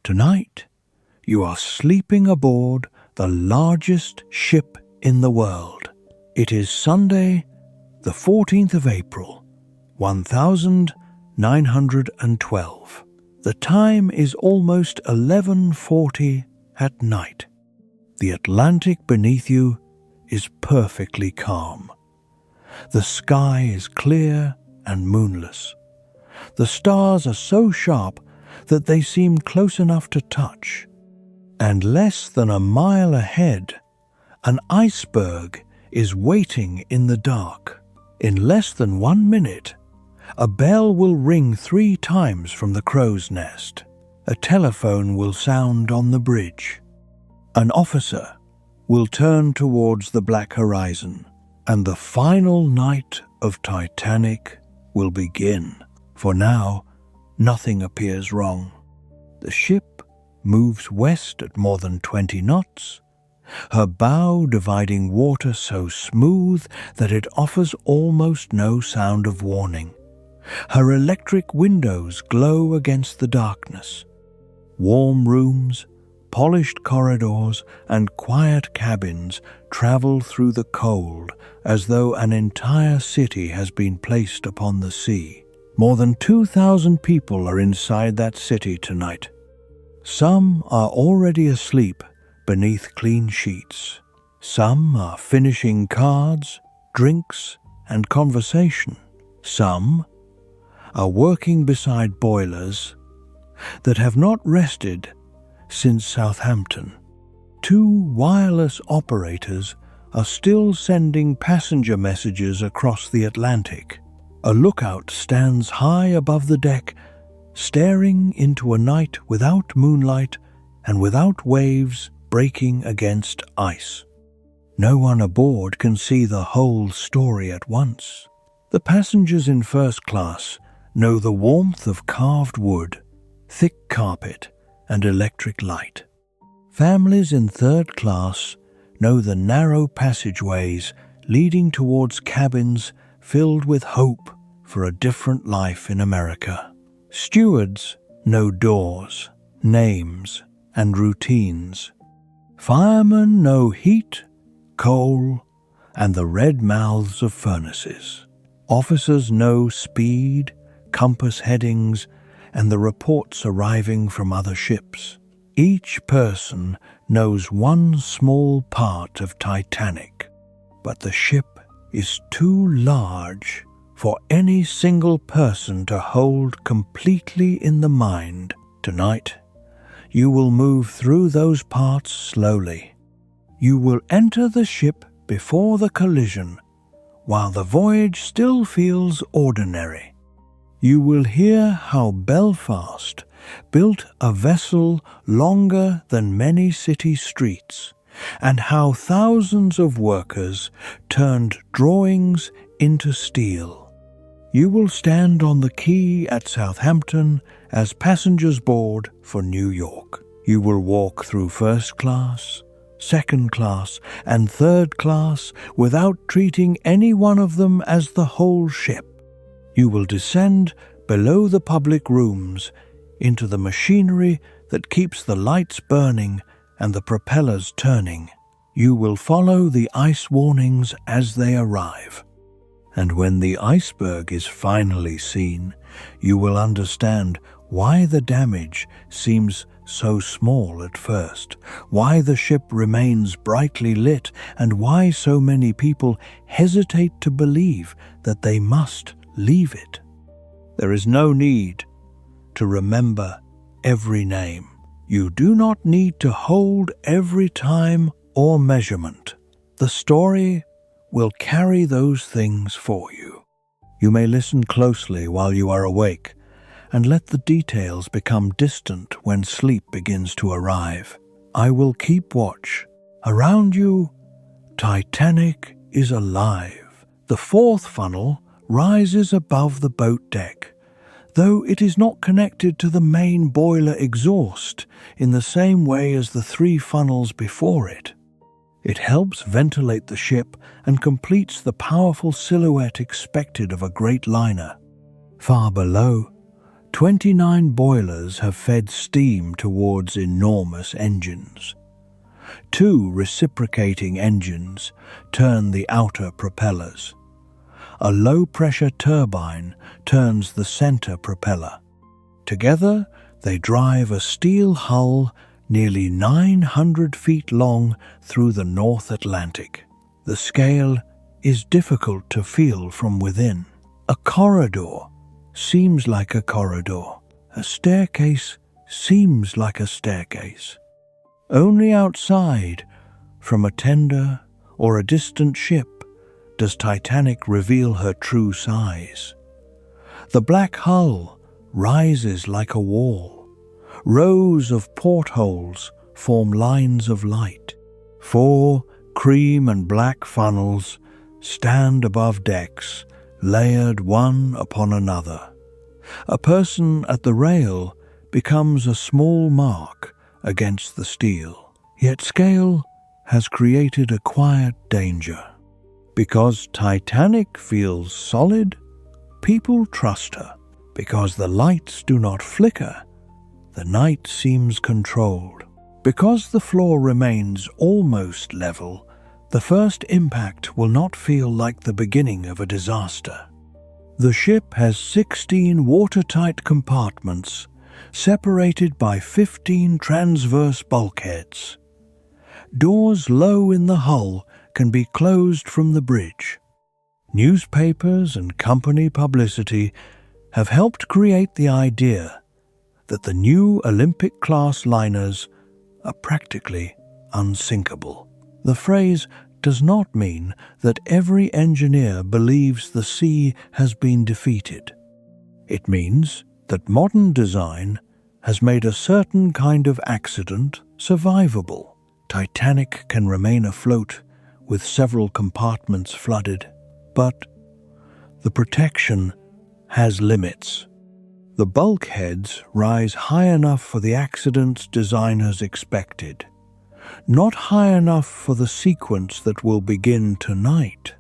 Tonight, you are sleeping aboard the largest ship in the world. It is Sunday, the 14th of April, 1912. The time is almost 11:40 at night. The Atlantic beneath you is perfectly calm. The sky is clear and moonless. The stars are so sharp that they seem close enough to touch. And less than a mile ahead, an iceberg is waiting in the dark. In less than 1 minute, a bell will ring 3 times from the crow's nest. A telephone will sound on the bridge. An officer will turn towards the black horizon, and the final night of Titanic will begin. For now, nothing appears wrong. The ship moves west at more than 20 knots, her bow dividing water so smooth that it offers almost no sound of warning. Her electric windows glow against the darkness. Warm rooms, polished corridors, and quiet cabins travel through the cold as though an entire city has been placed upon the sea. More than 2,000 people are inside that city tonight. Some are already asleep beneath clean sheets. Some are finishing cards, drinks, and conversation. Some are working beside boilers that have not rested since Southampton. 2 wireless operators are still sending passenger messages across the Atlantic. A lookout stands high above the deck, staring into a night without moonlight and without waves breaking against ice. No one aboard can see the whole story at once. The passengers in first class know the warmth of carved wood, thick carpet, and electric light. Families in third class know the narrow passageways leading towards cabins filled with hope for a different life in America. Stewards know doors, names, and routines. Firemen know heat, coal, and the red mouths of furnaces. Officers know speed, compass headings, and the reports arriving from other ships. Each person knows one small part of Titanic, but the ship is too large for any single person to hold completely in the mind. Tonight, you will move through those parts slowly. You will enter the ship before the collision, while the voyage still feels ordinary. You will hear how Belfast built a vessel longer than many city streets, and how thousands of workers turned drawings into steel. You will stand on the quay at Southampton as passengers board for New York. You will walk through first class, second class, and third class without treating any one of them as the whole ship. You will descend below the public rooms into the machinery that keeps the lights burning and the propellers turning. You will follow the ice warnings as they arrive. And when the iceberg is finally seen, you will understand why the damage seems so small at first, why the ship remains brightly lit, and why so many people hesitate to believe that they must leave it. There is no need to remember every name. You do not need to hold every time or measurement. The story will carry those things for you. You may listen closely while you are awake, and let the details become distant when sleep begins to arrive. I will keep watch. Around you, Titanic is alive. The 4th funnel rises above the boat deck, though it is not connected to the main boiler exhaust in the same way as the 3 funnels before it. It helps ventilate the ship and completes the powerful silhouette expected of a great liner. Far below, 29 boilers have fed steam towards enormous engines. 2 reciprocating engines turn the outer propellers. A low-pressure turbine turns the center propeller. Together, they drive a steel hull nearly 900 feet long through the North Atlantic. The scale is difficult to feel from within. A corridor seems like a corridor. A staircase seems like a staircase. Only outside, from a tender or a distant ship, does Titanic reveal her true size. The black hull rises like a wall. Rows of portholes form lines of light. 4 cream and black funnels stand above decks, layered one upon another. A person at the rail becomes a small mark against the steel. Yet scale has created a quiet danger. Because Titanic feels solid, people trust her. Because the lights do not flicker, the night seems controlled. Because the floor remains almost level, the first impact will not feel like the beginning of a disaster. The ship has 16 watertight compartments, separated by 15 transverse bulkheads. Doors low in the hull can be closed from the bridge. Newspapers and company publicity have helped create the idea that the new Olympic-class liners are practically unsinkable. The phrase does not mean that every engineer believes the sea has been defeated. It means that modern design has made a certain kind of accident survivable. Titanic can remain afloat with several compartments flooded, but the protection has limits. The bulkheads rise high enough for the accidents designers expected, not high enough for the sequence that will begin tonight.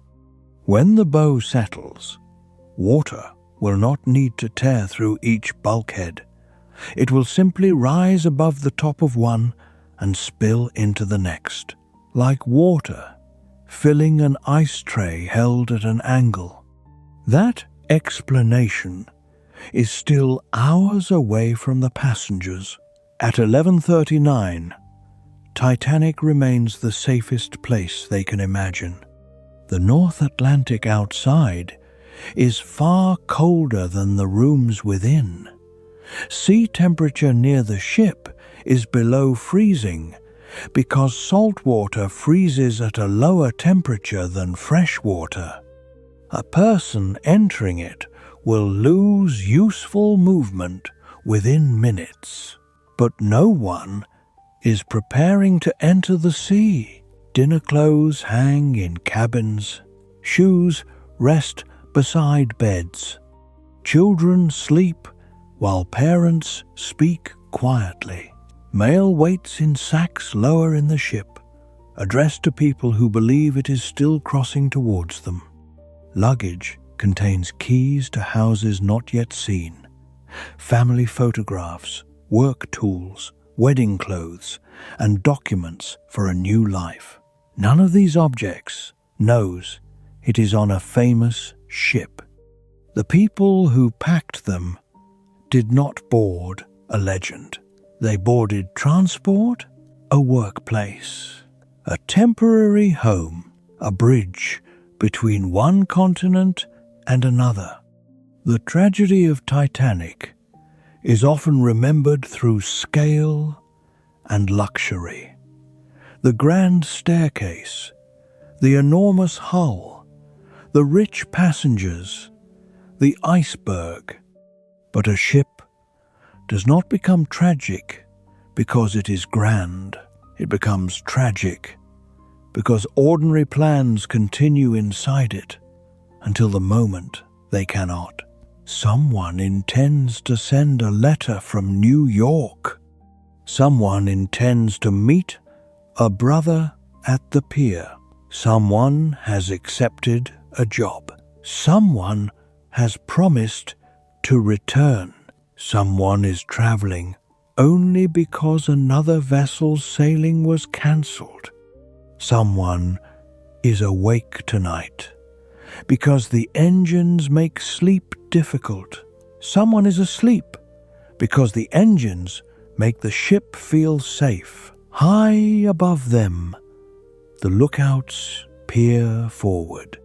When the bow settles, water will not need to tear through each bulkhead. It will simply rise above the top of one and spill into the next, like water filling an ice tray held at an angle. That explanation is still hours away from the passengers. At 11:39, Titanic remains the safest place they can imagine. The North Atlantic outside is far colder than the rooms within. Sea temperature near the ship is below freezing because salt water freezes at a lower temperature than fresh water. A person entering it will lose useful movement within minutes. But no one is preparing to enter the sea. Dinner clothes hang in cabins. Shoes rest beside beds. Children sleep while parents speak quietly. Mail waits in sacks lower in the ship, addressed to people who believe it is still crossing towards them. Luggage contains keys to houses not yet seen, family photographs, work tools, wedding clothes, and documents for a new life. None of these objects knows it is on a famous ship. The people who packed them did not board a legend. They boarded transport, a workplace, a temporary home, a bridge between one continent and another. The tragedy of Titanic is often remembered through scale and luxury. The grand staircase, the enormous hull, the rich passengers, the iceberg. But a ship does not become tragic because it is grand. It becomes tragic because ordinary plans continue inside it until the moment they cannot. Someone intends to send a letter from New York. Someone intends to meet a brother at the pier. Someone has accepted a job. Someone has promised to return. Someone is traveling only because another vessel's sailing was cancelled. Someone is awake tonight because the engines make sleep difficult. Someone is asleep because the engines make the ship feel safe. High above them, the lookouts peer forward.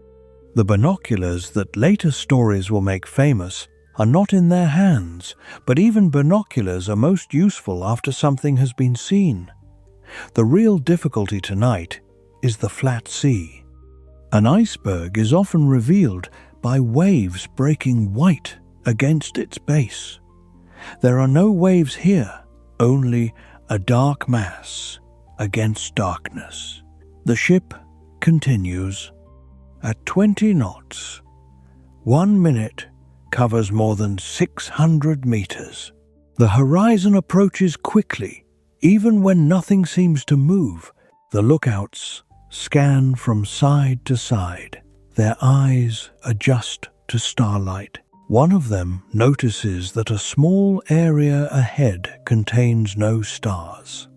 The binoculars that later stories will make famous are not in their hands, but even binoculars are most useful after something has been seen. The real difficulty tonight is the flat sea. An iceberg is often revealed by waves breaking white against its base. There are no waves here, only a dark mass against darkness. The ship continues. At 20 knots, 1 minute covers more than 600 meters. The horizon approaches quickly, even when nothing seems to move. The lookouts scan from side to side. Their eyes adjust to starlight. One of them notices that a small area ahead contains no stars.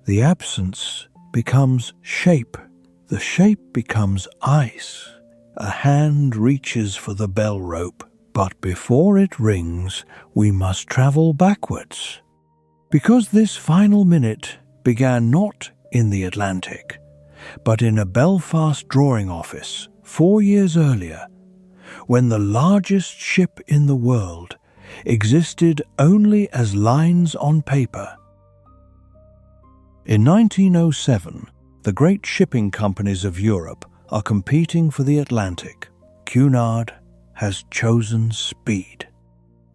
The absence becomes shape. The shape becomes ice. A hand reaches for the bell rope, but before it rings, we must travel backwards. Because this final minute began not in the Atlantic, but in a Belfast drawing office 4 years earlier, when the largest ship in the world existed only as lines on paper. In 1907, the great shipping companies of Europe are competing for the Atlantic. Cunard has chosen speed.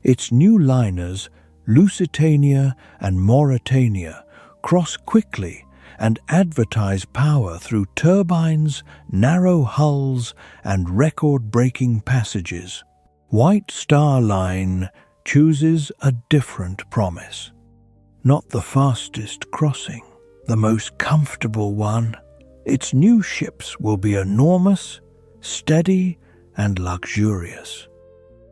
Its new liners, Lusitania and Mauretania, cross quickly and advertise power through turbines, narrow hulls, and record-breaking passages. White Star Line chooses a different promise. Not the fastest crossing, the most comfortable one. Its new ships will be enormous, steady, and luxurious.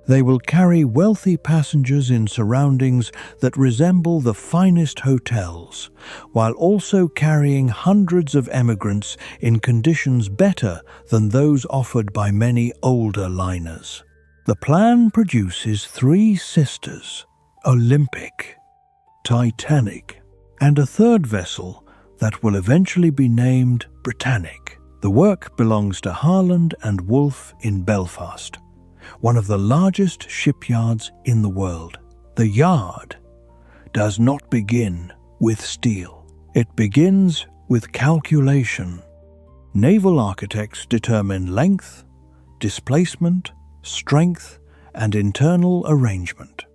They will carry wealthy passengers in surroundings that resemble the finest hotels, while also carrying hundreds of emigrants in conditions better than those offered by many older liners. The plan produces 3 sisters, Olympic, Titanic, and a third vessel that will eventually be named Britannic. The work belongs to Harland and Wolff in Belfast, one of the largest shipyards in the world. The yard does not begin with steel. It begins with calculation. Naval architects determine length, displacement, strength, and internal arrangement.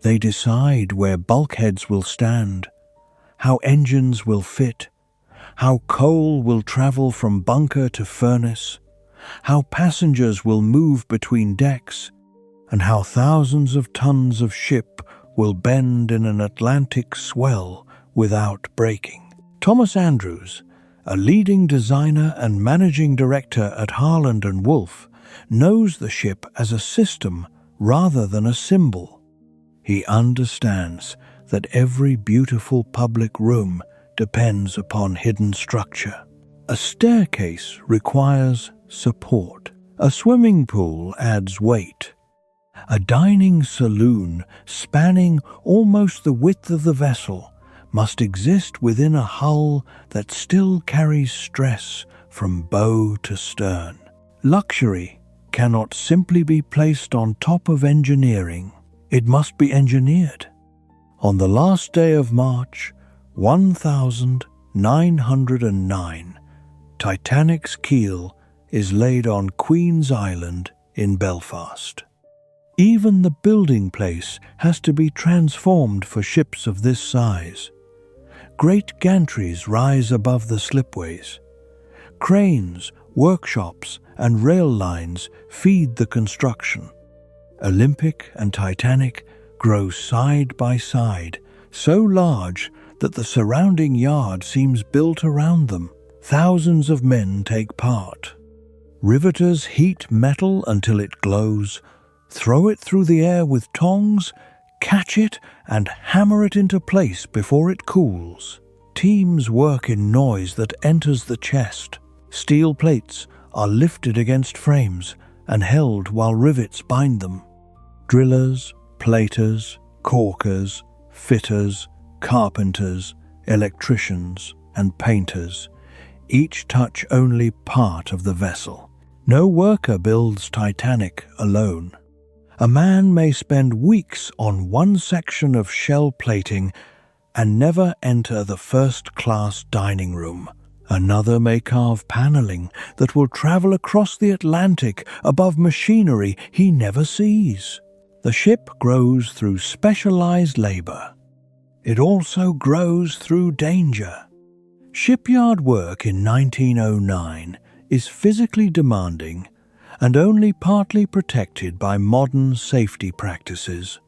They decide where bulkheads will stand, how engines will fit, how coal will travel from bunker to furnace, how passengers will move between decks, and how thousands of tons of ship will bend in an Atlantic swell without breaking. Thomas Andrews, a leading designer and managing director at Harland and Wolff, knows the ship as a system rather than a symbol. He understands that every beautiful public room depends upon hidden structure. A staircase requires support. A swimming pool adds weight. A dining saloon spanning almost the width of the vessel must exist within a hull that still carries stress from bow to stern. Luxury cannot simply be placed on top of engineering. It must be engineered. On the last day of March 1909, Titanic's keel is laid on Queen's Island in Belfast. Even the building place has to be transformed for ships of this size. Great gantries rise above the slipways. Cranes, workshops, and rail lines feed the construction. Olympic and Titanic grow side by side, so large that the surrounding yard seems built around them. Thousands of men take part. Riveters heat metal until it glows, throw it through the air with tongs, catch it and hammer it into place before it cools. Teams work in noise that enters the chest. Steel plates are lifted against frames and held while rivets bind them. Drillers, platers, caulkers, fitters, carpenters, electricians, and painters each touch only part of the vessel. No worker builds Titanic alone. A man may spend weeks on one section of shell plating and never enter the first-class dining room. Another may carve paneling that will travel across the Atlantic above machinery he never sees. The ship grows through specialized labor. It also grows through danger. Shipyard work in 1909 is physically demanding and only partly protected by modern safety practices.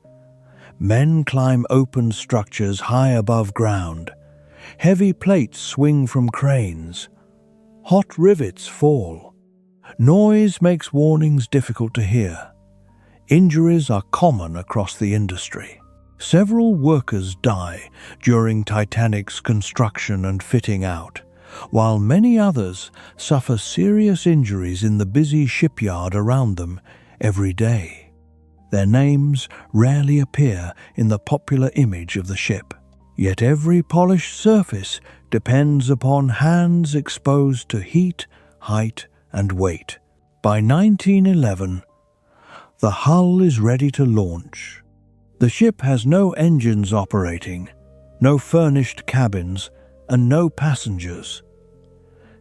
Men climb open structures high above ground. Heavy plates swing from cranes. Hot rivets fall. Noise makes warnings difficult to hear. Injuries are common across the industry. Several workers die during Titanic's construction and fitting out, while many others suffer serious injuries in the busy shipyard around them every day. Their names rarely appear in the popular image of the ship, yet every polished surface depends upon hands exposed to heat, height, and weight. By 1911, the hull is ready to launch. The ship has no engines operating, no furnished cabins, and no passengers.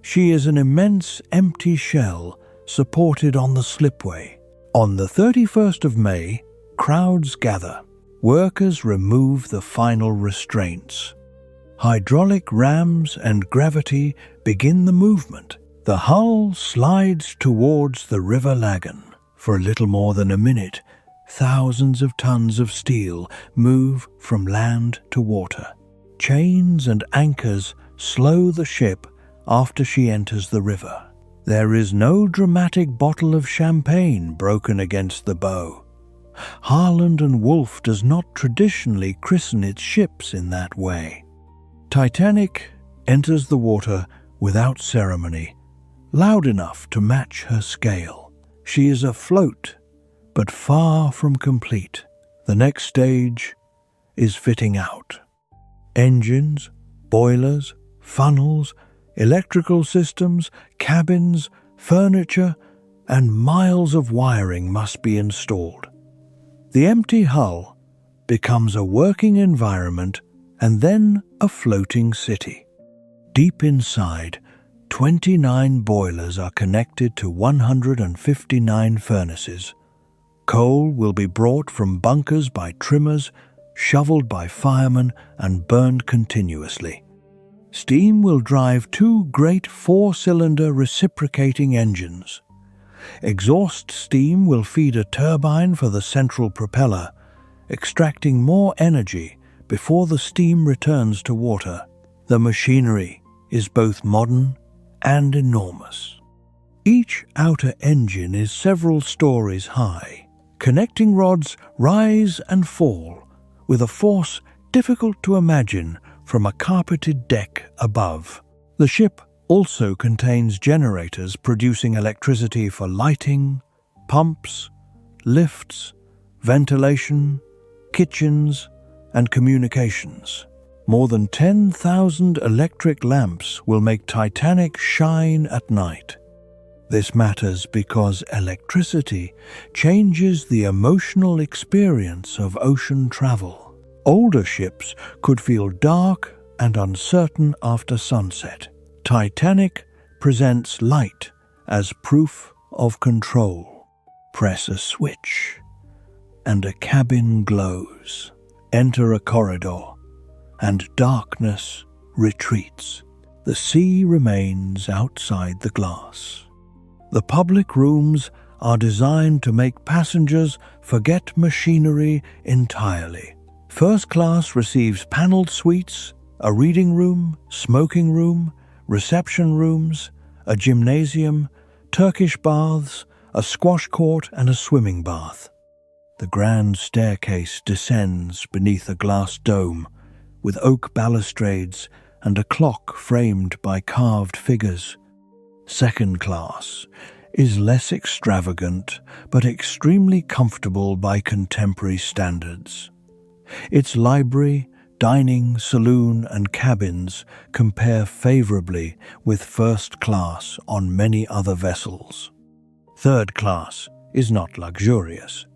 She is an immense empty shell supported on the slipway. On the 31st of May, crowds gather. Workers remove the final restraints. Hydraulic rams and gravity begin the movement. The hull slides towards the river Lagan. For a little more than a minute, thousands of tons of steel move from land to water. Chains and anchors slow the ship after she enters the river. There is no dramatic bottle of champagne broken against the bow. Harland and Wolff does not traditionally christen its ships in that way. Titanic enters the water without ceremony, loud enough to match her scale. She is afloat, but far from complete. The next stage is fitting out. Engines, boilers, funnels, electrical systems, cabins, furniture, and miles of wiring must be installed. The empty hull becomes a working environment and then a floating city. Deep inside, 29 boilers are connected to 159 furnaces. Coal will be brought from bunkers by trimmers, shoveled by firemen, and burned continuously. Steam will drive two great four-cylinder reciprocating engines. Exhaust steam will feed a turbine for the central propeller, extracting more energy before the steam returns to water. The machinery is both modern and enormous. Each outer engine is several stories high. Connecting rods rise and fall with a force difficult to imagine from a carpeted deck above. The ship also contains generators producing electricity for lighting, pumps, lifts, ventilation, kitchens, and communications. More than 10,000 electric lamps will make Titanic shine at night. This matters because electricity changes the emotional experience of ocean travel. Older ships could feel dark and uncertain after sunset. Titanic presents light as proof of control. Press a switch, and a cabin glows. Enter a corridor, and darkness retreats. The sea remains outside the glass. The public rooms are designed to make passengers forget machinery entirely. First class receives paneled suites, a reading room, smoking room, reception rooms, a gymnasium, Turkish baths, a squash court, and a swimming bath. The grand staircase descends beneath a glass dome, with oak balustrades and a clock framed by carved figures. Second class is less extravagant but extremely comfortable by contemporary standards. Its library, dining, saloon, and cabins compare favorably with first class on many other vessels. Third class is not luxurious,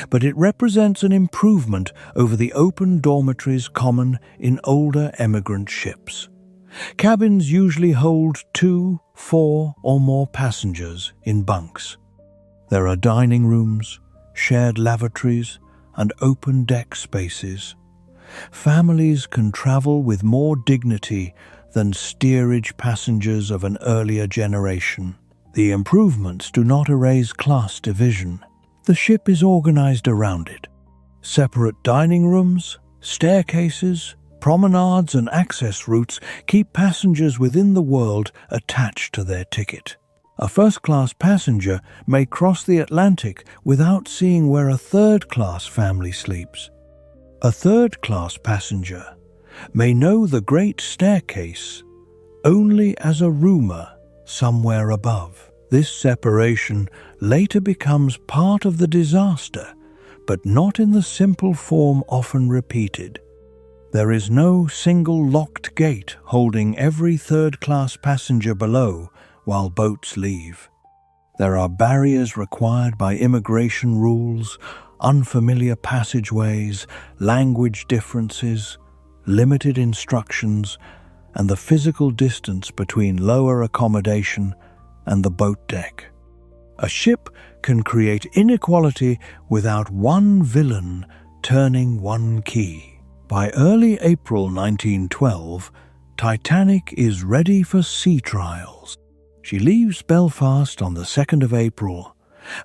but it represents an improvement over the open dormitories common in older emigrant ships. Cabins usually hold 2, 4, or more passengers in bunks. There are dining rooms, shared lavatories, and open deck spaces. Families can travel with more dignity than steerage passengers of an earlier generation. The improvements do not erase class division. The ship is organized around it. Separate dining rooms, staircases, promenades, and access routes keep passengers within the world attached to their ticket. A first-class passenger may cross the Atlantic without seeing where a third-class family sleeps. A third-class passenger may know the Great Staircase only as a rumor somewhere above. This separation later becomes part of the disaster, but not in the simple form often repeated. There is no single locked gate holding every third-class passenger below while boats leave. There are barriers required by immigration rules, unfamiliar passageways, language differences, limited instructions, and the physical distance between lower accommodation and the boat deck. A ship can create inequality without one villain turning one key. By early April 1912, Titanic is ready for sea trials. She leaves Belfast on the 2nd of April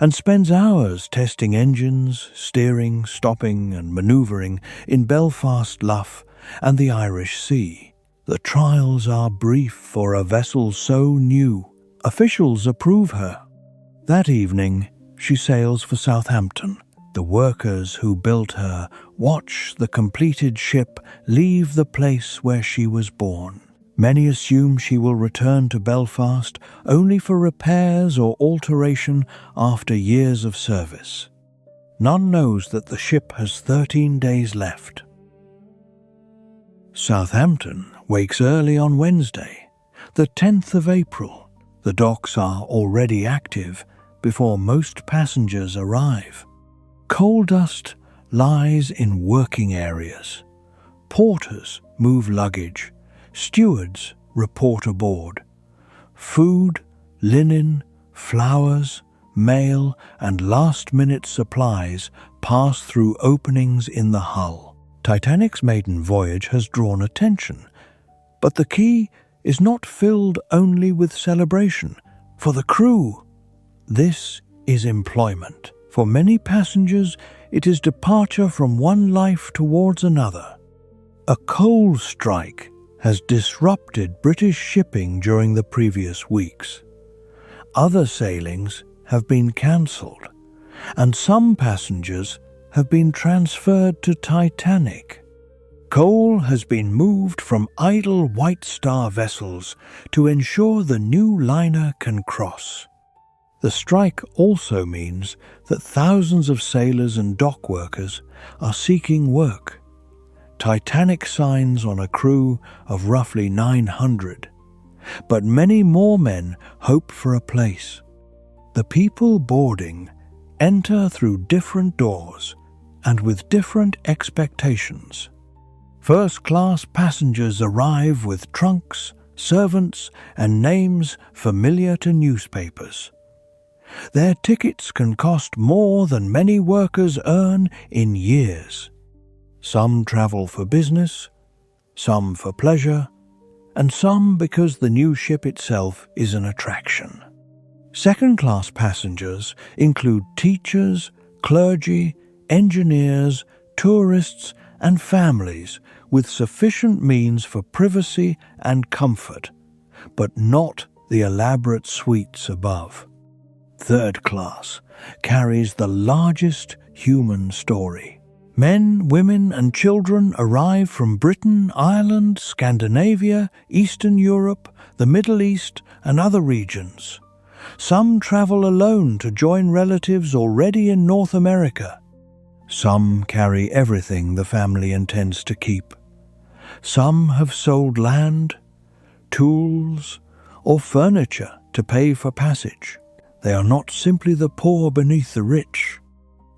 and spends hours testing engines, steering, stopping, and manoeuvring in Belfast Lough and the Irish Sea. The trials are brief for a vessel so new. Officials approve her. That evening, she sails for Southampton. The workers who built her watch the completed ship leave the place where she was born. Many assume she will return to Belfast only for repairs or alteration after years of service. None knows that the ship has 13 days left. Southampton wakes early on Wednesday, the 10th of April. The docks are already active before most passengers arrive. Coal dust lies in working areas. Porters move luggage. Stewards report aboard. Food, linen, flowers, mail, and last-minute supplies pass through openings in the hull. Titanic's maiden voyage has drawn attention, but the quay is not filled only with celebration. For the crew, this is employment. For many passengers, it is departure from one life towards another. A coal strike has disrupted British shipping during the previous weeks. Other sailings have been cancelled, and some passengers have been transferred to Titanic. Coal has been moved from idle White Star vessels to ensure the new liner can cross. The strike also means that thousands of sailors and dock workers are seeking work. Titanic signs on a crew of roughly 900, but many more men hope for a place. The people boarding enter through different doors and with different expectations. First-class passengers arrive with trunks, servants, and names familiar to newspapers. Their tickets can cost more than many workers earn in years. Some travel for business, some for pleasure, and some because the new ship itself is an attraction. Second-class passengers include teachers, clergy, engineers, tourists, and families with sufficient means for privacy and comfort, but not the elaborate suites above. Third class carries the largest human story. Men, women, and children arrive from Britain, Ireland, Scandinavia, Eastern Europe, the Middle East, and other regions. Some travel alone to join relatives already in North America. Some carry everything the family intends to keep. Some have sold land, tools, or furniture to pay for passage. They are not simply the poor beneath the rich.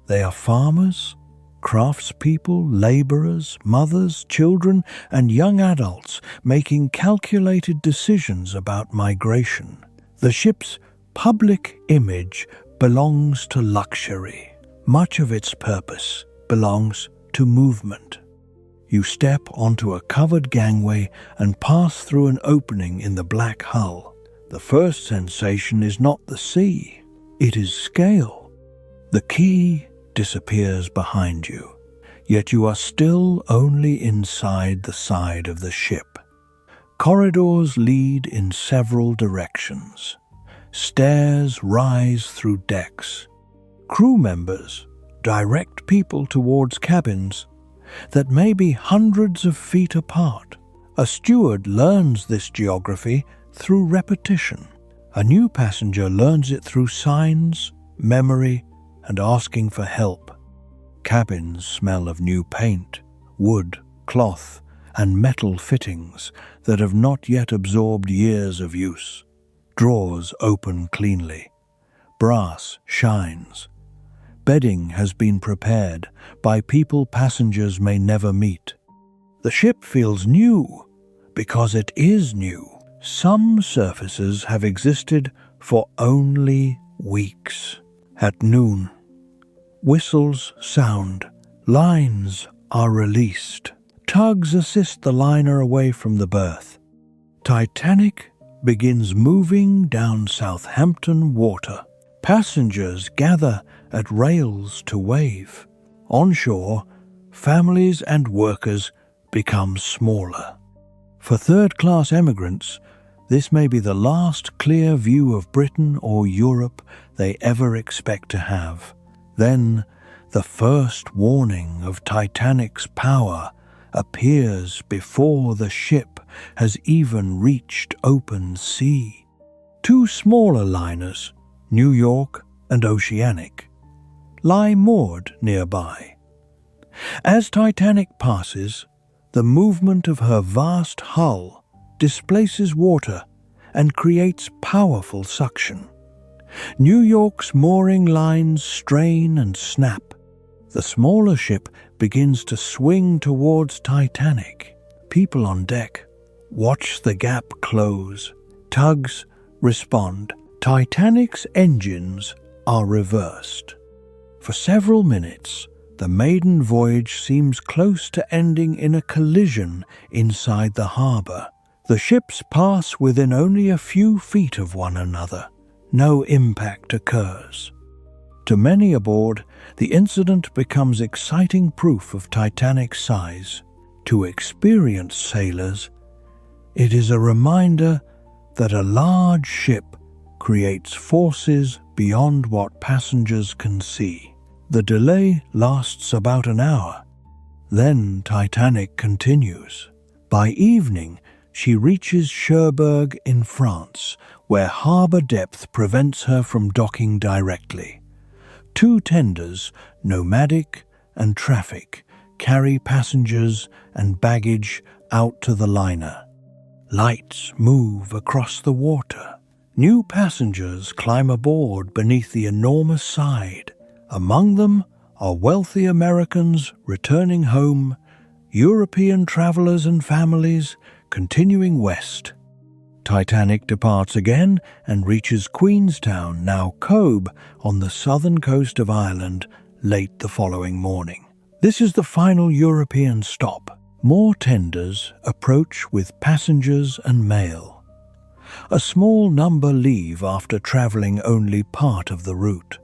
They are farmers, craftspeople, laborers, mothers, children, and young adults making calculated decisions about migration. The ship's public image belongs to luxury. Much of its purpose belongs to movement. You step onto a covered gangway and pass through an opening in the black hull. The first sensation is not the sea, it is scale. The quay disappears behind you, yet you are still only inside the side of the ship. Corridors lead in several directions. Stairs rise through decks. Crew members direct people towards cabins that may be hundreds of feet apart. A steward learns this geography through repetition. A new passenger learns it through signs, memory, and asking for help. Cabins smell of new paint, wood, cloth, and metal fittings that have not yet absorbed years of use. Drawers open cleanly. Brass shines. Bedding has been prepared by people passengers may never meet. The ship feels new because it is new. Some surfaces have existed for only weeks. At noon, whistles sound, lines are released. Tugs assist the liner away from the berth. Titanic begins moving down Southampton water. Passengers gather at rails to wave. On shore, families and workers become smaller. For third-class emigrants, this may be the last clear view of Britain or Europe they ever expect to have. Then, the first warning of Titanic's power appears before the ship has even reached open sea. Two smaller liners, New York and Oceanic, lie moored nearby. As Titanic passes, the movement of her vast hull displaces water and creates powerful suction. New York's mooring lines strain and snap. The smaller ship begins to swing towards Titanic. People on deck watch the gap close. Tugs respond. Titanic's engines are reversed. For several minutes, the maiden voyage seems close to ending in a collision inside the harbor. The ships pass within only a few feet of one another. No impact occurs. To many aboard, the incident becomes exciting proof of Titanic's size. To experienced sailors, it is a reminder that a large ship creates forces beyond what passengers can see. The delay lasts about an hour. Then Titanic continues. By evening, she reaches Cherbourg in France, where harbor depth prevents her from docking directly. Two tenders, Nomadic and Traffic, carry passengers and baggage out to the liner. Lights move across the water. New passengers climb aboard beneath the enormous side. Among them are wealthy Americans returning home, European travelers and families continuing west. Titanic departs again and reaches Queenstown, now Cobh, on the southern coast of Ireland, late the following morning. This is the final European stop. More tenders approach with passengers and mail. A small number leave after traveling only part of the route.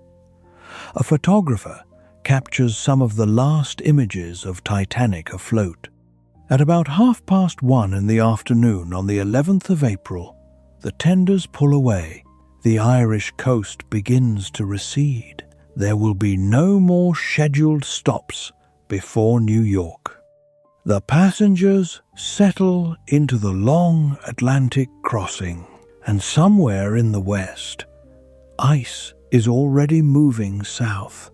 A photographer captures some of the last images of Titanic afloat. At about 1:30 in the afternoon on the 11th of April, the tenders pull away. The Irish coast begins to recede. there will be no more scheduled stops before New York. The passengers settle into the long Atlantic crossing, and somewhere in the west, ice is already moving south.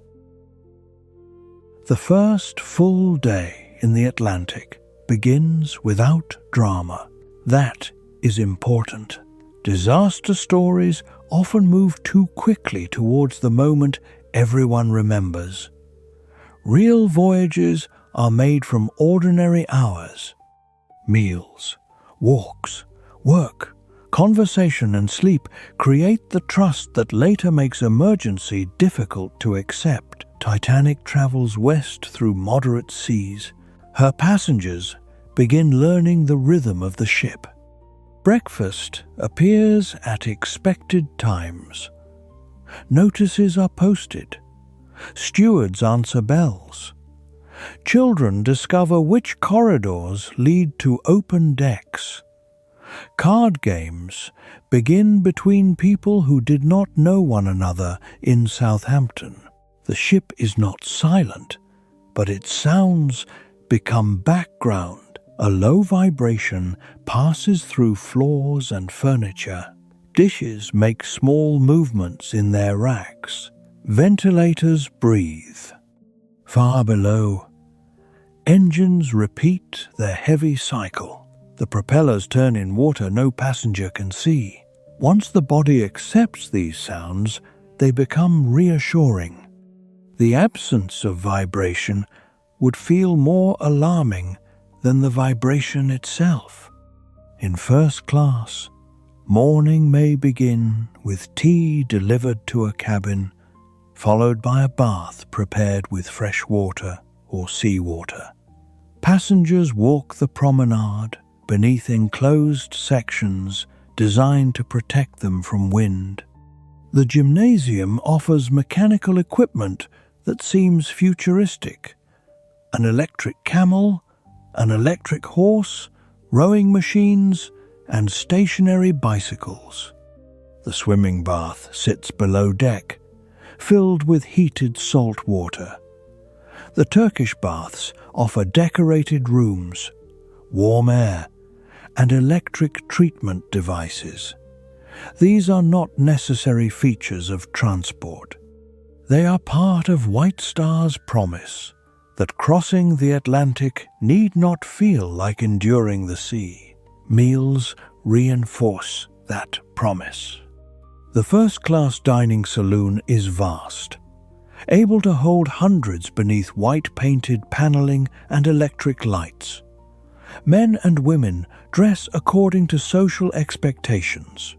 The first full day in the Atlantic begins without drama. That is important. Disaster stories often move too quickly towards the moment everyone remembers. Real voyages are made from ordinary hours. Meals, walks, work, conversation and sleep create the trust that later makes emergency difficult to accept. Titanic travels west through moderate seas. Her passengers begin learning the rhythm of the ship. Breakfast appears at expected times. Notices are posted. Stewards answer bells. Children discover which corridors lead to open decks. Card games begin between people who did not know one another in Southampton. The ship is not silent, but its sounds become background. A low vibration passes through floors and furniture. Dishes make small movements in their racks. Ventilators breathe. Far below, engines repeat their heavy cycle. The propellers turn in water no passenger can see. Once the body accepts these sounds, they become reassuring. The absence of vibration would feel more alarming than the vibration itself. In first class, morning may begin with tea delivered to a cabin, followed by a bath prepared with fresh water or seawater. Passengers walk the promenade beneath enclosed sections designed to protect them from wind. The gymnasium offers mechanical equipment that seems futuristic. An electric camel, an electric horse, rowing machines, and stationary bicycles. The swimming bath sits below deck, filled with heated salt water. The Turkish baths offer decorated rooms, warm air, and electric treatment devices. These are not necessary features of transport. They are part of White Star's promise that crossing the Atlantic need not feel like enduring the sea. Meals reinforce that promise. The first-class dining saloon is vast, able to hold hundreds beneath white-painted paneling and electric lights. Men and women dress according to social expectations.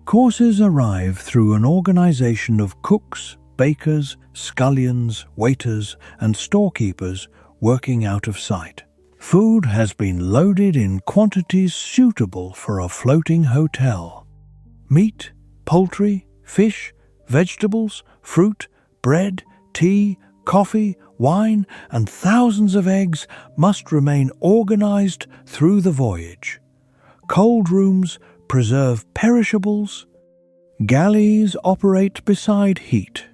Courses arrive through an organization of cooks, bakers, scullions, waiters, and storekeepers working out of sight. Food has been loaded in quantities suitable for a floating hotel. Meat, poultry, fish, vegetables, fruit, bread, tea, coffee, wine, and thousands of eggs must remain organized through the voyage. Cold rooms preserve perishables. Galleys operate beside heat.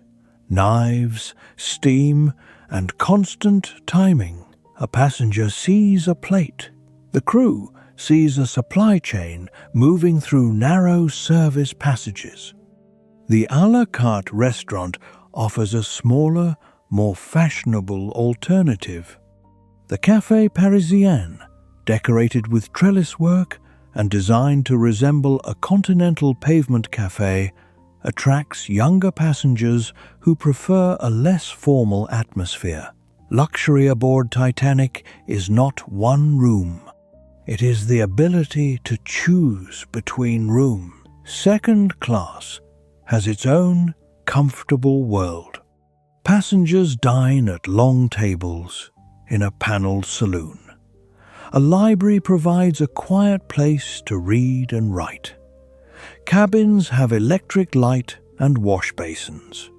Knives, steam, and constant timing. A passenger sees a plate. The crew sees a supply chain moving through narrow service passages. The a la carte restaurant offers a smaller, more fashionable alternative. The Café Parisien, decorated with trellis work and designed to resemble a continental pavement cafe, attracts younger passengers who prefer a less formal atmosphere. Luxury aboard Titanic is not one room. It is the ability to choose between rooms. Second class has its own comfortable world. Passengers dine at long tables in a paneled saloon. A library provides a quiet place to read and write. Cabins have electric light and wash basins.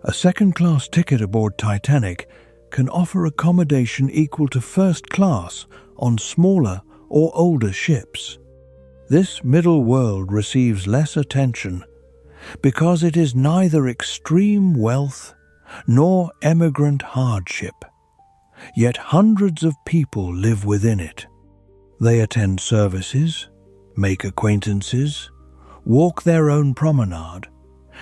A second-class ticket aboard Titanic can offer accommodation equal to first class on smaller or older ships. This middle world receives less attention because it is neither extreme wealth nor emigrant hardship. Yet hundreds of people live within it. They attend services, make acquaintances, walk their own promenade,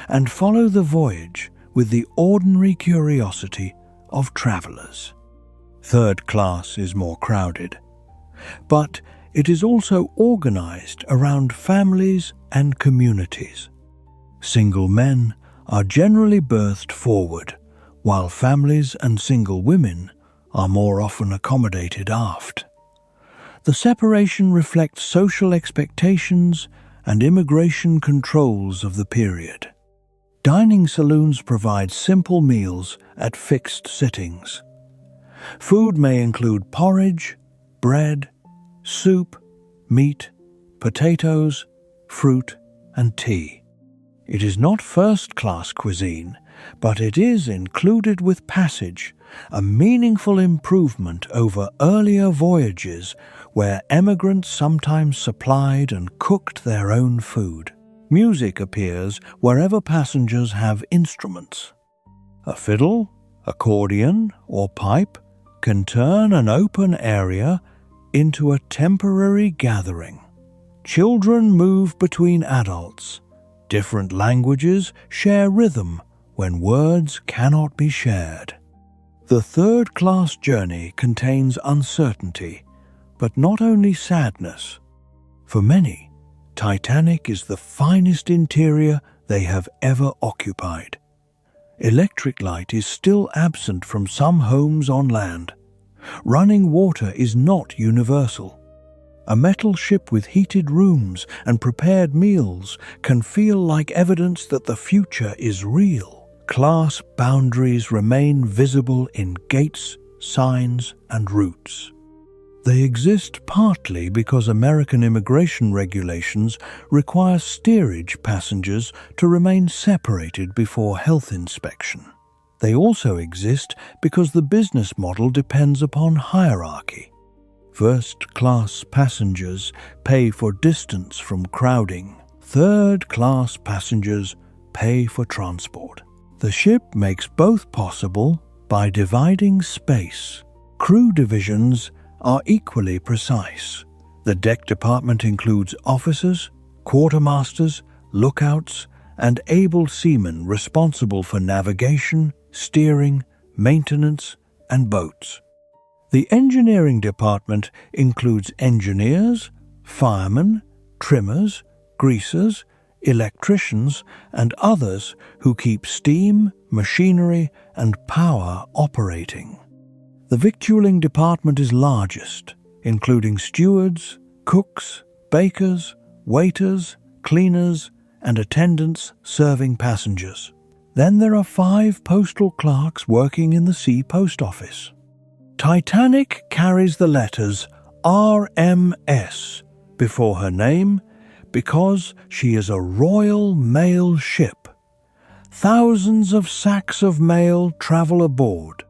and follow the voyage with the ordinary curiosity of travelers. Third class is more crowded, but it is also organized around families and communities. Single men are generally berthed forward, while families and single women are more often accommodated aft. The separation reflects social expectations and immigration controls of the period. Dining saloons provide simple meals at fixed sittings. Food may include porridge, bread, soup, meat, potatoes, fruit, and tea. It is not first-class cuisine, but it is included with passage, a meaningful improvement over earlier voyages where emigrants sometimes supplied and cooked their own food. Music appears wherever passengers have instruments. A fiddle, accordion, or pipe can turn an open area into a temporary gathering. Children move between adults. Different languages share rhythm when words cannot be shared. The third-class journey contains uncertainty, but not only sadness. For many, Titanic is the finest interior they have ever occupied. Electric light is still absent from some homes on land. Running water is not universal. A metal ship with heated rooms and prepared meals can feel like evidence that the future is real. Class boundaries remain visible in gates, signs, and routes. They exist partly because American immigration regulations require steerage passengers to remain separated before health inspection. They also exist because the business model depends upon hierarchy. First-class passengers pay for distance from crowding. Third-class passengers pay for transport. The ship makes both possible by dividing space. Crew divisions are equally precise. The deck department includes officers, quartermasters, lookouts, and able seamen responsible for navigation, steering, maintenance, and boats. The engineering department includes engineers, firemen, trimmers, greasers, electricians, and others who keep steam, machinery, and power operating. The victualling department is largest, including stewards, cooks, bakers, waiters, cleaners, and attendants serving passengers. Then there are 5 postal clerks working in the sea post office. Titanic carries the letters RMS before her name because she is a royal mail ship. Thousands of sacks of mail travel aboard.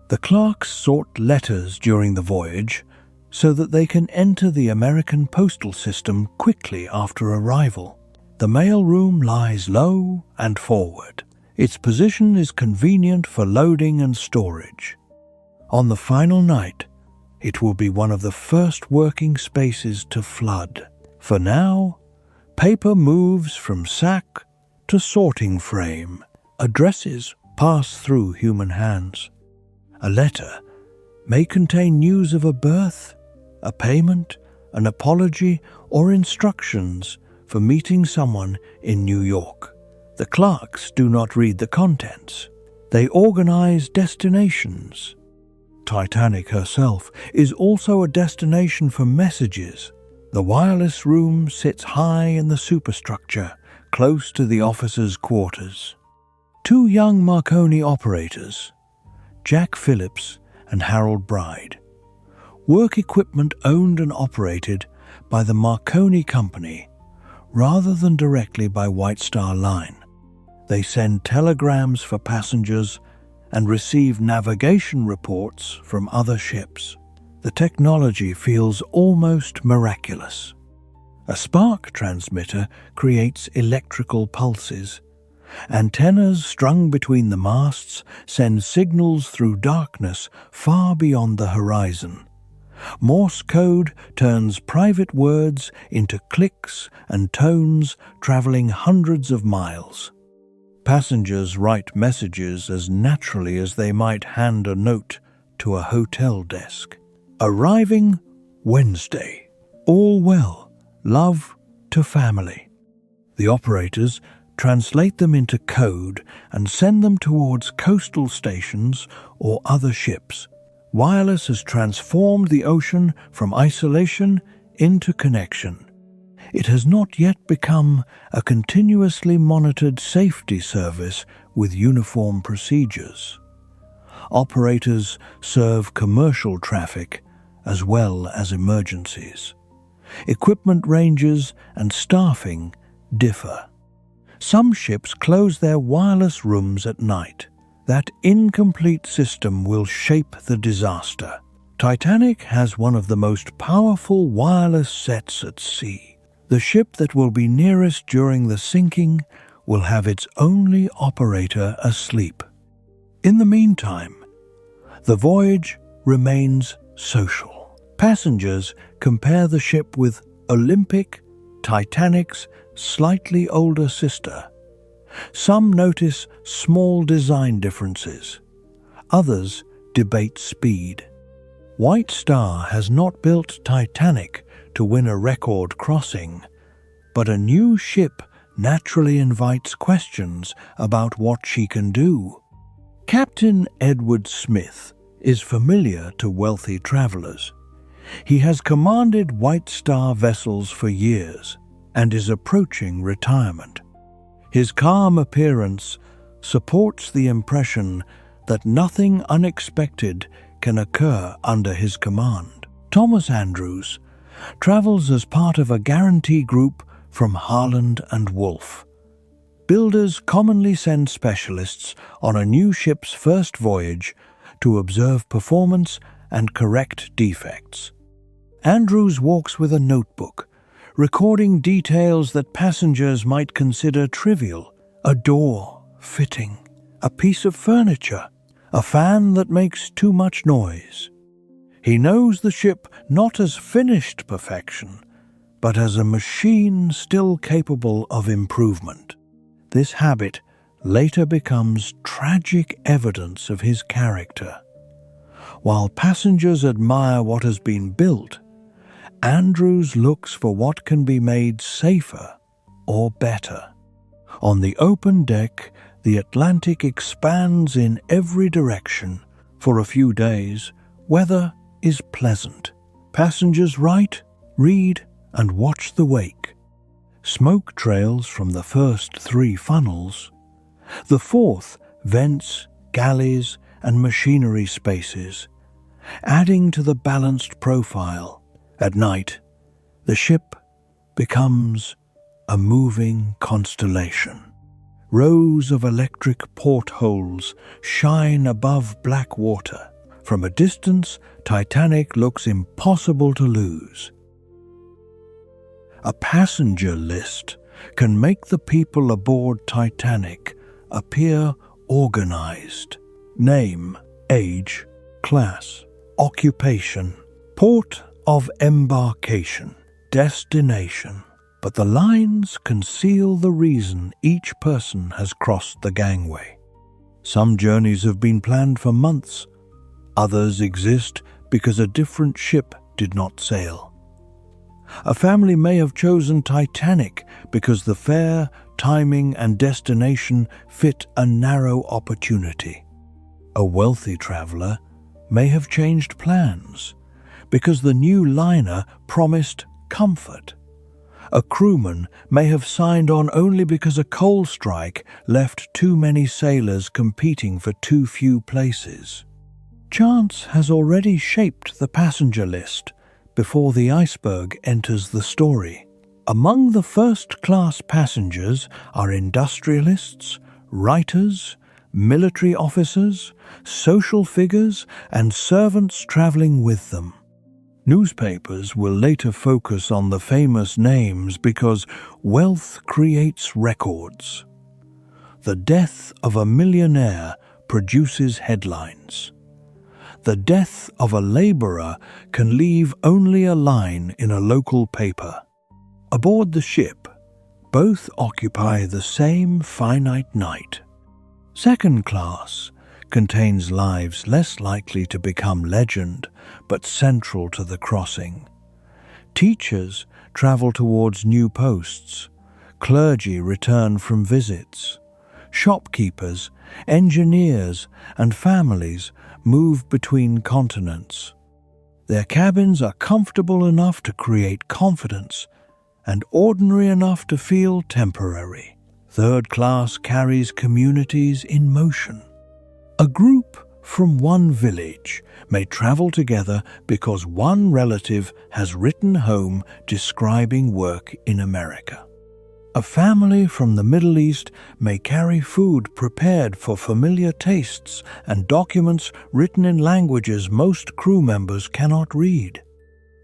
The clerks sort letters during the voyage so that they can enter the American postal system quickly after arrival. The mail room lies low and forward. Its position is convenient for loading and storage. On the final night, it will be one of the first working spaces to flood. For now, paper moves from sack to sorting frame. Addresses pass through human hands. A letter may contain news of a birth, a payment, an apology, or instructions for meeting someone in New York. The clerks do not read the contents. They organize destinations. Titanic herself is also a destination for messages. The wireless room sits high in the superstructure, close to the officers' quarters. 2 young Marconi operators, Jack Phillips and Harold Bride, work equipment owned and operated by the Marconi Company rather than directly by White Star Line. They send telegrams for passengers and receive navigation reports from other ships. The technology feels almost miraculous. A spark transmitter creates electrical pulses. Antennas strung between the masts send signals through darkness far beyond the horizon. Morse code turns private words into clicks and tones traveling hundreds of miles. Passengers write messages as naturally as they might hand a note to a hotel desk. Arriving Wednesday. All well. Love to family. The operators translate them into code and send them towards coastal stations or other ships. Wireless has transformed the ocean from isolation into connection. It has not yet become a continuously monitored safety service with uniform procedures. Operators serve commercial traffic as well as emergencies. Equipment ranges and staffing differ. Some ships close their wireless rooms at night. That incomplete system will shape the disaster. Titanic has one of the most powerful wireless sets at sea. The ship that will be nearest during the sinking will have its only operator asleep. In the meantime, the voyage remains social. Passengers compare the ship with Olympic, Titanic's slightly older sister. Some notice small design differences. Others debate speed. White Star has not built Titanic to win a record crossing, but a new ship naturally invites questions about what she can do. Captain Edward Smith is familiar to wealthy travelers. He has commanded White Star vessels for years and is approaching retirement. His calm appearance supports the impression that nothing unexpected can occur under his command. Thomas Andrews travels as part of a guarantee group from Harland and Wolff. Builders commonly send specialists on a new ship's first voyage to observe performance and correct defects. Andrews walks with a notebook, recording details that passengers might consider trivial: a door fitting, a piece of furniture, a fan that makes too much noise. He knows the ship not as finished perfection, but as a machine still capable of improvement. This habit later becomes tragic evidence of his character. While passengers admire what has been built, Andrews looks for what can be made safer or better. On the open deck, the Atlantic expands in every direction. For a few days, weather is pleasant. Passengers write, read, and watch the wake. Smoke trails from the first 3 funnels. The fourth vents, galleys, and machinery spaces, adding to the balanced profile. At night, the ship becomes a moving constellation. Rows of electric portholes shine above black water. From a distance, Titanic looks impossible to lose. A passenger list can make the people aboard Titanic appear organized. Name, age, class, occupation, port of embarkation, destination. But the lines conceal the reason each person has crossed the gangway. Some journeys have been planned for months. Others exist because a different ship did not sail. A family may have chosen Titanic because the fare, timing, and destination fit a narrow opportunity. A wealthy traveler may have changed plans because the new liner promised comfort. A crewman may have signed on only because a coal strike left too many sailors competing for too few places. Chance has already shaped the passenger list before the iceberg enters the story. Among the first-class passengers are industrialists, writers, military officers, social figures, and servants traveling with them. Newspapers will later focus on the famous names because wealth creates records. The death of a millionaire produces headlines. The death of a laborer can leave only a line in a local paper. Aboard the ship, both occupy the same finite night. Second class contains lives less likely to become legend, but central to the crossing. Teachers travel towards new posts. Clergy return from visits. Shopkeepers, engineers, and families move between continents. Their cabins are comfortable enough to create confidence and ordinary enough to feel temporary. Third class carries communities in motion. A group from one village may travel together because one relative has written home describing work in America. A family from the Middle East may carry food prepared for familiar tastes and documents written in languages most crew members cannot read.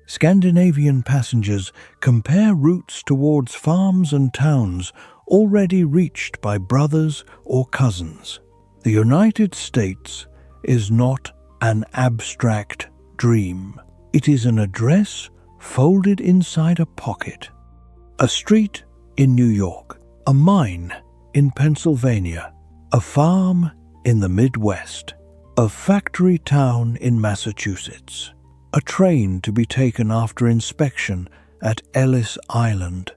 Scandinavian passengers compare routes towards farms and towns already reached by brothers or cousins. The United States is not an abstract dream. It is an address folded inside a pocket. A street in New York, a mine in Pennsylvania, a farm in the Midwest, a factory town in Massachusetts, a train to be taken after inspection at Ellis Island.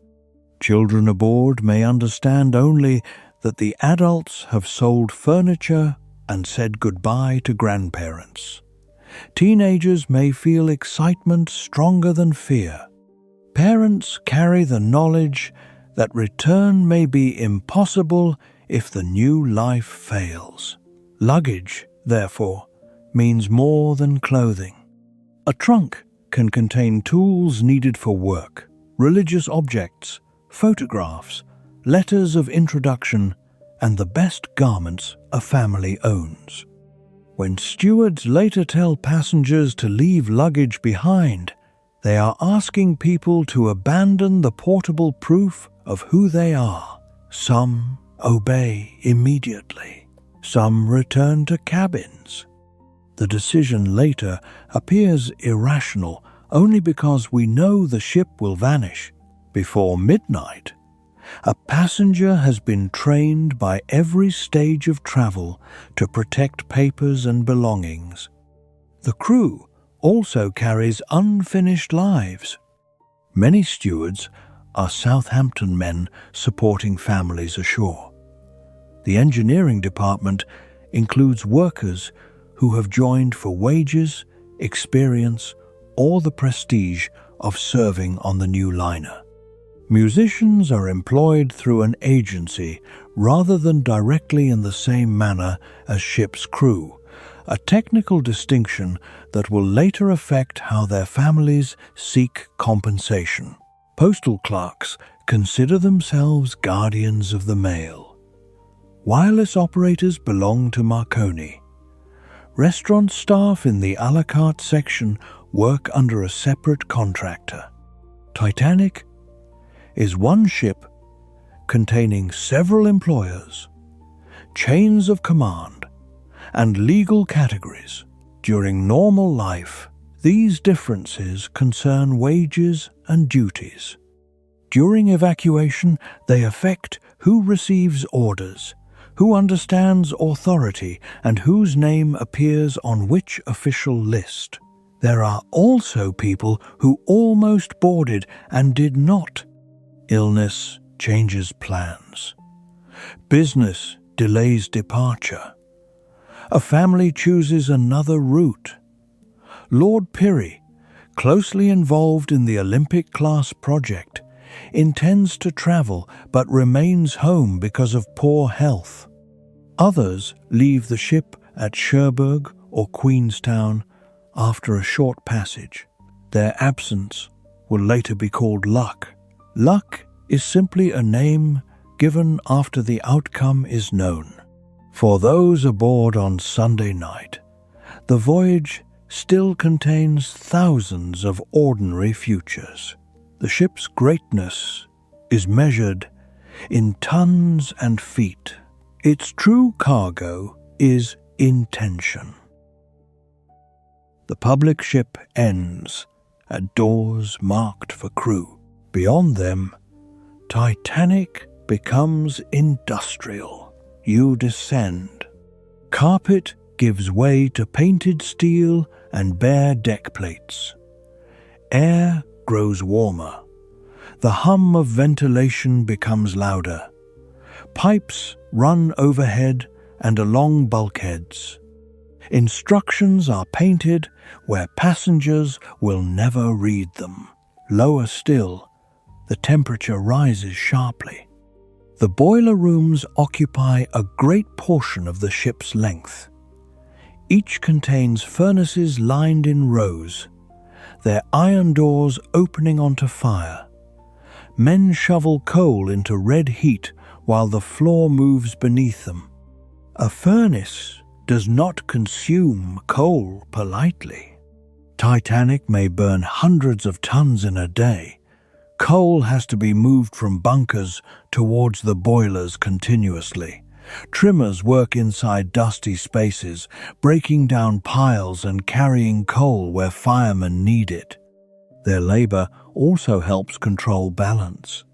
Children aboard may understand only that the adults have sold furniture and said goodbye to grandparents. Teenagers may feel excitement stronger than fear. Parents carry the knowledge that return may be impossible if the new life fails. Luggage, therefore, means more than clothing. A trunk can contain tools needed for work, religious objects, photographs, letters of introduction, and the best garments a family owns. When stewards later tell passengers to leave luggage behind, they are asking people to abandon the portable proof of who they are. Some obey immediately. Some return to cabins. The decision later appears irrational only because we know the ship will vanish. Before midnight, a passenger has been trained by every stage of travel to protect papers and belongings. The crew also carries unfinished lives. Many stewards are Southampton men supporting families ashore. The engineering department includes workers who have joined for wages, experience, or the prestige of serving on the new liner. Musicians are employed through an agency rather than directly in the same manner as ship's crew, a technical distinction that will later affect how their families seek compensation. Postal clerks consider themselves guardians of the mail. Wireless operators belong to Marconi. Restaurant staff in the a la carte section work under a separate contractor. Titanic is one ship containing several employers, chains of command, and legal categories. During normal life, these differences concern wages and duties. During evacuation, they affect who receives orders, who understands authority, and whose name appears on which official list. There are also people who almost boarded and did not. Illness changes plans. Business delays departure. A family chooses another route. Lord Pirrie, closely involved in the Olympic-class project, intends to travel but remains home because of poor health. Others leave the ship at Cherbourg or Queenstown after a short passage. Their absence will later be called luck. Luck is simply a name given after the outcome is known. For those aboard on Sunday night, the voyage still contains thousands of ordinary futures. The ship's greatness is measured in tons and feet, Its true cargo is intention. The public ship ends at doors marked for crew. Beyond them, Titanic becomes industrial. You descend. Carpet gives way to painted steel and bare deck plates. Air grows warmer. The hum of ventilation becomes louder. Pipes run overhead and along bulkheads. Instructions are painted where passengers will never read them. Lower still, the temperature rises sharply. The boiler rooms occupy a great portion of the ship's length. Each contains furnaces lined in rows, their iron doors opening onto fire. Men shovel coal into red heat while the floor moves beneath them. A furnace does not consume coal politely. Titanic may burn hundreds of tons in a day. Coal has to be moved from bunkers towards the boilers continuously. Trimmers work inside dusty spaces, breaking down piles and carrying coal where firemen need it. Their labor also helps control balance,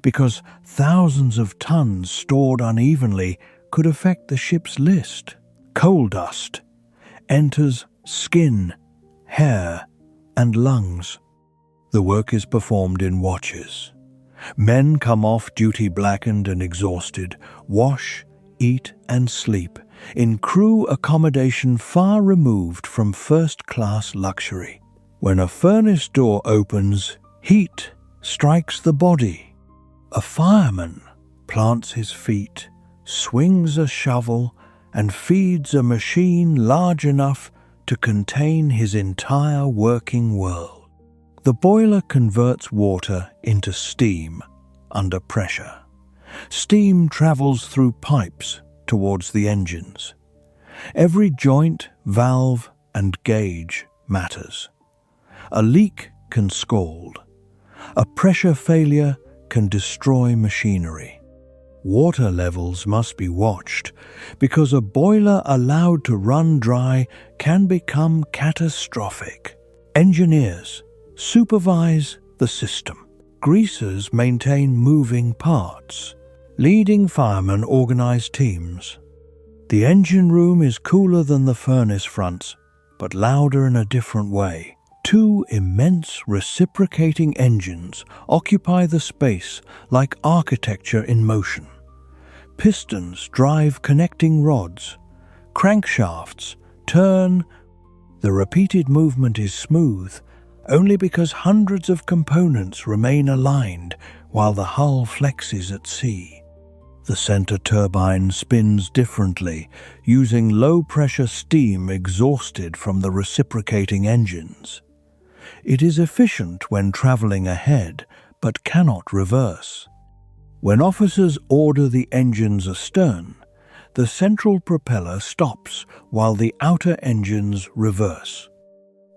because thousands of tons stored unevenly could affect the ship's list. Coal dust enters skin, hair, and lungs. The work is performed in watches. Men come off duty blackened and exhausted, wash, eat, and sleep in crew accommodation far removed from first-class luxury. When a furnace door opens, heat strikes the body. A fireman plants his feet, swings a shovel, and feeds a machine large enough to contain his entire working world. The boiler converts water into steam under pressure. Steam travels through pipes towards the engines. Every joint, valve, and gauge matters. A leak can scald. A pressure failure can destroy machinery. Water levels must be watched, because a boiler allowed to run dry can become catastrophic. Engineers supervise the system. Greasers maintain moving parts. Leading firemen organize teams. The engine room is cooler than the furnace fronts, but louder in a different way. Two immense reciprocating engines occupy the space like architecture in motion. Pistons drive connecting rods. Crankshafts turn. The repeated movement is smooth, only because hundreds of components remain aligned while the hull flexes at sea. The center turbine spins differently, using low-pressure steam exhausted from the reciprocating engines. It is efficient when traveling ahead, but cannot reverse. When officers order the engines astern, the central propeller stops while the outer engines reverse.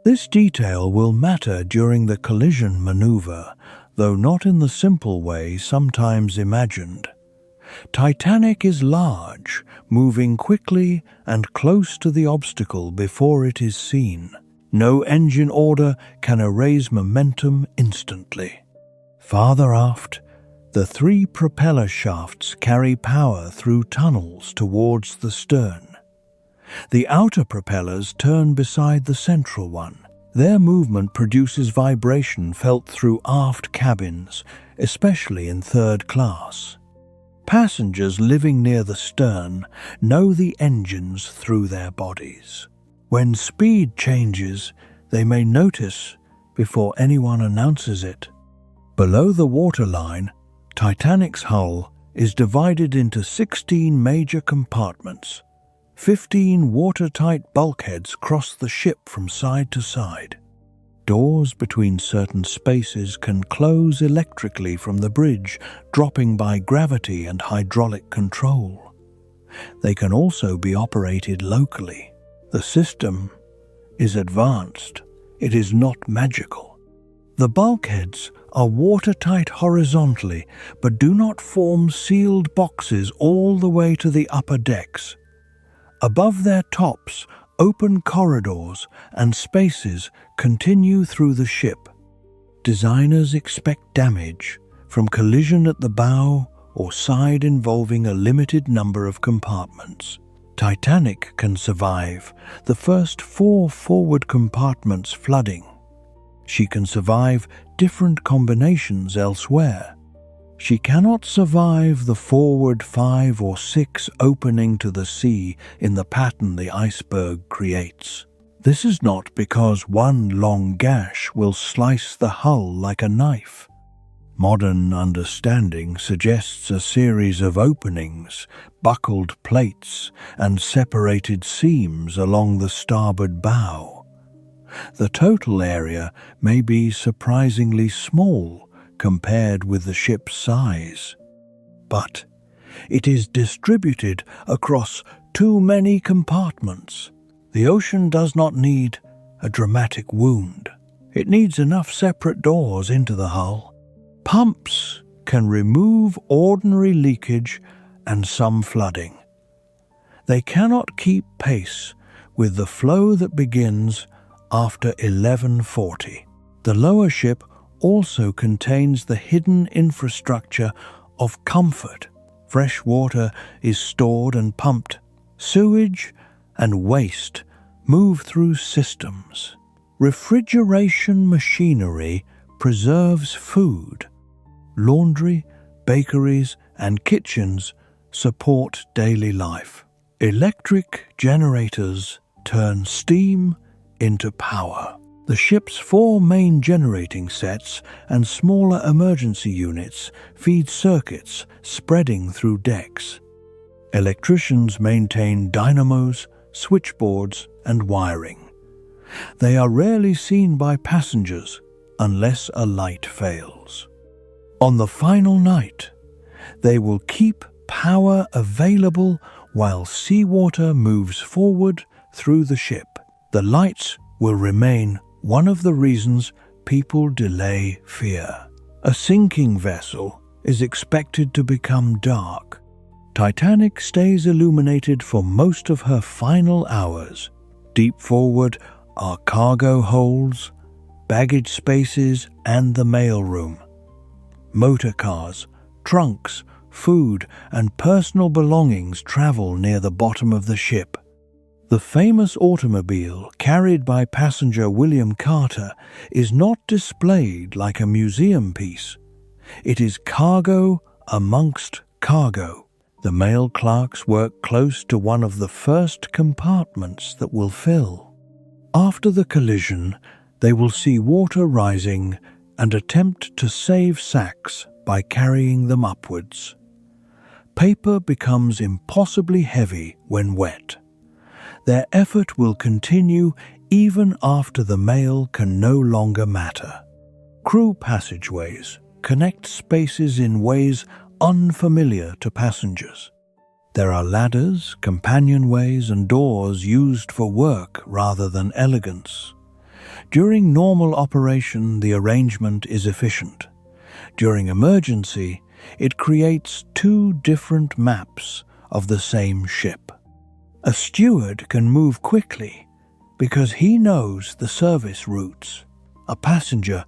This detail will matter during the collision maneuver, though not in the simple way sometimes imagined. Titanic is large, moving quickly and close to the obstacle before it is seen. No engine order can erase momentum instantly. Farther aft, the three propeller shafts carry power through tunnels towards the stern. The outer propellers turn beside the central one. Their movement produces vibration felt through aft cabins, especially in third class. Passengers living near the stern know the engines through their bodies. When speed changes, they may notice before anyone announces it. Below the waterline, Titanic's hull is divided into 16 major compartments. 15 watertight bulkheads cross the ship from side to side. Doors between certain spaces can close electrically from the bridge, dropping by gravity and hydraulic control. They can also be operated locally. The system is advanced. It is not magical. The bulkheads are watertight horizontally but do not form sealed boxes all the way to the upper decks. Above their tops, open corridors and spaces continue through the ship. Designers expect damage from collision at the bow or side involving a limited number of compartments. Titanic can survive the first 4 forward compartments flooding. She can survive different combinations elsewhere. She cannot survive the forward 5 or 6 opening to the sea in the pattern the iceberg creates. This is not because one long gash will slice the hull like a knife. Modern understanding suggests a series of openings, buckled plates, and separated seams along the starboard bow. The total area may be surprisingly small compared with the ship's size, but it is distributed across too many compartments. The ocean does not need a dramatic wound. It needs enough separate doors into the hull. Pumps can remove ordinary leakage and some flooding. They cannot keep pace with the flow that begins after 1140. The lower ship also contains the hidden infrastructure of comfort. Fresh water is stored and pumped. Sewage and waste move through systems. Refrigeration machinery preserves food. Laundry, bakeries, and kitchens support daily life. Electric generators turn steam into power. The ship's 4 main generating sets and smaller emergency units feed circuits spreading through decks. Electricians maintain dynamos, switchboards, and wiring. They are rarely seen by passengers unless a light fails. On the final night, they will keep power available while seawater moves forward through the ship. The lights will remain one of the reasons people delay fear. A sinking vessel is expected to become dark. Titanic stays illuminated for most of her final hours. Deep forward are cargo holds, baggage spaces, and the mailroom. Motor cars, trunks, food, and personal belongings travel near the bottom of the ship. The famous automobile carried by passenger William Carter is not displayed like a museum piece. It is cargo amongst cargo. The mail clerks work close to one of the first compartments that will fill. After the collision, they will see water rising and attempt to save sacks by carrying them upwards. Paper becomes impossibly heavy when wet. Their effort will continue even after the mail can no longer matter. Crew passageways connect spaces in ways unfamiliar to passengers. There are ladders, companionways, and doors used for work rather than elegance. During normal operation, the arrangement is efficient. During emergency, it creates 2 different maps of the same ship. A steward can move quickly because he knows the service routes. A passenger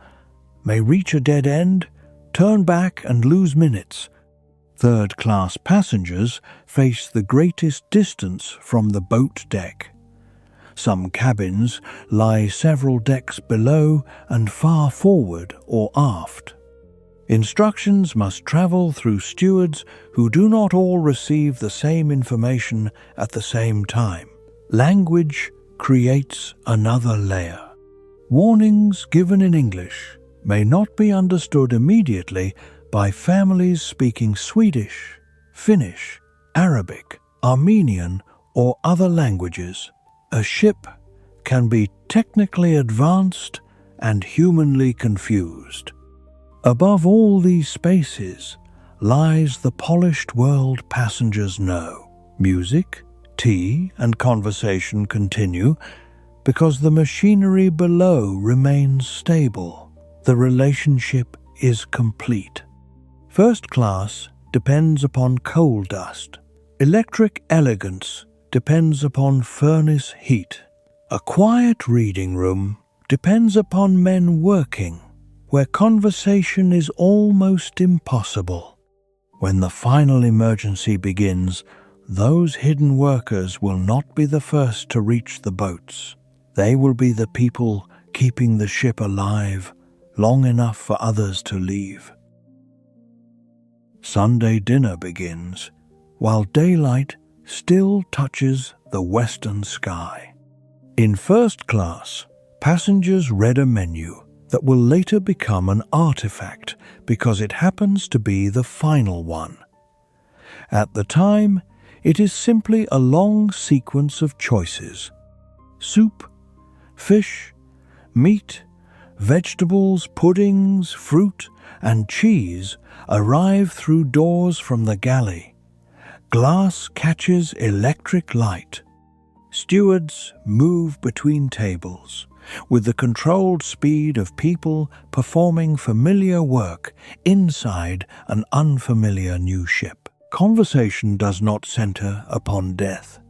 may reach a dead end, turn back, and lose minutes. Third-class passengers face the greatest distance from the boat deck. Some cabins lie several decks below and far forward or aft. Instructions must travel through stewards who do not all receive the same information at the same time. Language creates another layer. Warnings given in English may not be understood immediately by families speaking Swedish, Finnish, Arabic, Armenian, or other languages. A ship can be technically advanced and humanly confused. Above all these spaces lies the polished world passengers know. Music, tea, and conversation continue because the machinery below remains stable. The relationship is complete. First class depends upon coal dust. Electric elegance depends upon furnace heat. A quiet reading room depends upon men working, where conversation is almost impossible. When the final emergency begins, those hidden workers will not be the first to reach the boats. They will be the people keeping the ship alive long enough for others to leave. Sunday dinner begins, while daylight still touches the western sky. In first class, passengers read a menu that will later become an artifact because it happens to be the final one. At the time, it is simply a long sequence of choices: soup, fish, meat, vegetables, puddings, fruit, and cheese arrive through doors from the galley. Glass catches electric light. Stewards move between tables with the controlled speed of people performing familiar work inside an unfamiliar new ship. Conversation does not center upon death.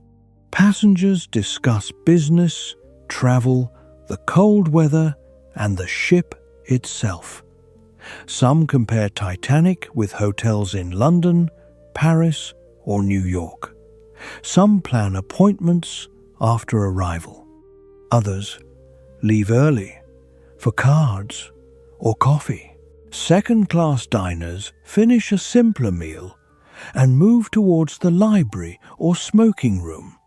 Passengers discuss business, travel, the cold weather, and the ship itself. Some compare Titanic with hotels in London, Paris, or New York. Some plan appointments after arrival. Others leave early for cards or coffee. Second-class diners finish a simpler meal and move towards the library or smoking room.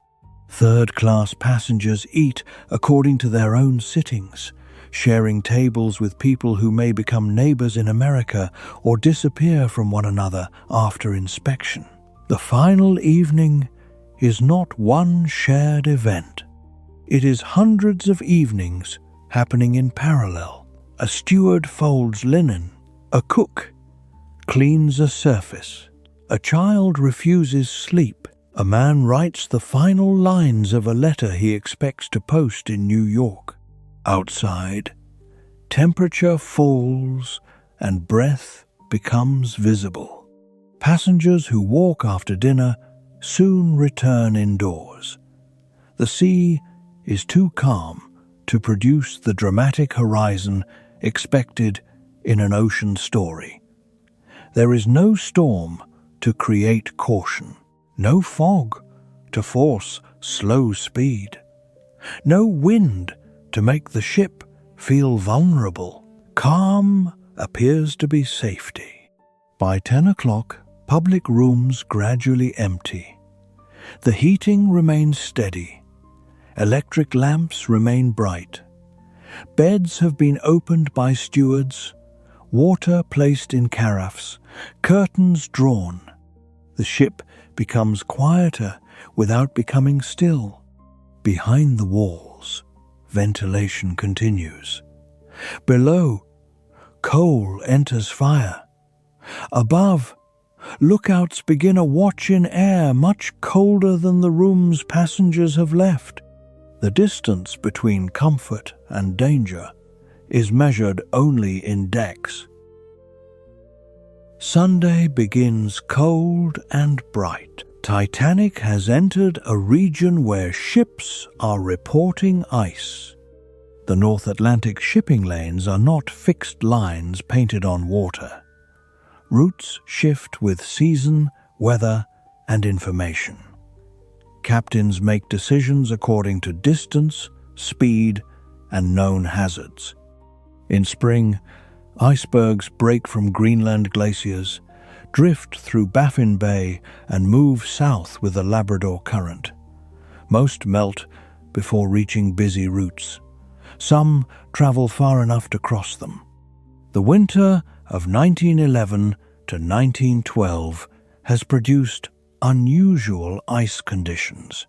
Third-class passengers eat according to their own sittings, sharing tables with people who may become neighbors in America or disappear from one another after inspection. The final evening is not one shared event. It is hundreds of evenings happening in parallel. A steward folds linen. A cook cleans a surface. A child refuses sleep. A man writes the final lines of a letter he expects to post in New York. Outside, temperature falls and breath becomes visible. Passengers who walk after dinner soon return indoors. The sea is too calm to produce the dramatic horizon expected in an ocean story. There is no storm to create caution, no fog to force slow speed, no wind to make the ship feel vulnerable. Calm appears to be safety. By 10 o'clock, public rooms gradually empty. The heating remains steady. Electric lamps remain bright. Beds have been opened by stewards, water placed in carafes, curtains drawn. The ship becomes quieter without becoming still. Behind the walls, ventilation continues. Below, coal enters fire. Above, lookouts begin a watch in air much colder than the rooms passengers have left. The distance between comfort and danger is measured only in decks. Sunday begins cold and bright. Titanic has entered a region where ships are reporting ice. The North Atlantic shipping lanes are not fixed lines painted on water. Routes shift with season, weather, and information. Captains make decisions according to distance, speed, and known hazards. In spring, icebergs break from Greenland glaciers, drift through Baffin Bay, and move south with the Labrador Current. Most melt before reaching busy routes. Some travel far enough to cross them. The winter of 1911 to 1912 has produced unusual ice conditions.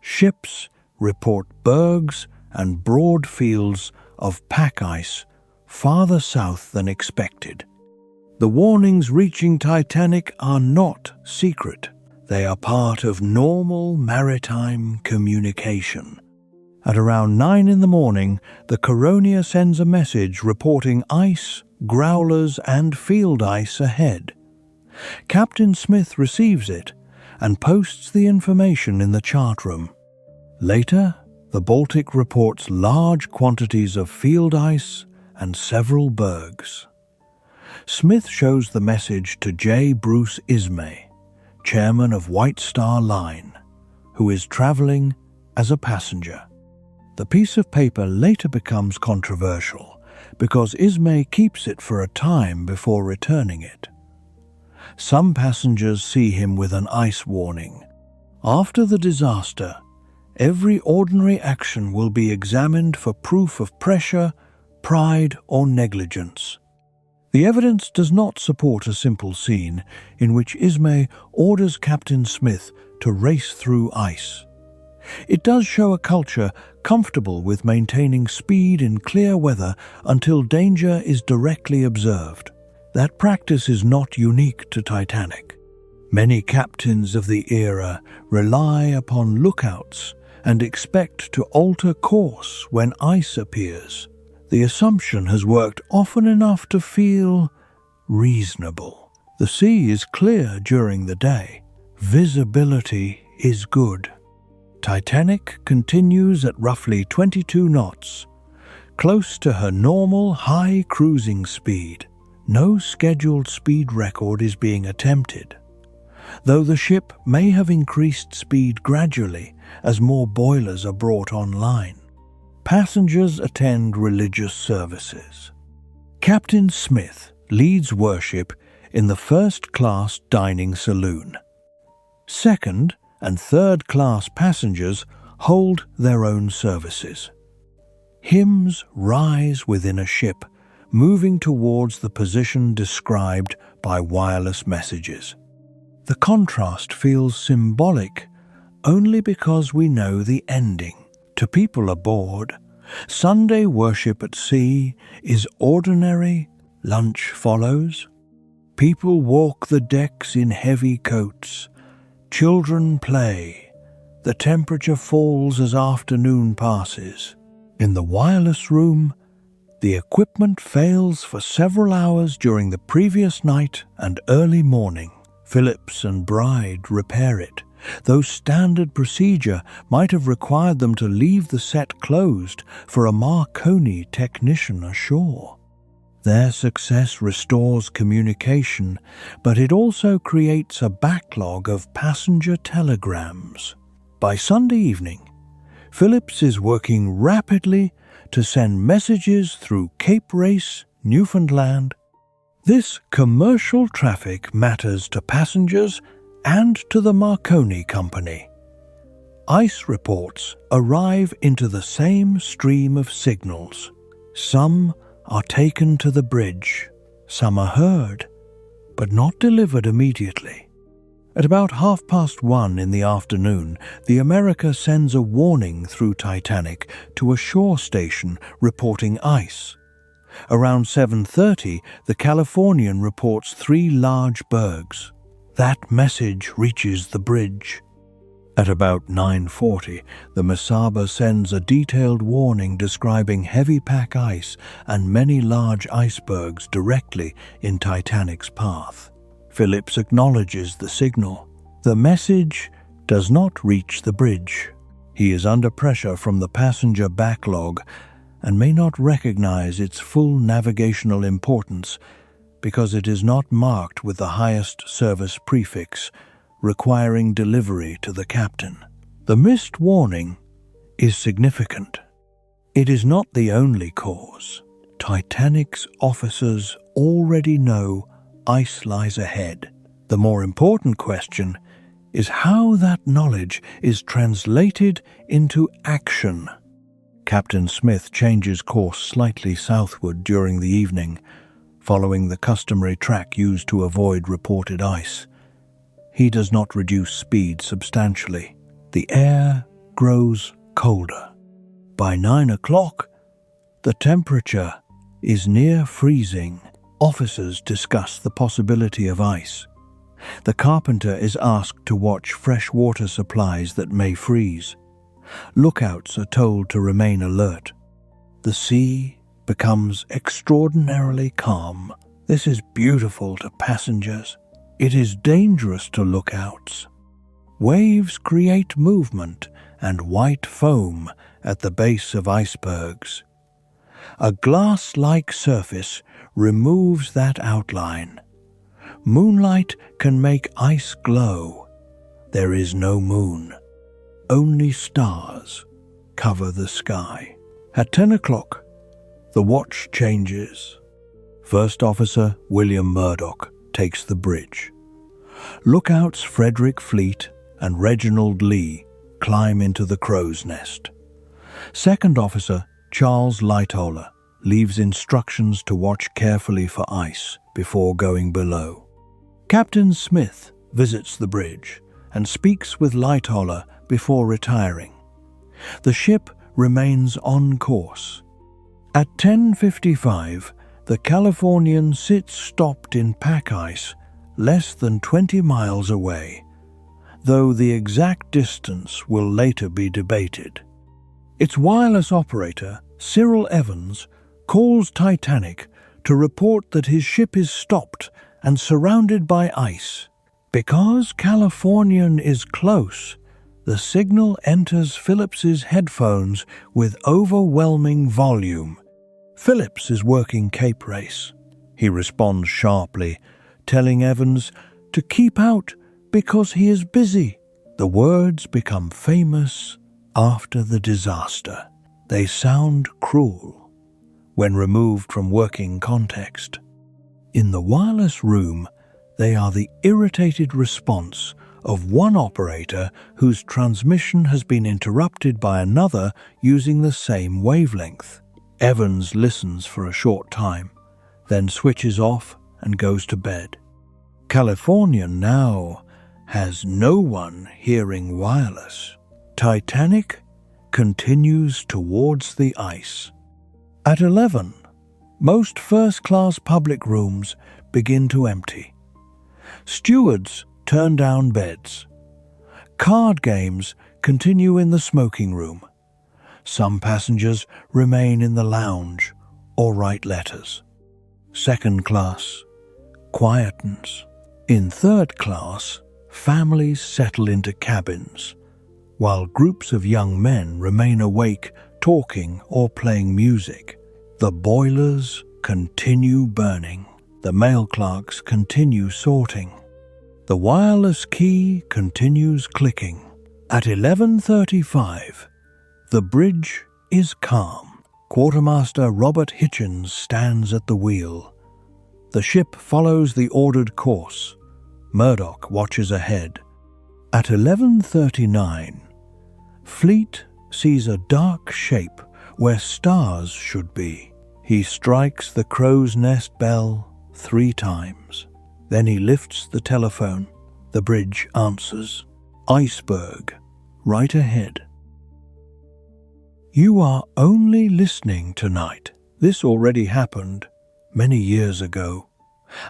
Ships report bergs and broad fields of pack ice farther south than expected. The warnings reaching Titanic are not secret. They are part of normal maritime communication. At around 9 in the morning, the Coronia sends a message reporting ice growlers and field ice ahead. Captain Smith receives it and posts the information in the chart room. Later, the Baltic reports large quantities of field ice and several bergs. Smith shows the message to J. Bruce Ismay, chairman of White Star Line, who is traveling as a passenger. The piece of paper later becomes controversial because Ismay keeps it for a time before returning it. Some passengers see him with an ice warning. After the disaster, every ordinary action will be examined for proof of pressure, pride, or negligence. The evidence does not support a simple scene in which Ismay orders Captain Smith to race through ice. It does show a culture comfortable with maintaining speed in clear weather until danger is directly observed. That practice is not unique to Titanic. Many captains of the era rely upon lookouts and expect to alter course when ice appears. The assumption has worked often enough to feel reasonable. The sea is clear during the day. Visibility is good. Titanic continues at roughly 22 knots, close to her normal high cruising speed. No scheduled speed record is being attempted, though the ship may have increased speed gradually as more boilers are brought online. Passengers attend religious services. Captain Smith leads worship in the first-class dining saloon. Second- and third-class passengers hold their own services. Hymns rise within a ship, moving towards the position described by wireless messages. The contrast feels symbolic only because we know the ending. To people aboard, Sunday worship at sea is ordinary, lunch follows. People walk the decks in heavy coats. Children play. The temperature falls as afternoon passes. In the wireless room, the equipment fails for several hours during the previous night and early morning. Phillips and Bride repair it, though standard procedure might have required them to leave the set closed for a Marconi technician ashore. Their success restores communication, but it also creates a backlog of passenger telegrams. By Sunday evening, Phillips is working rapidly to send messages through Cape Race, Newfoundland. This commercial traffic matters to passengers and to the Marconi Company. Ice reports arrive into the same stream of signals. Some are taken to the bridge, some are heard, but not delivered immediately. At about 1:30 in the afternoon, the America sends a warning through Titanic to a shore station reporting ice. Around 7:30, the Californian reports 3 large bergs. That message reaches the bridge. At about 9:40, the Mesaba sends a detailed warning describing heavy pack ice and many large icebergs directly in Titanic's path. Phillips acknowledges the signal. The message does not reach the bridge. He is under pressure from the passenger backlog and may not recognize its full navigational importance because it is not marked with the highest service prefix, requiring delivery to the captain. The missed warning is significant. It is not the only cause. Titanic's officers already know ice lies ahead. The more important question is how that knowledge is translated into action. Captain Smith changes course slightly southward during the evening, following the customary track used to avoid reported ice. He does not reduce speed substantially. The air grows colder. By 9 o'clock, the temperature is near freezing. Officers discuss the possibility of ice. The carpenter is asked to watch fresh water supplies that may freeze. Lookouts are told to remain alert. The sea becomes extraordinarily calm. This is beautiful to passengers. It is dangerous to lookouts. Waves create movement and white foam at the base of icebergs. A glass-like surface removes that outline. Moonlight can make ice glow. There is no moon. Only stars cover the sky. At 10 o'clock, the watch changes. First Officer William Murdoch takes the bridge. Lookouts Frederick Fleet and Reginald Lee climb into the crow's nest. Second Officer Charles Lightoller leaves instructions to watch carefully for ice before going below. Captain Smith visits the bridge and speaks with Lightoller before retiring. The ship remains on course. At 10:55, the Californian sits stopped in pack ice less than 20 miles away, though the exact distance will later be debated. Its wireless operator, Cyril Evans, calls Titanic to report that his ship is stopped and surrounded by ice. Because Californian is close, the signal enters Phillips's headphones with overwhelming volume. Phillips is working cape race. He responds sharply, telling Evans to keep out because he is busy. The words become famous after the disaster. They sound cruel when removed from working context. In the wireless room, they are the irritated response of one operator whose transmission has been interrupted by another using the same wavelength. Evans listens for a short time, then switches off and goes to bed. Californian now has no one hearing wireless. Titanic continues towards the ice. At 11, most first-class public rooms begin to empty. Stewards turn down beds. Card games continue in the smoking room. Some passengers remain in the lounge or write letters. Second class quietens. In third class, families settle into cabins, while groups of young men remain awake, talking or playing music. The boilers continue burning. The mail clerks continue sorting. The wireless key continues clicking. At 11:35, the bridge is calm. Quartermaster Robert Hitchens stands at the wheel. The ship follows the ordered course. Murdoch watches ahead. At 11:39, Fleet sees a dark shape where stars should be. He strikes the crow's nest bell 3 times. Then he lifts the telephone. The bridge answers. Iceberg, right ahead. You are only listening tonight. This already happened many years ago,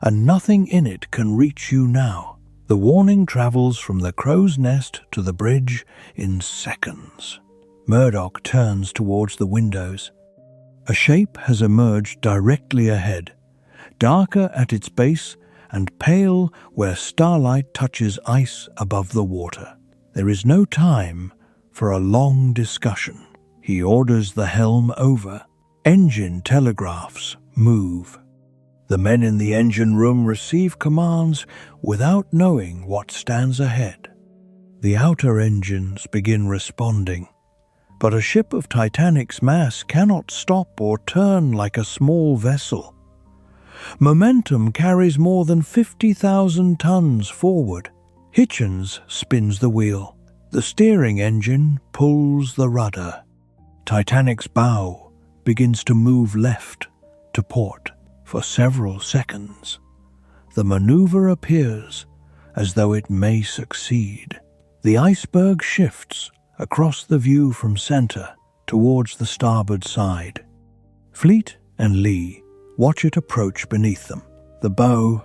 and nothing in it can reach you now. The warning travels from the crow's nest to the bridge in seconds. Murdoch turns towards the windows. A shape has emerged directly ahead, darker at its base and pale where starlight touches ice above the water. There is no time for a long discussion. He orders the helm over. Engine telegraphs move. The men in the engine room receive commands without knowing what stands ahead. The outer engines begin responding, but a ship of Titanic's mass cannot stop or turn like a small vessel. Momentum carries more than 50,000 tons forward. Hitchens spins the wheel. The steering engine pulls the rudder. Titanic's bow begins to move left to port. For several seconds, the maneuver appears as though it may succeed. The iceberg shifts across the view from center towards the starboard side. Fleet and Lee watch it approach beneath them. The bow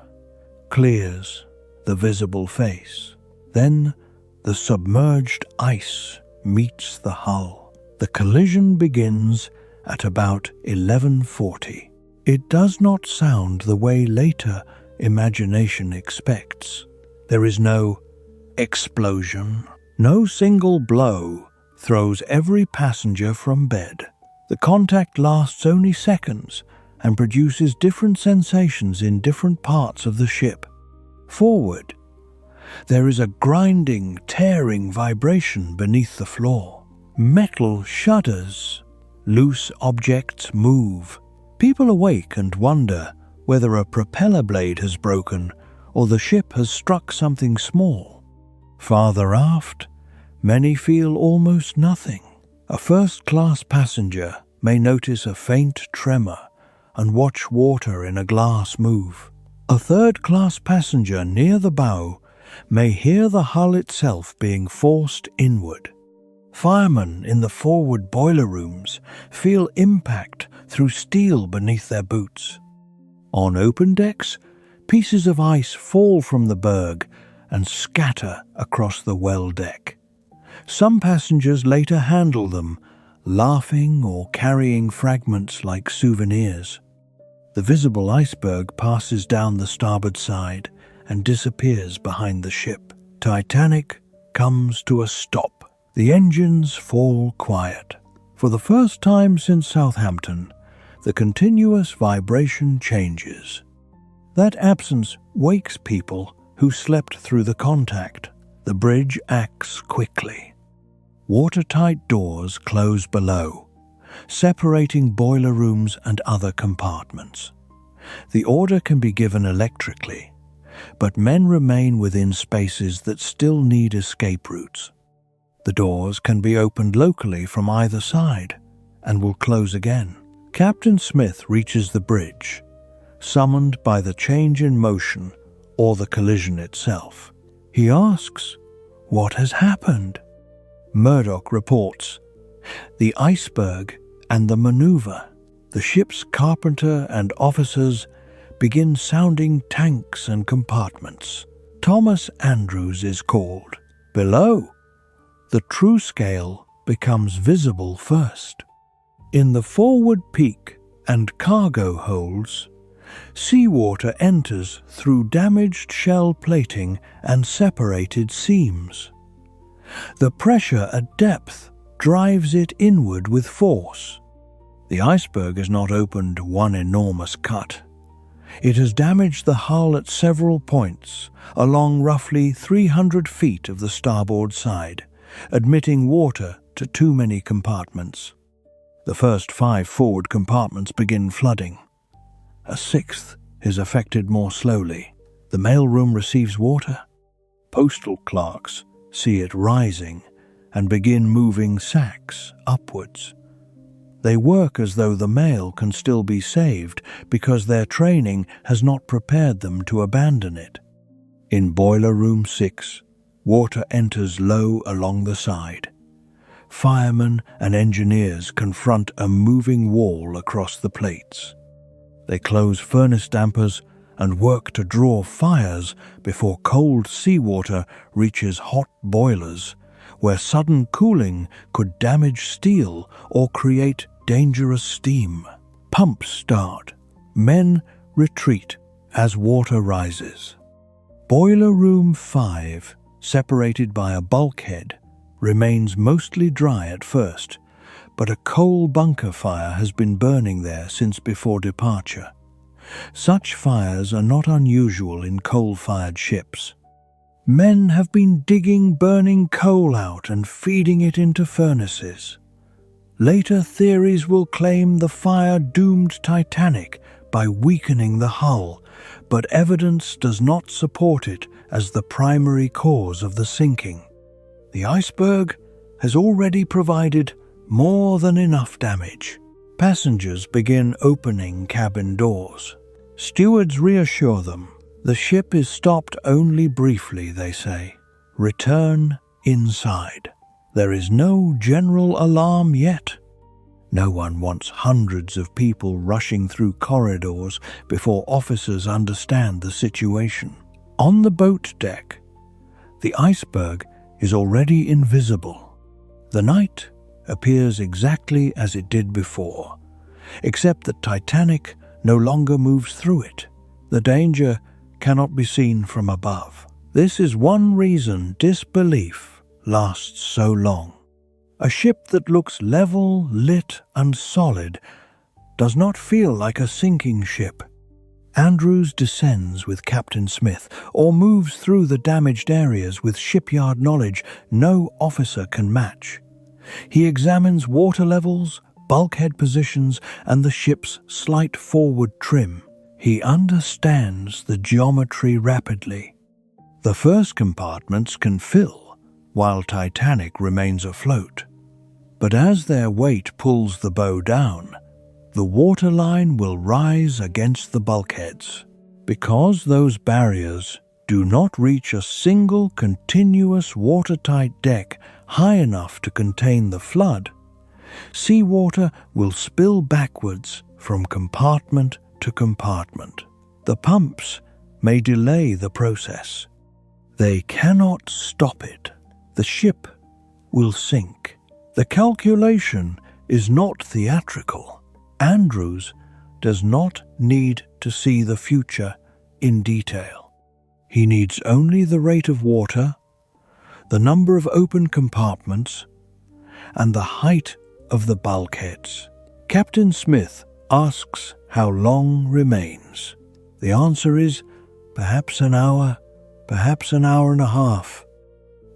clears the visible face. Then the submerged ice meets the hull. The collision begins at about 11:40. It does not sound the way later imagination expects. There is no explosion. No single blow throws every passenger from bed. The contact lasts only seconds and produces different sensations in different parts of the ship. Forward, there is a grinding, tearing vibration beneath the floor. Metal shudders. Loose objects move. People awake and wonder whether a propeller blade has broken or the ship has struck something small. Farther aft, many feel almost nothing. A first-class passenger may notice a faint tremor and watch water in a glass move. A third-class passenger near the bow may hear the hull itself being forced inward. Firemen in the forward boiler rooms feel impact through steel beneath their boots. On open decks, pieces of ice fall from the berg and scatter across the well deck. Some passengers later handle them, laughing or carrying fragments like souvenirs. The visible iceberg passes down the starboard side and disappears behind the ship. Titanic comes to a stop. The engines fall quiet. For the first time since Southampton, the continuous vibration changes. That absence wakes people who slept through the contact. The bridge acts quickly. Watertight doors close below, separating boiler rooms and other compartments. The order can be given electrically, but men remain within spaces that still need escape routes. The doors can be opened locally from either side and will close again. Captain Smith reaches the bridge, summoned by the change in motion or the collision itself. He asks, "What has happened?" Murdoch reports, "The iceberg and the maneuver." The ship's carpenter and officers begin sounding tanks and compartments. Thomas Andrews is called. Below, the true scale becomes visible first. In the forward peak and cargo holds, seawater enters through damaged shell plating and separated seams. The pressure at depth drives it inward with force. The iceberg has not opened one enormous cut. It has damaged the hull at several points along roughly 300 feet of the starboard side, admitting water to too many compartments. The first 5 forward compartments begin flooding. A 6th is affected more slowly. The mailroom receives water. Postal clerks see it rising and begin moving sacks upwards. They work as though the mail can still be saved because their training has not prepared them to abandon it. In Boiler Room 6, water enters low along the side. Firemen and engineers confront a moving wall across the plates. They close furnace dampers and work to draw fires before cold seawater reaches hot boilers, where sudden cooling could damage steel or create dangerous steam. Pumps start. Men retreat as water rises. Boiler Room 5, separated by a bulkhead, remains mostly dry at first, but a coal bunker fire has been burning there since before departure. Such fires are not unusual in coal-fired ships. Men have been digging burning coal out and feeding it into furnaces. Later theories will claim the fire doomed Titanic by weakening the hull, but evidence does not support it as the primary cause of the sinking. The iceberg has already provided more than enough damage. Passengers begin opening cabin doors. Stewards reassure them. The ship is stopped only briefly, they say. Return inside. There is no general alarm yet. No one wants hundreds of people rushing through corridors before officers understand the situation. On the boat deck, the iceberg is already invisible. The night appears exactly as it did before, except that Titanic no longer moves through it. The danger cannot be seen from above. This is one reason disbelief lasts so long. A ship that looks level, lit, and solid does not feel like a sinking ship. Andrews descends with Captain Smith or moves through the damaged areas with shipyard knowledge no officer can match. He examines water levels, bulkhead positions, and the ship's slight forward trim. He understands the geometry rapidly. The first compartments can fill while Titanic remains afloat. But as their weight pulls the bow down, the waterline will rise against the bulkheads. Because those barriers do not reach a single continuous watertight deck high enough to contain the flood, seawater will spill backwards from compartment to compartment. The pumps may delay the process. They cannot stop it. The ship will sink. The calculation is not theatrical. Andrews does not need to see the future in detail. He needs only the rate of water, the number of open compartments, and the height of the bulkheads. Captain Smith asks how long remains. The answer is perhaps an hour, perhaps an hour and a half.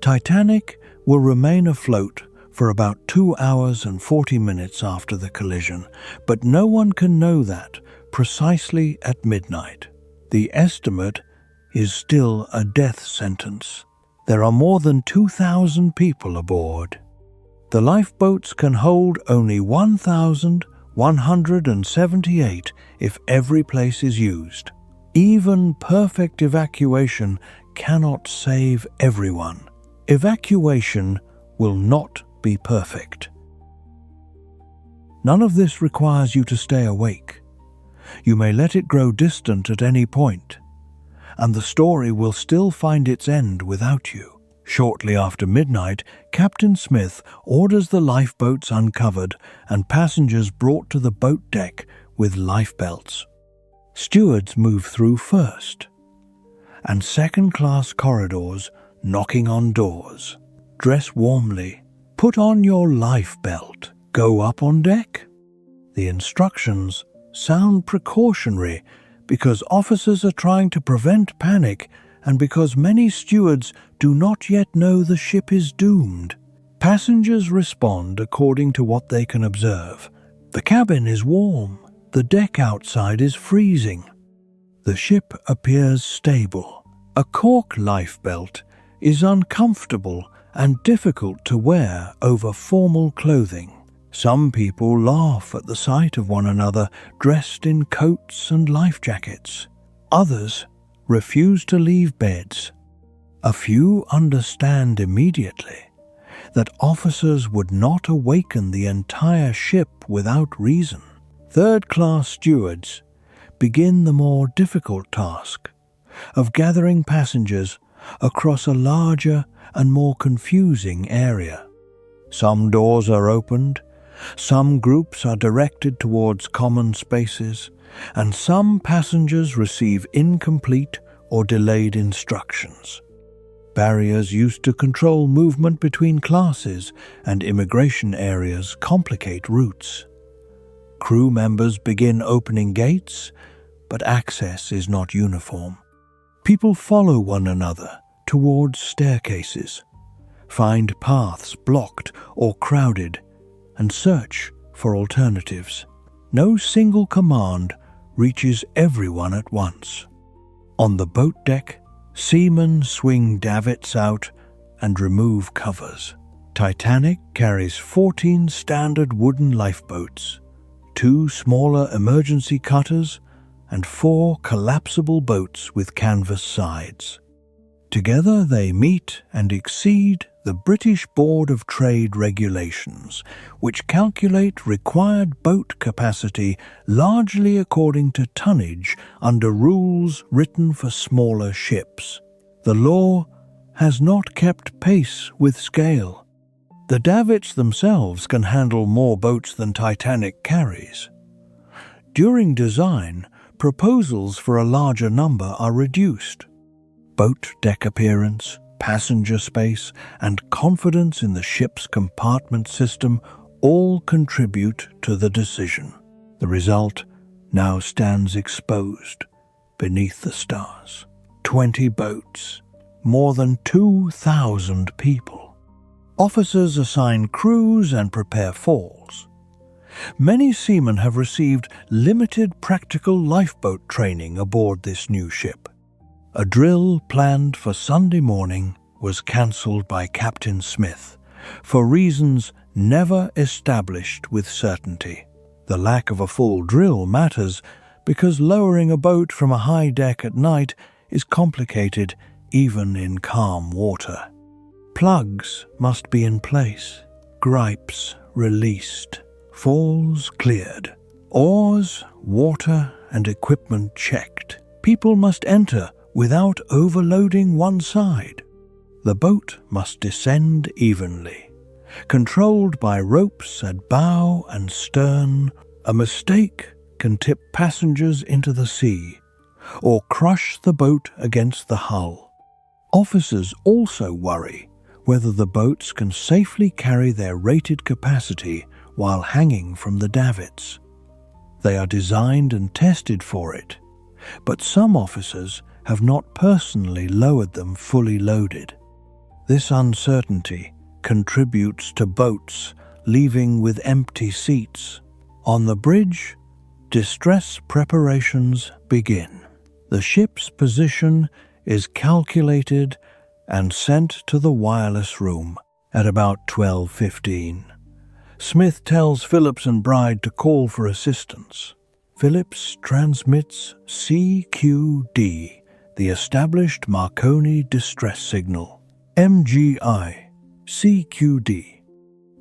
Titanic will remain afloat for about 2 hours and 40 minutes after the collision, but no one can know that precisely at midnight. The estimate is still a death sentence. There are more than 2,000 people aboard. The lifeboats can hold only 1,178 if every place is used. Even perfect evacuation cannot save everyone. Evacuation will not be perfect. None of this requires you to stay awake. You may let it grow distant at any point, and the story will still find its end without you. Shortly after midnight, Captain Smith orders the lifeboats uncovered and passengers brought to the boat deck with life belts. Stewards move through first, and second-class corridors knocking on doors. Dress warmly. Put on your life belt. Go up on deck. The instructions sound precautionary because officers are trying to prevent panic and because many stewards do not yet know the ship is doomed. Passengers respond according to what they can observe. The cabin is warm. The deck outside is freezing. The ship appears stable. A cork life belt is uncomfortable and difficult to wear over formal clothing. Some people laugh at the sight of one another dressed in coats and life jackets. Others refuse to leave beds. A few understand immediately that officers would not awaken the entire ship without reason. Third-class stewards begin the more difficult task of gathering passengers across a larger and more confusing area. Some doors are opened, some groups are directed towards common spaces, and some passengers receive incomplete or delayed instructions. Barriers used to control movement between classes and immigration areas complicate routes. Crew members begin opening gates, but access is not uniform. People follow one another towards staircases, find paths blocked or crowded, and search for alternatives. No single command reaches everyone at once. On the boat deck, seamen swing davits out and remove covers. Titanic carries 14 standard wooden lifeboats, 2 smaller emergency cutters, and 4 collapsible boats with canvas sides. Together they meet and exceed the British Board of Trade regulations, which calculate required boat capacity largely according to tonnage under rules written for smaller ships. The law has not kept pace with scale. The davits themselves can handle more boats than Titanic carries. During design, proposals for a larger number are reduced. Boat deck appearance, passenger space, and confidence in the ship's compartment system all contribute to the decision. The result now stands exposed beneath the stars. 20 boats, more than 2,000 people. Officers assign crews and prepare falls. Many seamen have received limited practical lifeboat training aboard this new ship. A drill planned for Sunday morning was cancelled by Captain Smith for reasons never established with certainty. The lack of a full drill matters because lowering a boat from a high deck at night is complicated even in calm water. Plugs must be in place, gripes released, falls cleared, oars, water, and equipment checked. People must enter without overloading one side. The boat must descend evenly, controlled by ropes at bow and stern. A mistake can tip passengers into the sea or crush the boat against the hull. Officers also worry whether the boats can safely carry their rated capacity while hanging from the davits. They are designed and tested for it, but some officers have not personally lowered them fully loaded. This uncertainty contributes to boats leaving with empty seats. On the bridge, distress preparations begin. The ship's position is calculated and sent to the wireless room at about 12:15. Smith tells Phillips and Bride to call for assistance. Phillips transmits CQD, the established Marconi distress signal. MGI, CQD.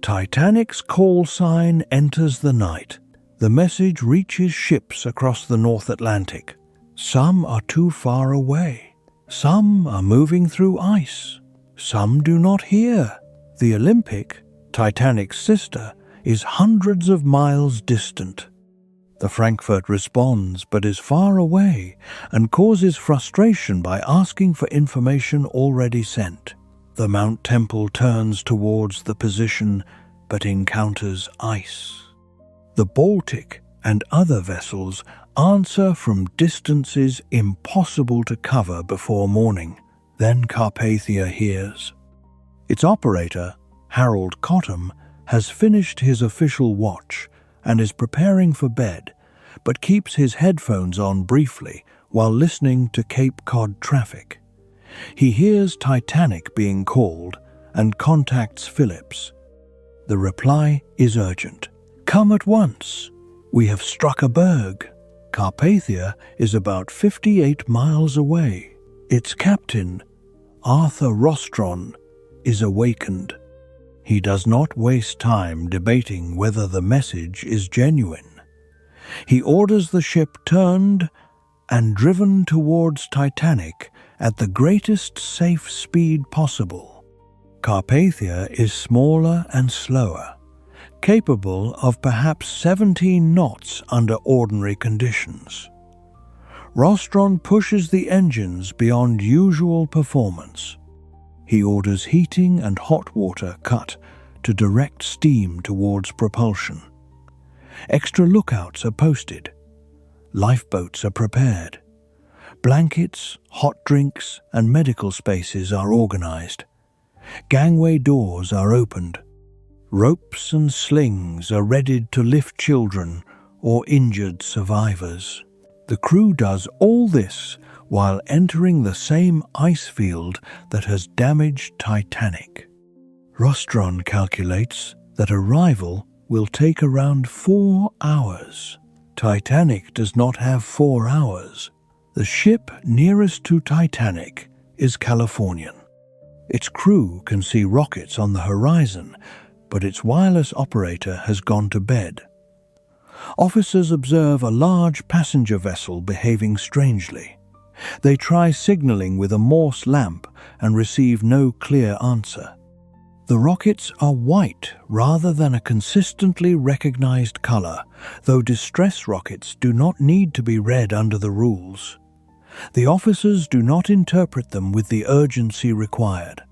Titanic's call sign enters the night. The message reaches ships across the North Atlantic. Some are too far away. Some are moving through ice. Some do not hear. The Olympic, Titanic's sister, is hundreds of miles distant. The Frankfurt responds but is far away and causes frustration by asking for information already sent. The Mount Temple turns towards the position but encounters ice. The Baltic and other vessels answer from distances impossible to cover before morning. Then Carpathia hears. Its operator, Harold Cottam, has finished his official watch and is preparing for bed, but keeps his headphones on briefly while listening to Cape Cod traffic. He hears Titanic being called and contacts Phillips. The reply is urgent. "Come at once. We have struck a berg." Carpathia is about 58 miles away. Its captain, Arthur Rostron, is awakened. He does not waste time debating whether the message is genuine. He orders the ship turned and driven towards Titanic at the greatest safe speed possible. Carpathia is smaller and slower, capable of perhaps 17 knots under ordinary conditions. Rostron pushes the engines beyond usual performance. He orders heating and hot water cut to direct steam towards propulsion. Extra lookouts are posted. Lifeboats are prepared. Blankets, hot drinks, and medical spaces are organized. Gangway doors are opened. Ropes and slings are readied to lift children or injured survivors. The crew does all this while entering the same ice field that has damaged Titanic. Rostron calculates that arrival will take around 4 hours. Titanic does not have 4 hours. The ship nearest to Titanic is Californian. Its crew can see rockets on the horizon, but its wireless operator has gone to bed. Officers observe a large passenger vessel behaving strangely. They try signaling with a Morse lamp and receive no clear answer. The rockets are white rather than a consistently recognized color, though distress rockets do not need to be read under the rules. The officers do not interpret them with the urgency required.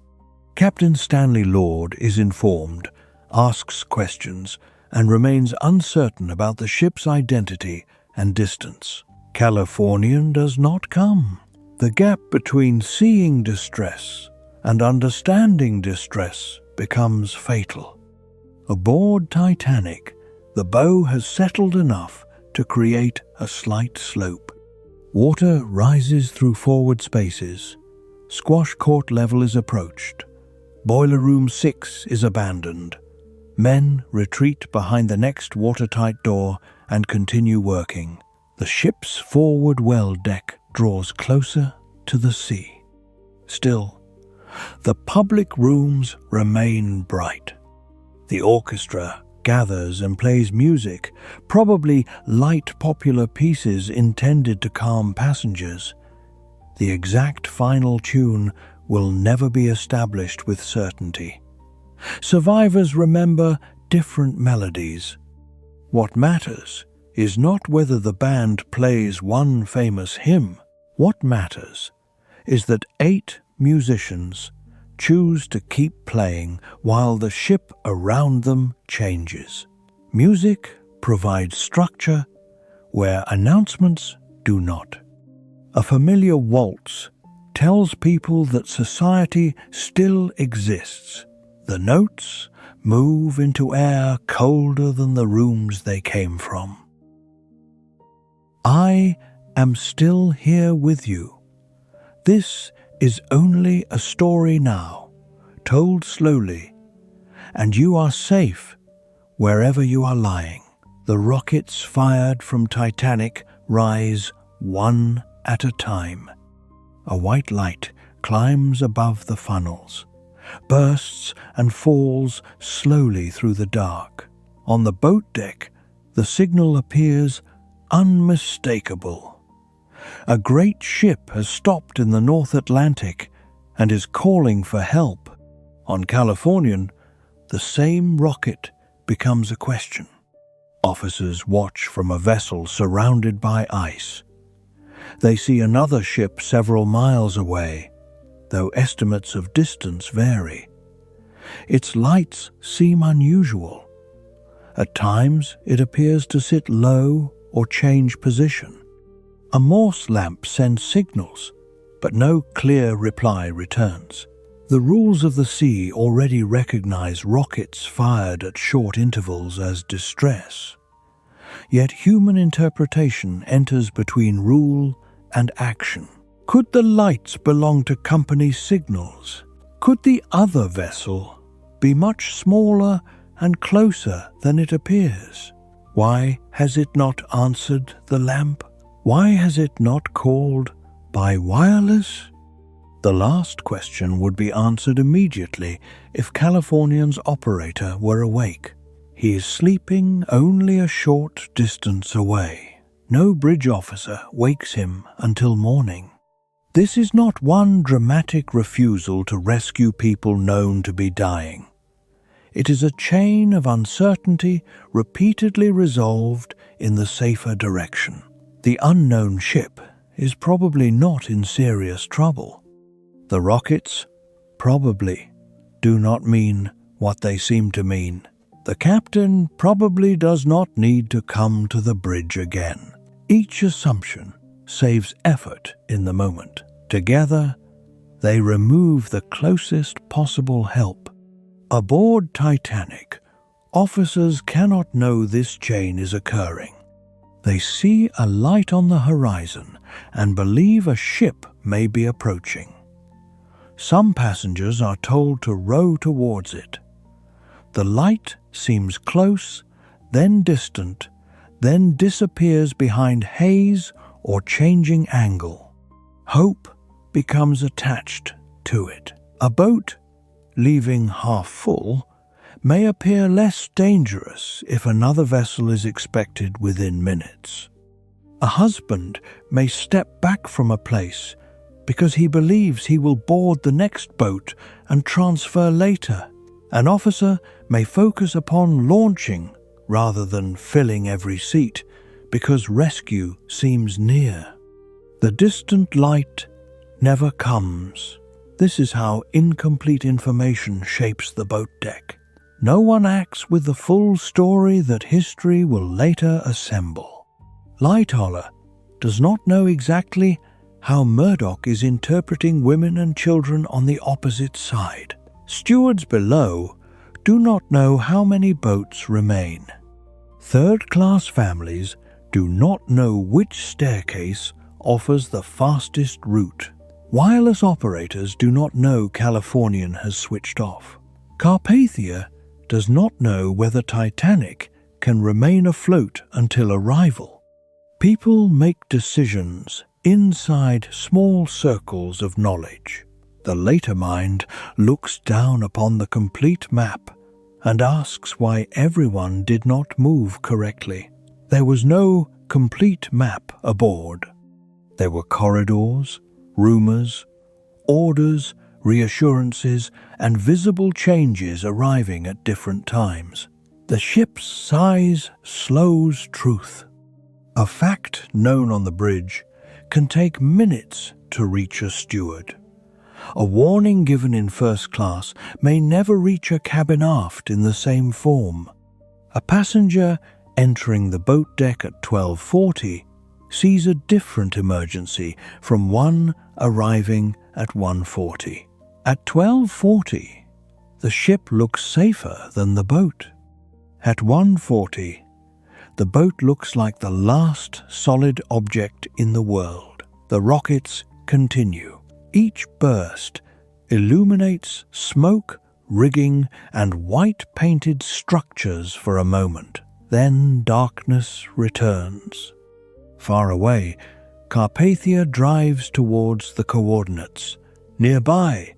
Captain Stanley Lord is informed, asks questions, and remains uncertain about the ship's identity and distance. Californian does not come. The gap between seeing distress and understanding distress becomes fatal. Aboard Titanic, the bow has settled enough to create a slight slope. Water rises through forward spaces. Squash court level is approached. Boiler room 6 is abandoned. Men retreat behind the next watertight door and continue working. The ship's forward well deck draws closer to the sea. Still, the public rooms remain bright. The orchestra gathers and plays music, probably light popular pieces intended to calm passengers. The exact final tune will never be established with certainty. Survivors remember different melodies. What matters is not whether the band plays one famous hymn. What matters is that 8 musicians choose to keep playing while the ship around them changes. Music provides structure where announcements do not. A familiar waltz tells people that society still exists. The notes move into air colder than the rooms they came from. I am still here with you. This is only a story now, told slowly, and you are safe wherever you are lying. The rockets fired from Titanic rise one at a time. A white light climbs above the funnels, bursts and falls slowly through the dark. On the boat deck, the signal appears unmistakable. A great ship has stopped in the North Atlantic and is calling for help. On Californian, the same rocket becomes a question. Officers watch from a vessel surrounded by ice. They see another ship several miles away, though estimates of distance vary. Its lights seem unusual. At times, it appears to sit low or change position. A Morse lamp sends signals, but no clear reply returns. The rules of the sea already recognize rockets fired at short intervals as distress. Yet human interpretation enters between rule and action. Could the lights belong to company signals? Could the other vessel be much smaller and closer than it appears? Why has it not answered the lamp? Why has it not called by wireless? The last question would be answered immediately if Californian's operator were awake. He is sleeping only a short distance away. No bridge officer wakes him until morning. This is not one dramatic refusal to rescue people known to be dying. It is a chain of uncertainty repeatedly resolved in the safer direction. The unknown ship is probably not in serious trouble. The rockets probably do not mean what they seem to mean. The captain probably does not need to come to the bridge again. Each assumption saves effort in the moment. Together, they remove the closest possible help. Aboard Titanic, officers cannot know this chain is occurring. They see a light on the horizon and believe a ship may be approaching. Some passengers are told to row towards it. The light seems close, then distant, then disappears behind haze or changing angle. Hope becomes attached to it. A boat, leaving half full, may appear less dangerous if another vessel is expected within minutes. A husband may step back from a place because he believes he will board the next boat and transfer later. An officer may focus upon launching rather than filling every seat because rescue seems near. The distant light never comes. This is how incomplete information shapes the boat deck. No one acts with the full story that history will later assemble. Lightoller does not know exactly how Murdoch is interpreting women and children on the opposite side. Stewards below do not know how many boats remain. Third-class families do not know which staircase offers the fastest route. Wireless operators do not know Californian has switched off. Carpathia does not know whether Titanic can remain afloat until arrival. People make decisions inside small circles of knowledge. The later mind looks down upon the complete map and asks why everyone did not move correctly. There was no complete map aboard. There were corridors, rumors, orders, reassurances, and visible changes arriving at different times. The ship's size slows truth. A fact known on the bridge can take minutes to reach a steward. A warning given in first class may never reach a cabin aft in the same form. A passenger entering the boat deck at 12:40 sees a different emergency from one arriving at 1:40. At 12:40, the ship looks safer than the boat. At 1:40, the boat looks like the last solid object in the world. The rockets continue. Each burst illuminates smoke, rigging, and white-painted structures for a moment. Then darkness returns. Far away, Carpathia drives towards the coordinates. Nearby,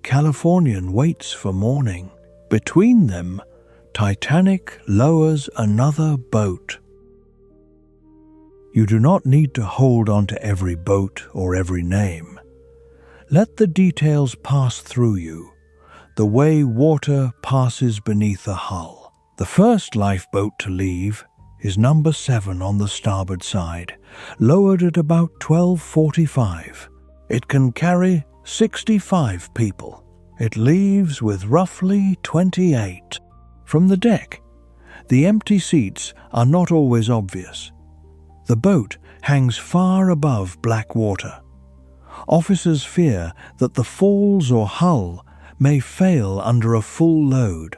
Californian waits for morning. Between them, Titanic lowers another boat. You do not need to hold on to every boat or every name. Let the details pass through you, the way water passes beneath a hull. The first lifeboat to leave is number 7 on the starboard side, lowered at about 12:45. It can carry 65 people. It leaves with roughly 28. From the deck, the empty seats are not always obvious. The boat hangs far above black water. Officers fear that the falls or hull may fail under a full load.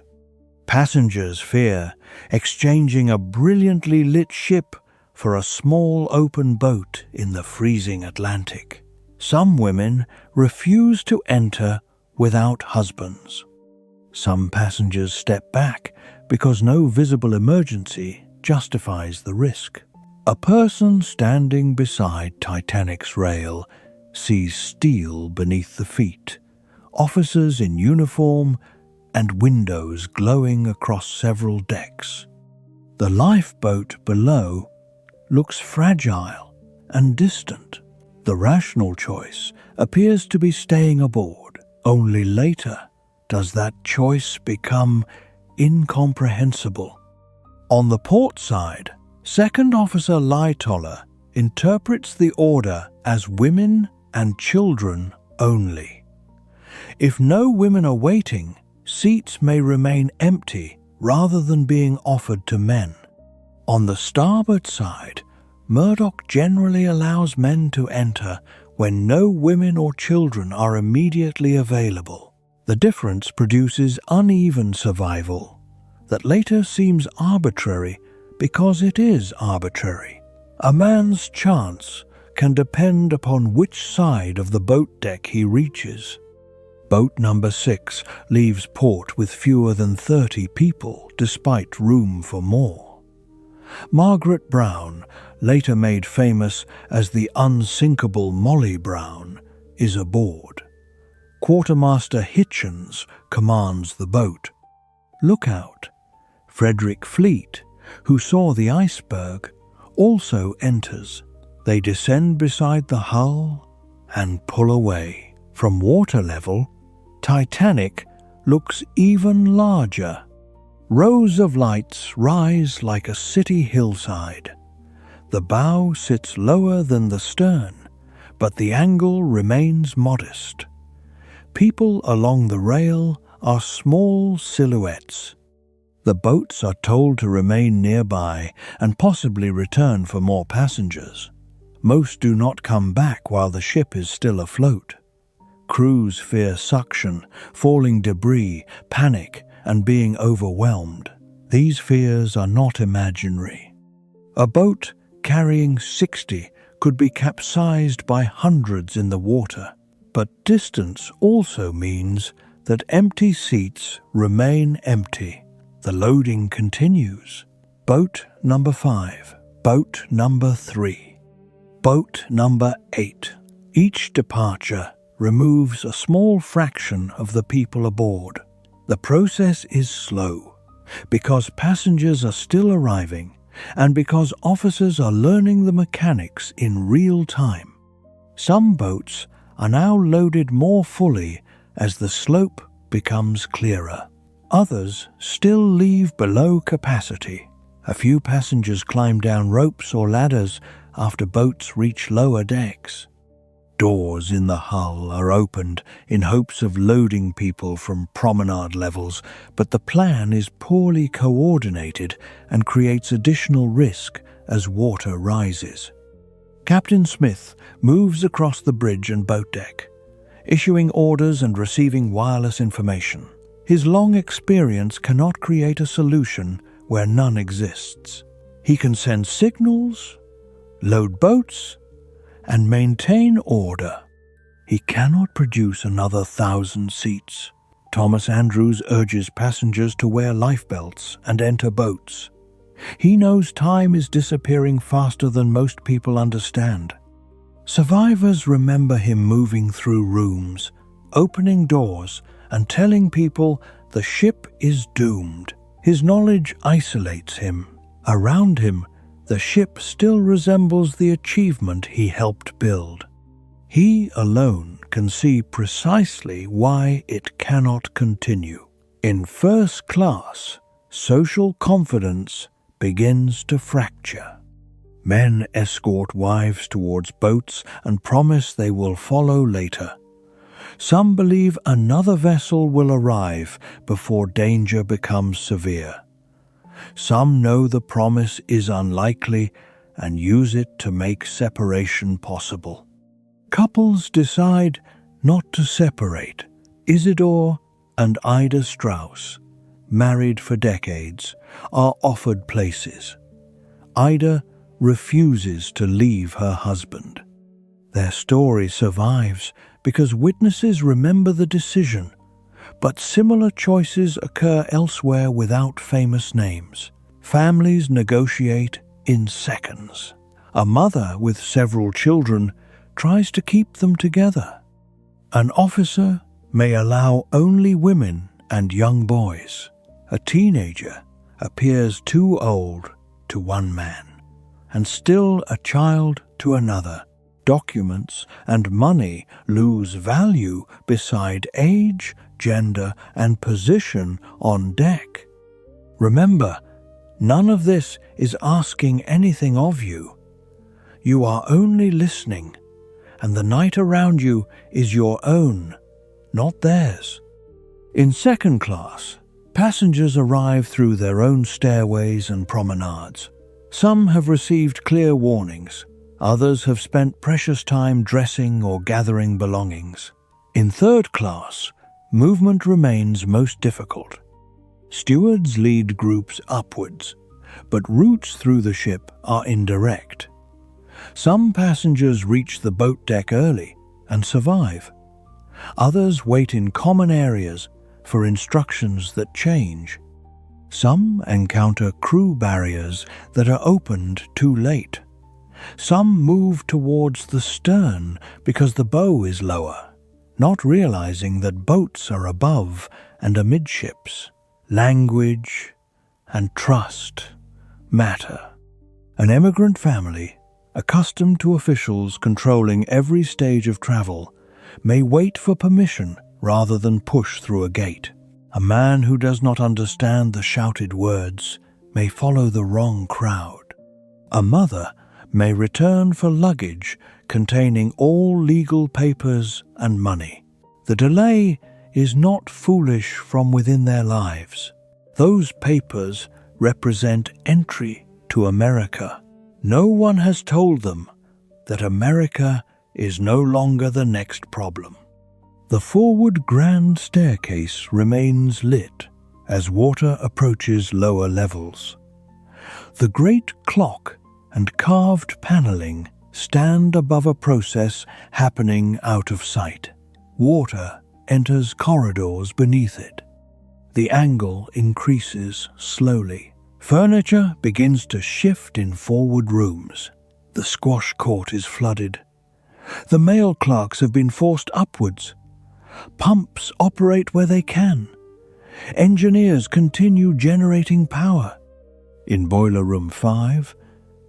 Passengers fear exchanging a brilliantly lit ship for a small open boat in the freezing Atlantic. Some women refuse to enter without husbands. Some passengers step back because no visible emergency justifies the risk. A person standing beside Titanic's rail sees steel beneath the feet, officers in uniform, and windows glowing across several decks. The lifeboat below looks fragile and distant. The rational choice appears to be staying aboard. Only later does that choice become incomprehensible. On the port side, Second Officer Lightoller interprets the order as women and children only. If no women are waiting, seats may remain empty rather than being offered to men. On the starboard side, Murdoch generally allows men to enter when no women or children are immediately available. The difference produces uneven survival that later seems arbitrary because it is arbitrary. A man's chance can depend upon which side of the boat deck he reaches. Boat number 6 leaves port with fewer than 30 people despite room for more. Margaret Brown, later made famous as the unsinkable Molly Brown, is aboard. Quartermaster Hitchens commands the boat. Lookout Frederick Fleet, who saw the iceberg, also enters. They descend beside the hull and pull away. From water level, Titanic looks even larger. Rows of lights rise like a city hillside. The bow sits lower than the stern, but the angle remains modest. People along the rail are small silhouettes. The boats are told to remain nearby and possibly return for more passengers. Most do not come back while the ship is still afloat. Crews fear suction, falling debris, panic, and being overwhelmed. These fears are not imaginary. A boat carrying 60 could be capsized by hundreds in the water, but distance also means that empty seats remain empty. The loading continues. Boat number 5, boat number 3, boat number 8. Each departure removes a small fraction of the people aboard. The process is slow, because passengers are still arriving and because officers are learning the mechanics in real time. Some boats are now loaded more fully as the slope becomes clearer. Others still leave below capacity. A few passengers climb down ropes or ladders after boats reach lower decks. Doors in the hull are opened in hopes of loading people from promenade levels, but the plan is poorly coordinated and creates additional risk as water rises. Captain Smith moves across the bridge and boat deck, issuing orders and receiving wireless information. His long experience cannot create a solution where none exists. He can send signals, load boats, and maintain order. He cannot produce another 1,000 seats. Thomas Andrews urges passengers to wear lifebelts and enter boats. He knows time is disappearing faster than most people understand. Survivors remember him moving through rooms, opening doors, and telling people the ship is doomed. His knowledge isolates him. Around him, the ship still resembles the achievement he helped build. He alone can see precisely why it cannot continue. In first class, social confidence begins to fracture. Men escort wives towards boats and promise they will follow later. Some believe another vessel will arrive before danger becomes severe. Some know the promise is unlikely and use it to make separation possible. Couples decide not to separate. Isidore and Ida Strauss, married for decades, are offered places. Ida refuses to leave her husband. Their story survives because witnesses remember the decision, but similar choices occur elsewhere without famous names. Families negotiate in seconds. A mother with several children tries to keep them together. An officer may allow only women and young boys. A teenager appears too old to one man, and still a child to another. Documents and money lose value beside age, gender, and position on deck. Remember, none of this is asking anything of you. You are only listening, and the night around you is your own, not theirs. In second class, passengers arrive through their own stairways and promenades. Some have received clear warnings. Others have spent precious time dressing or gathering belongings. In third class, movement remains most difficult. Stewards lead groups upwards, but routes through the ship are indirect. Some passengers reach the boat deck early and survive. Others wait in common areas for instructions that change. Some encounter crew barriers that are opened too late. Some move towards the stern because the bow is lower, not realizing that boats are above and amidships. Language and trust matter. An immigrant family, accustomed to officials controlling every stage of travel, may wait for permission rather than push through a gate. A man who does not understand the shouted words may follow the wrong crowd. A mother may return for luggage containing all legal papers and money. The delay is not foolish from within their lives. Those papers represent entry to America. No one has told them that America is no longer the next problem. The forward grand staircase remains lit as water approaches lower levels. The great clock and carved paneling stand above a process happening out of sight. Water enters corridors beneath it. The angle increases slowly. Furniture begins to shift in forward rooms. The squash court is flooded. The mail clerks have been forced upwards. Pumps operate where they can. Engineers continue generating power. In Boiler Room 5,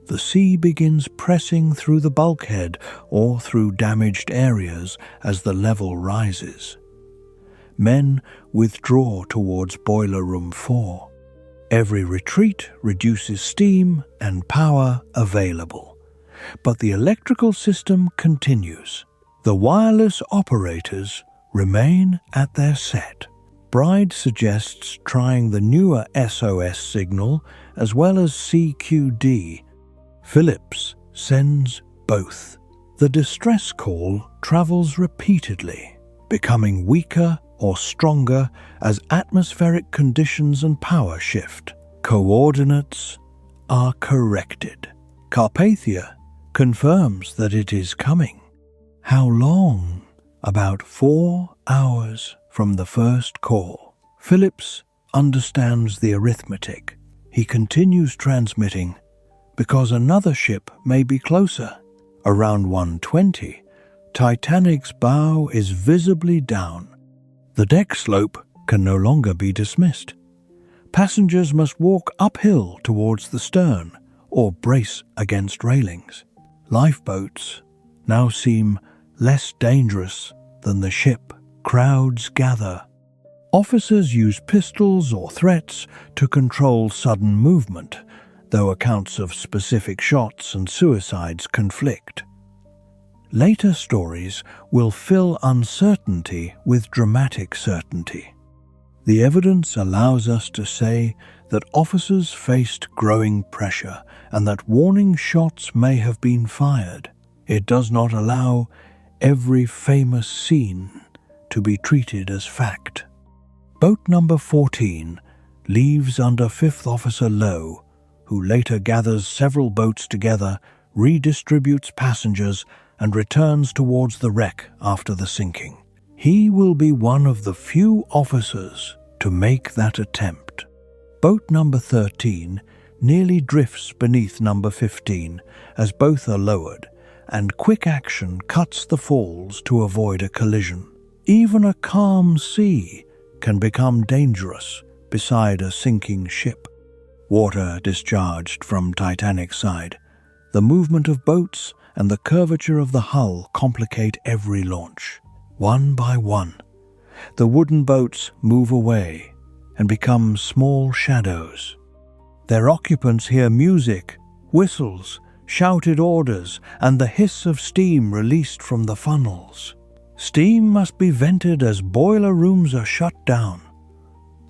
the sea begins pressing through the bulkhead or through damaged areas as the level rises. Men withdraw towards Boiler Room 4. Every retreat reduces steam and power available, but the electrical system continues. The wireless operators remain at their set. Bride suggests trying the newer SOS signal as well as CQD. Phillips sends both. The distress call travels repeatedly, becoming weaker or stronger as atmospheric conditions and power shift. Coordinates are corrected. Carpathia confirms that it is coming. How long? About 4 hours from the first call. Phillips understands the arithmetic. He continues transmitting because another ship may be closer. Around 1:20, Titanic's bow is visibly down. The deck slope can no longer be dismissed. Passengers must walk uphill towards the stern or brace against railings. Lifeboats now seem less dangerous than the ship. Crowds gather. Officers use pistols or threats to control sudden movement, though accounts of specific shots and suicides conflict. Later stories will fill uncertainty with dramatic certainty. The evidence allows us to say that officers faced growing pressure and that warning shots may have been fired. It does not allow every famous scene to be treated as fact. Boat number 14 leaves under 5th Officer Lowe, who later gathers several boats together, redistributes passengers, and returns towards the wreck after the sinking. He will be one of the few officers to make that attempt. Boat number 13 nearly drifts beneath number 15 as both are lowered, and quick action cuts the falls to avoid a collision. Even a calm sea can become dangerous beside a sinking ship. Water discharged from Titanic's side. The movement of boats and the curvature of the hull complicate every launch. One by one, the wooden boats move away and become small shadows. Their occupants hear music, whistles, shouted orders, and the hiss of steam released from the funnels. Steam must be vented as boiler rooms are shut down.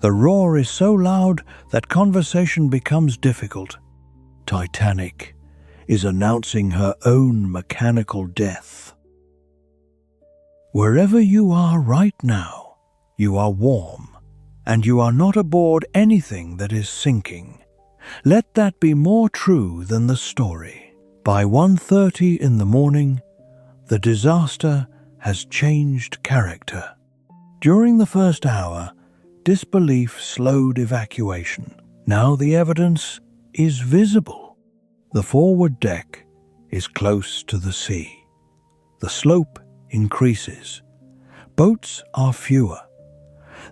The roar is so loud that conversation becomes difficult. Titanic is announcing her own mechanical death. Wherever you are right now, you are warm, and you are not aboard anything that is sinking. Let that be more true than the story. By 1:30 in the morning, the disaster has changed character. During the first hour, disbelief slowed evacuation. Now the evidence is visible. The forward deck is close to the sea. The slope increases. Boats are fewer.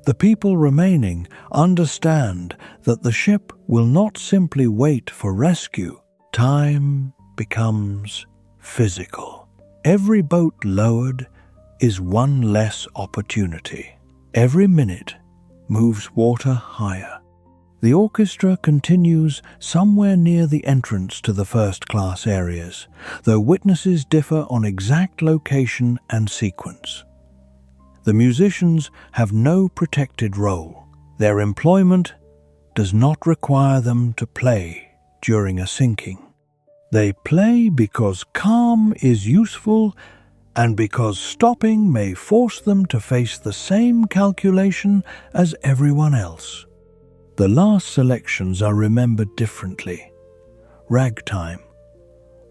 The people remaining understand that the ship will not simply wait for rescue. Time becomes physical. Every boat lowered is one less opportunity. Every minute moves water higher. The orchestra continues somewhere near the entrance to the first-class areas, though witnesses differ on exact location and sequence. The musicians have no protected role. Their employment does not require them to play during a sinking. They play because calm is useful and because stopping may force them to face the same calculation as everyone else. The last selections are remembered differently. Ragtime,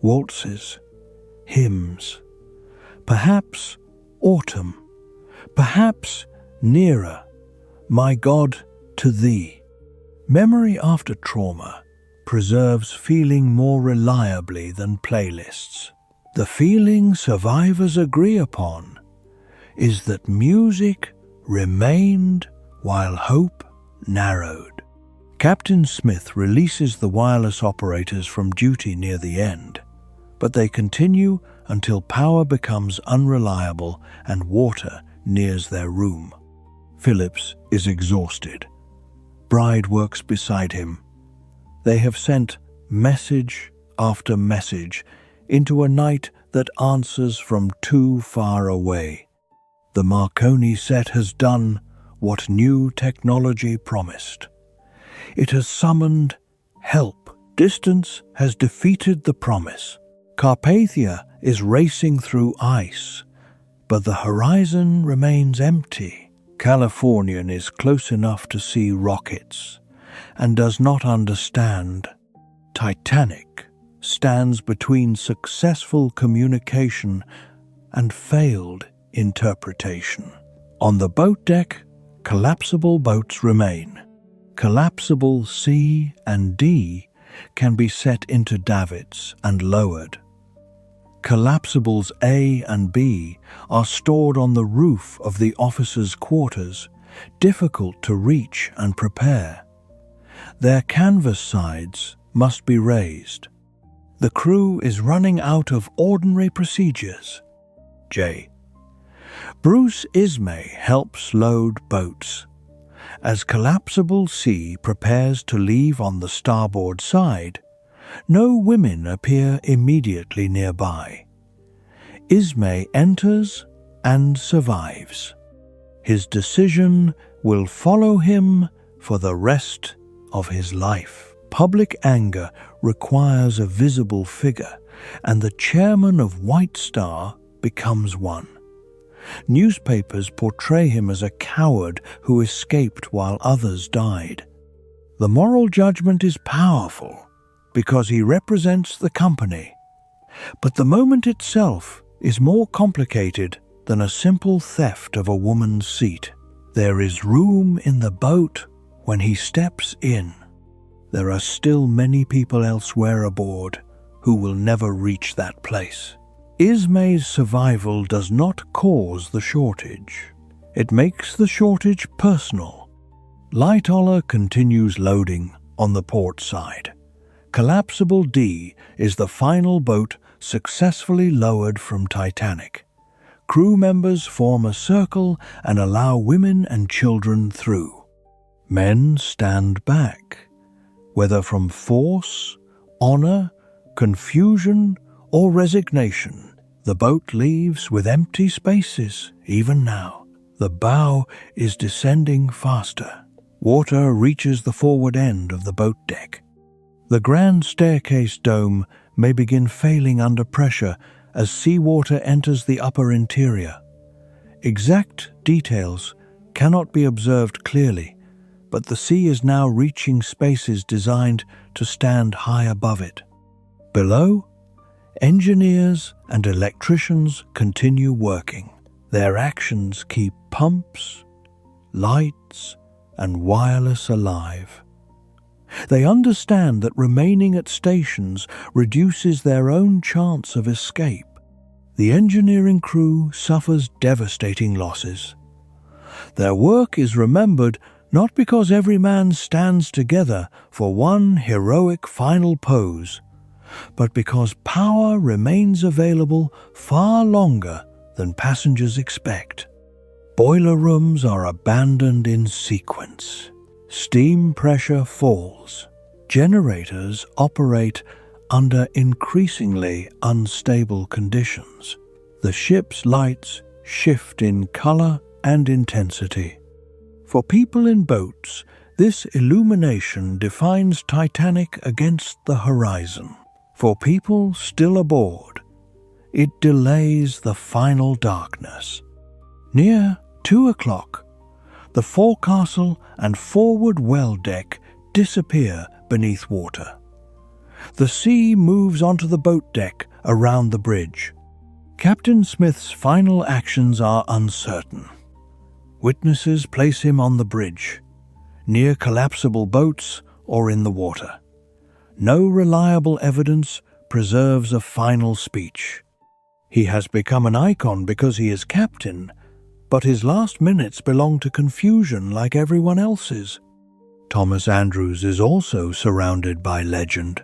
waltzes, hymns, perhaps autumn, perhaps nearer, my God, to thee. Memory after trauma preserves feeling more reliably than playlists. The feeling survivors agree upon is that music remained while hope narrowed. Captain Smith releases the wireless operators from duty near the end, but they continue until power becomes unreliable and water nears their room. Phillips is exhausted. Bride works beside him. They have sent message after message into a night that answers from too far away. The Marconi set has done what new technology promised. It has summoned help. Distance has defeated the promise. Carpathia is racing through ice, but the horizon remains empty. Californian is close enough to see rockets and does not understand. Titanic stands between successful communication and failed interpretation. On the boat deck, collapsible boats remain. Collapsible C and D can be set into davits and lowered. Collapsibles A and B are stored on the roof of the officers' quarters, difficult to reach and prepare. Their canvas sides must be raised. The crew is running out of ordinary procedures. J. Bruce Ismay helps load boats. As collapsible C prepares to leave on the starboard side, no women appear immediately nearby. Ismay enters and survives. His decision will follow him for the rest of his life. Public anger requires a visible figure, and the chairman of White Star becomes one. Newspapers portray him as a coward who escaped while others died. The moral judgment is powerful because he represents the company, but the moment itself is more complicated than a simple theft of a woman's seat. There is room in the boat when he steps in. There are still many people elsewhere aboard who will never reach that place. Ismay's survival does not cause the shortage. It makes the shortage personal. Lightoller continues loading on the port side. Collapsible D is the final boat successfully lowered from Titanic. Crew members form a circle and allow women and children through. Men stand back, whether from force, honor, confusion, or resignation. The boat leaves with empty spaces, even now. The bow is descending faster. Water reaches the forward end of the boat deck. The grand staircase dome may begin failing under pressure as seawater enters the upper interior. Exact details cannot be observed clearly, but the sea is now reaching spaces designed to stand high above it. Below, engineers and electricians continue working. Their actions keep pumps, lights, and wireless alive. They understand that remaining at stations reduces their own chance of escape. The engineering crew suffers devastating losses. Their work is remembered not because every man stands together for one heroic final pose, but because power remains available far longer than passengers expect. Boiler rooms are abandoned in sequence. Steam pressure falls. Generators operate under increasingly unstable conditions. The ship's lights shift in color and intensity. For people in boats, this illumination defines Titanic against the horizon. For people still aboard, it delays the final darkness. Near 2 o'clock, the forecastle and forward well deck disappear beneath water. The sea moves onto the boat deck around the bridge. Captain Smith's final actions are uncertain. Witnesses place him on the bridge, near collapsible boats or in the water. No reliable evidence preserves a final speech. He has become an icon because he is captain, but his last minutes belong to confusion like everyone else's. Thomas Andrews is also surrounded by legend.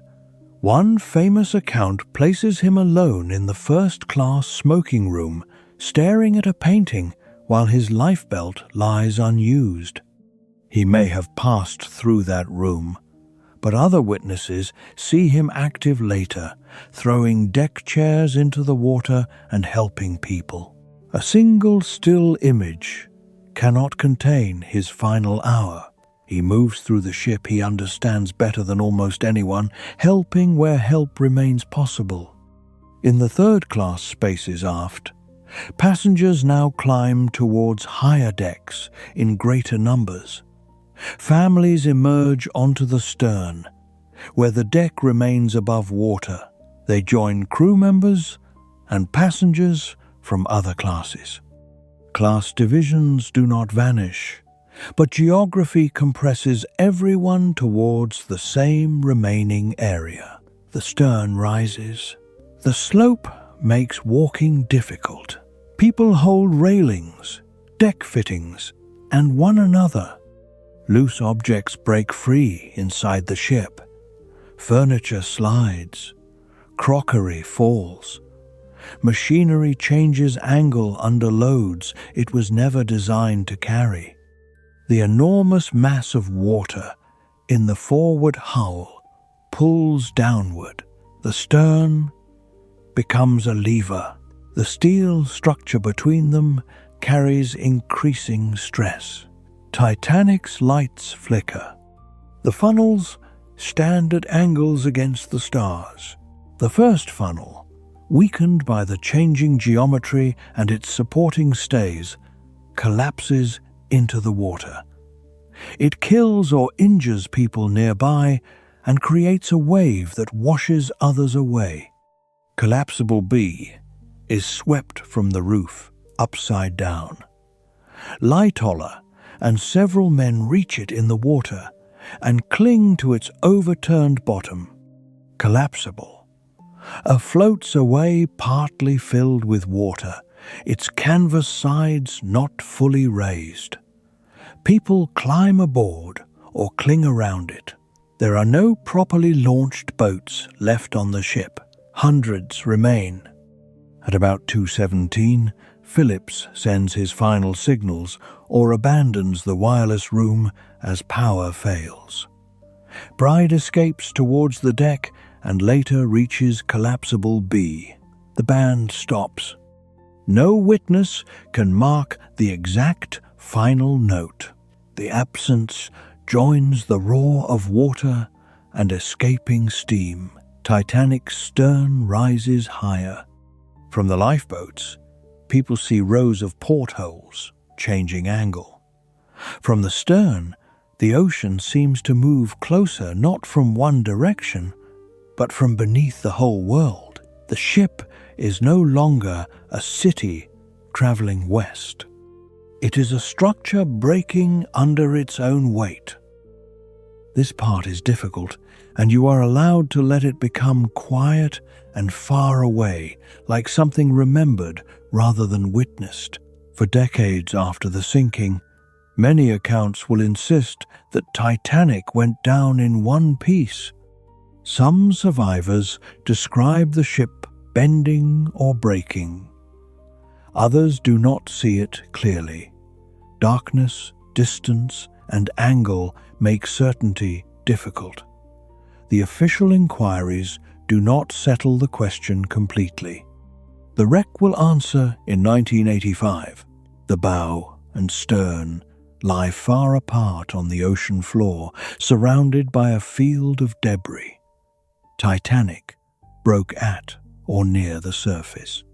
One famous account places him alone in the first-class smoking room, staring at a painting while his lifebelt lies unused. He may have passed through that room, but other witnesses see him active later, throwing deck chairs into the water and helping people. A single still image cannot contain his final hour. He moves through the ship he understands better than almost anyone, helping where help remains possible. In the third-class spaces aft, passengers now climb towards higher decks in greater numbers. Families emerge onto the stern, where the deck remains above water. They join crew members and passengers from other classes. Class divisions do not vanish, but geography compresses everyone towards the same remaining area. The stern rises. The slope makes walking difficult. People hold railings, deck fittings, and one another. Loose objects break free inside the ship. Furniture slides. Crockery falls. Machinery changes angle under loads it was never designed to carry. The enormous mass of water in the forward hull pulls downward. The stern becomes a lever. The steel structure between them carries increasing stress. Titanic's lights flicker. The funnels stand at angles against the stars. The first funnel, weakened by the changing geometry and its supporting stays, collapses into the water. It kills or injures people nearby and creates a wave that washes others away. Collapsible B is swept from the roof, upside down. Lightoller and several men reach it in the water and cling to its overturned bottom. Collapsible floats away partly filled with water, its canvas sides not fully raised. People climb aboard or cling around it. There are no properly launched boats left on the ship. Hundreds remain. At about 2:17, Phillips sends his final signals or abandons the wireless room as power fails. Bride escapes towards the deck and later reaches collapsible B. The band stops. No witness can mark the exact final note. The absence joins the roar of water and escaping steam. Titanic's stern rises higher. From the lifeboats, people see rows of portholes, changing angle. From the stern, the ocean seems to move closer not from one direction, but from beneath the whole world. The ship is no longer a city traveling west. It is a structure breaking under its own weight. This part is difficult, and you are allowed to let it become quiet and far away, like something remembered rather than witnessed. For decades after the sinking, many accounts will insist that Titanic went down in one piece. Some survivors describe the ship bending or breaking. Others do not see it clearly. Darkness, distance, and angle make certainty difficult. The official inquiries do not settle the question completely. The wreck will answer in 1985. The bow and stern lie far apart on the ocean floor, surrounded by a field of debris. Titanic broke at or near the surface.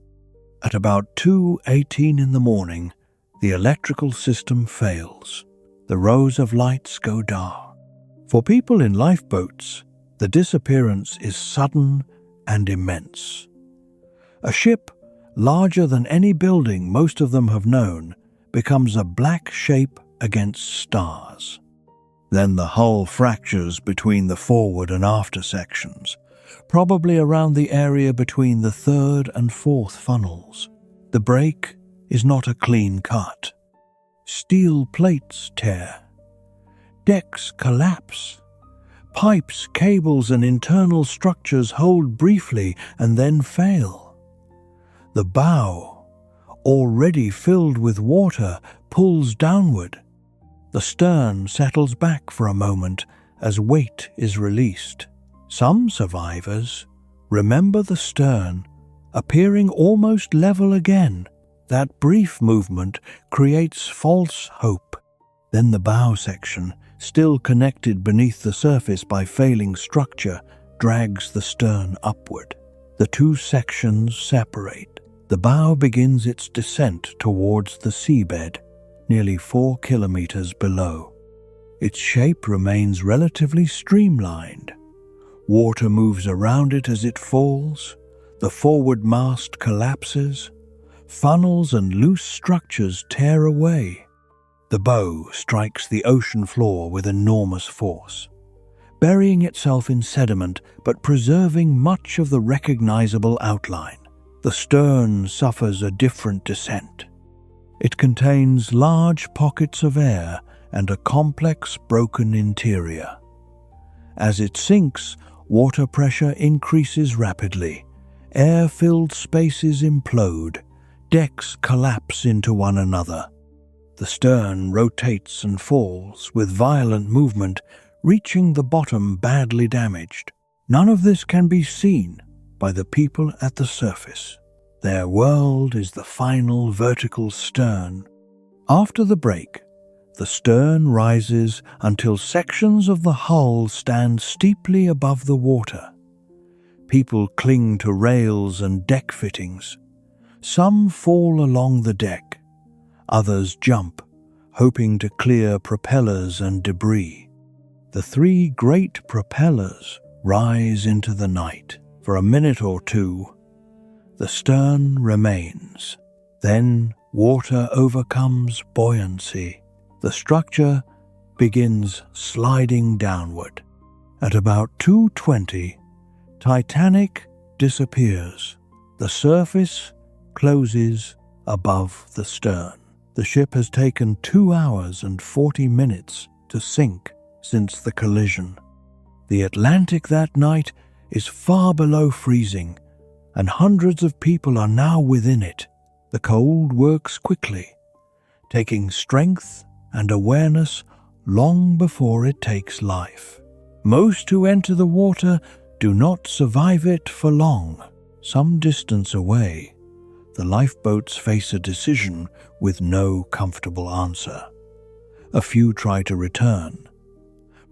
At about 2:18 in the morning, the electrical system fails. The rows of lights go dark. For people in lifeboats, the disappearance is sudden and immense. A ship larger than any building most of them have known becomes a black shape against stars. Then the hull fractures between the forward and after sections, probably around the area between the third and fourth funnels. The break is not a clean cut. Steel plates tear. Decks collapse. Pipes, cables, and internal structures hold briefly and then fail. The bow, already filled with water, pulls downward. The stern settles back for a moment as weight is released. Some survivors remember the stern appearing almost level again. That brief movement creates false hope. Then the bow section, still connected beneath the surface by failing structure, drags the stern upward. The two sections separate. The bow begins its descent towards the seabed, nearly 4 kilometers below. Its shape remains relatively streamlined. Water moves around it as it falls. The forward mast collapses. Funnels and loose structures tear away. The bow strikes the ocean floor with enormous force, burying itself in sediment but preserving much of the recognizable outline. The stern suffers a different descent. It contains large pockets of air and a complex broken interior. As it sinks, water pressure increases rapidly. Air-filled spaces implode. Decks collapse into one another. The stern rotates and falls with violent movement, reaching the bottom badly damaged. None of this can be seen by the people at the surface. Their world is the final vertical stern. After the break, the stern rises until sections of the hull stand steeply above the water. People cling to rails and deck fittings. Some fall along the deck. Others jump, hoping to clear propellers and debris. The 3 great propellers rise into the night. For a minute or two, the stern remains. Then water overcomes buoyancy. The structure begins sliding downward. At about 2:20, Titanic disappears. The surface closes above the stern. The ship has taken 2 hours and 40 minutes to sink since the collision. The Atlantic that night is far below freezing, and hundreds of people are now within it. The cold works quickly, taking strength and awareness long before it takes life. Most who enter the water do not survive it for long. Some distance away, the lifeboats face a decision with no comfortable answer. A few try to return.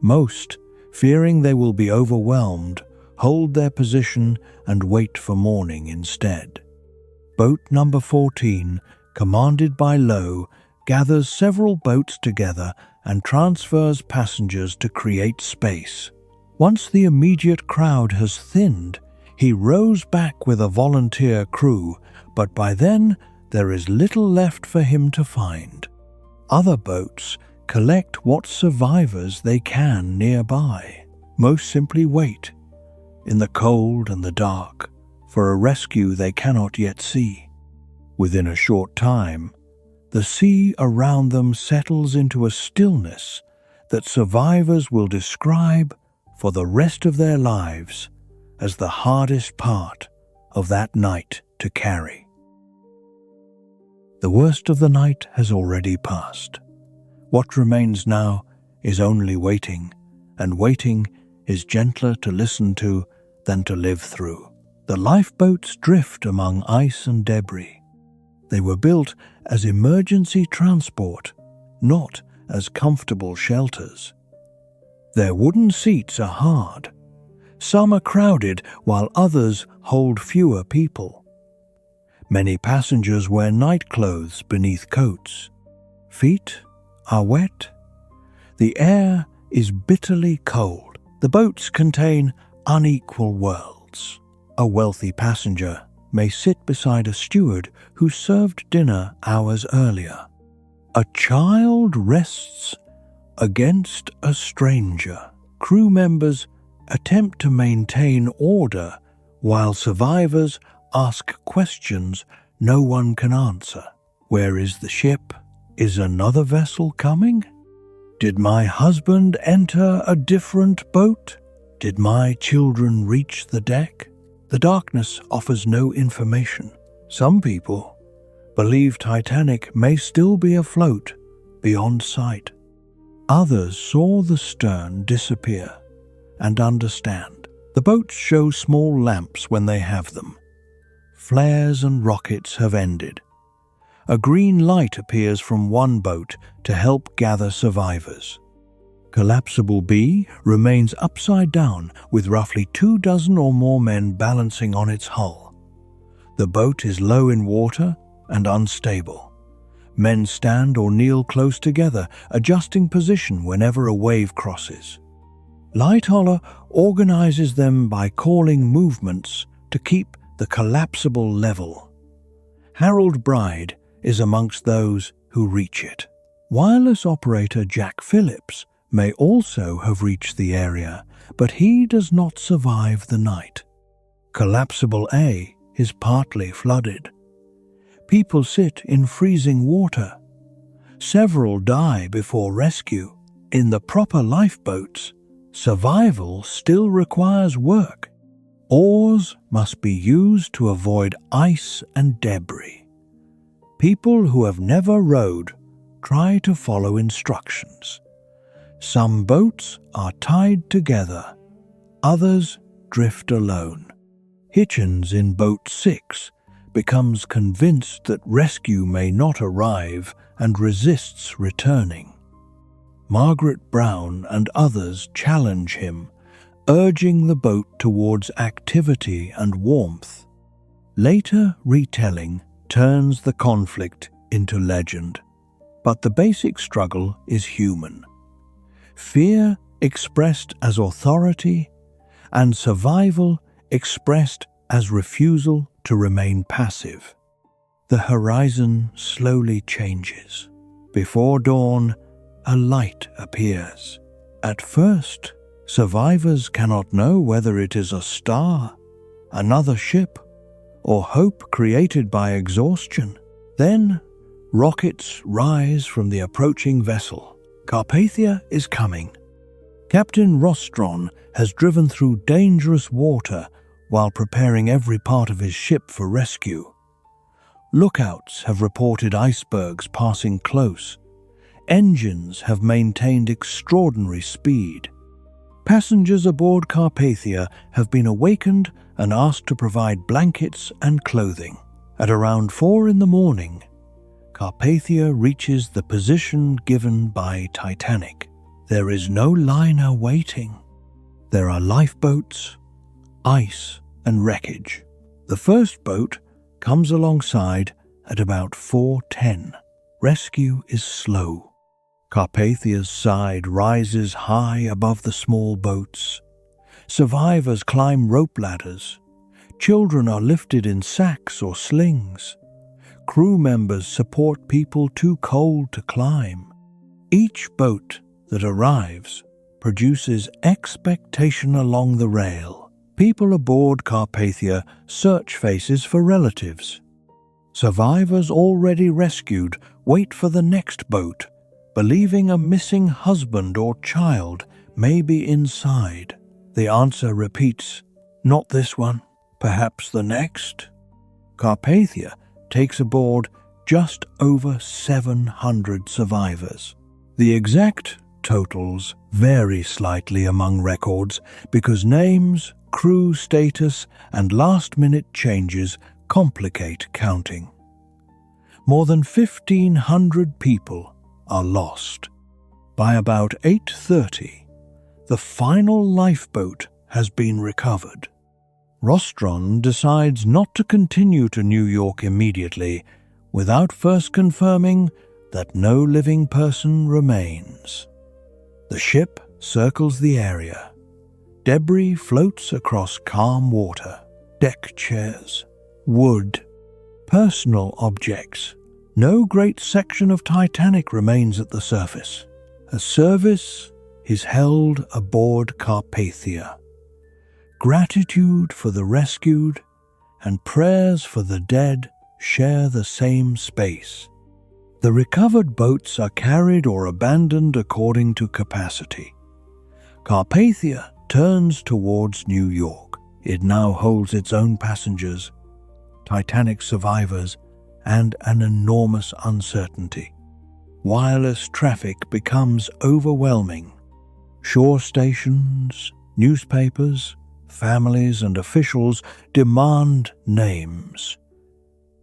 Most, fearing they will be overwhelmed, hold their position and wait for morning instead. Boat number 14, commanded by Lowe, gathers several boats together and transfers passengers to create space. Once the immediate crowd has thinned, he rows back with a volunteer crew, but by then there is little left for him to find. Other boats collect what survivors they can nearby. Most simply wait, in the cold and the dark, for a rescue they cannot yet see. Within a short time, the sea around them settles into a stillness that survivors will describe for the rest of their lives as the hardest part of that night to carry. The worst of the night has already passed. What remains now is only waiting, and waiting is gentler to listen to than to live through. The lifeboats drift among ice and debris. They were built as emergency transport, not as comfortable shelters. Their wooden seats are hard. Some are crowded while others hold fewer people. Many passengers wear night clothes beneath coats. Feet are wet. The air is bitterly cold. The boats contain unequal worlds. A wealthy passenger may sit beside a steward who served dinner hours earlier. A child rests against a stranger. Crew members attempt to maintain order while survivors ask questions no one can answer. Where is the ship? Is another vessel coming? Did my husband enter a different boat? Did my children reach the deck? The darkness offers no information. Some people believe Titanic may still be afloat beyond sight. Others saw the stern disappear and understand. The boats show small lamps when they have them. Flares and rockets have ended. A green light appears from one boat to help gather survivors. Collapsible B remains upside down with roughly 24 or more men balancing on its hull. The boat is low in water and unstable. Men stand or kneel close together, adjusting position whenever a wave crosses. Lightoller organizes them by calling movements to keep the collapsible level. Harold Bride is amongst those who reach it. Wireless operator Jack Phillips may also have reached the area, but he does not survive the night. Collapsible A is partly flooded. People sit in freezing water. Several die before rescue. In the proper lifeboats, survival still requires work. Oars must be used to avoid ice and debris. People who have never rowed try to follow instructions. Some boats are tied together, others drift alone. Hitchens in Boat 6 becomes convinced that rescue may not arrive and resists returning. Margaret Brown and others challenge him, urging the boat towards activity and warmth. Later retelling turns the conflict into legend, but the basic struggle is human. Fear expressed as authority and survival expressed as refusal to remain passive. The horizon slowly changes. Before dawn, a light appears. At first, survivors cannot know whether it is a star, another ship, or hope created by exhaustion. Then, rockets rise from the approaching vessel. Carpathia is coming. Captain Rostron has driven through dangerous water while preparing every part of his ship for rescue. Lookouts have reported icebergs passing close. Engines have maintained extraordinary speed. Passengers aboard Carpathia have been awakened and asked to provide blankets and clothing. At around 4 a.m, Carpathia reaches the position given by Titanic. There is no liner waiting. There are lifeboats, ice, and wreckage. The first boat comes alongside at about 4:10. Rescue is slow. Carpathia's side rises high above the small boats. Survivors climb rope ladders. Children are lifted in sacks or slings. Crew members support people too cold to climb. Each boat that arrives produces expectation along the rail. People aboard Carpathia search faces for relatives. Survivors already rescued wait for the next boat, believing a missing husband or child may be inside. The answer repeats, "Not this one, perhaps the next." Carpathia takes aboard just over 700 survivors. The exact totals vary slightly among records because names, crew status, and last-minute changes complicate counting. More than 1,500 people are lost. By about 8:30, the final lifeboat has been recovered. Rostron decides not to continue to New York immediately without first confirming that no living person remains. The ship circles the area. Debris floats across calm water, deck chairs, wood, personal objects. No great section of Titanic remains at the surface. A service is held aboard Carpathia. Gratitude for the rescued and prayers for the dead share the same space. The recovered boats are carried or abandoned according to capacity. Carpathia turns towards New York. It now holds its own passengers, Titanic survivors, and an enormous uncertainty. Wireless traffic becomes overwhelming. Shore stations, newspapers, families, and officials demand names.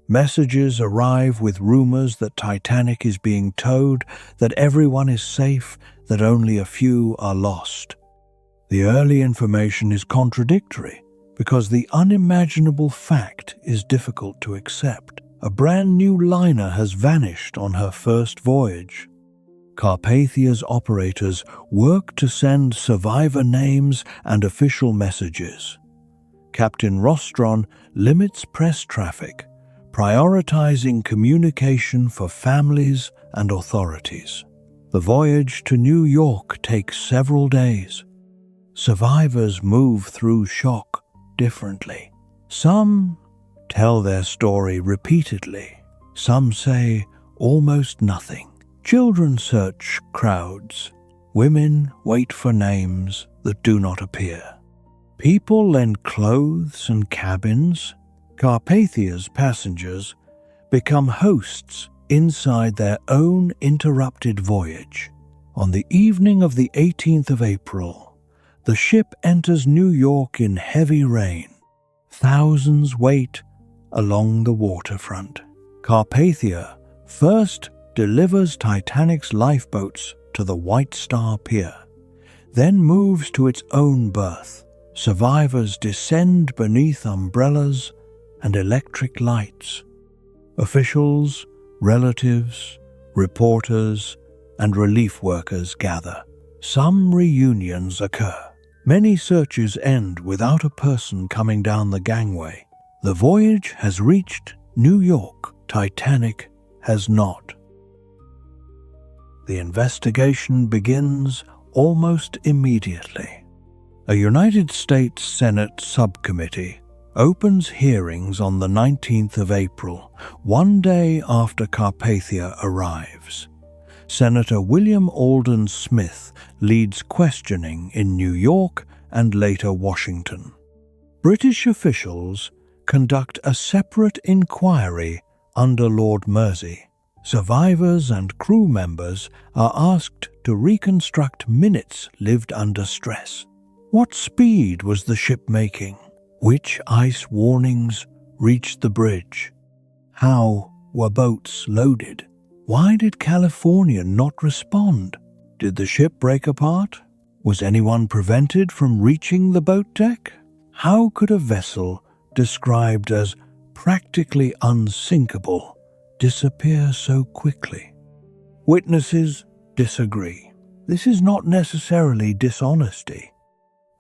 Messages arrive with rumors that Titanic is being towed, that everyone is safe, that only a few are lost. The early information is contradictory because the unimaginable fact is difficult to accept. A brand new liner has vanished on her first voyage. Carpathia's operators work to send survivor names and official messages. Captain Rostron limits press traffic, prioritizing communication for families and authorities. The voyage to New York takes several days. Survivors move through shock differently. Some tell their story repeatedly. Some say almost nothing. Children search crowds. Women wait for names that do not appear. People lend clothes and cabins. Carpathia's passengers become hosts inside their own interrupted voyage. On the evening of the 18th of April, the ship enters New York in heavy rain. Thousands wait along the waterfront. Carpathia first delivers Titanic's lifeboats to the White Star Pier, then moves to its own berth. Survivors descend beneath umbrellas and electric lights. Officials, relatives, reporters, and relief workers gather. Some reunions occur. Many searches end without a person coming down the gangway. The voyage has reached New York. Titanic has not. The investigation begins almost immediately. A United States Senate subcommittee opens hearings on the 19th of April, one day after Carpathia arrives. Senator William Alden Smith leads questioning in New York and later Washington. British officials conduct a separate inquiry under Lord Mersey. Survivors and crew members are asked to reconstruct minutes lived under stress. What speed was the ship making? Which ice warnings reached the bridge? How were boats loaded? Why did California not respond? Did the ship break apart? Was anyone prevented from reaching the boat deck? How could a vessel described as practically unsinkable disappear so quickly? Witnesses disagree. This is not necessarily dishonesty.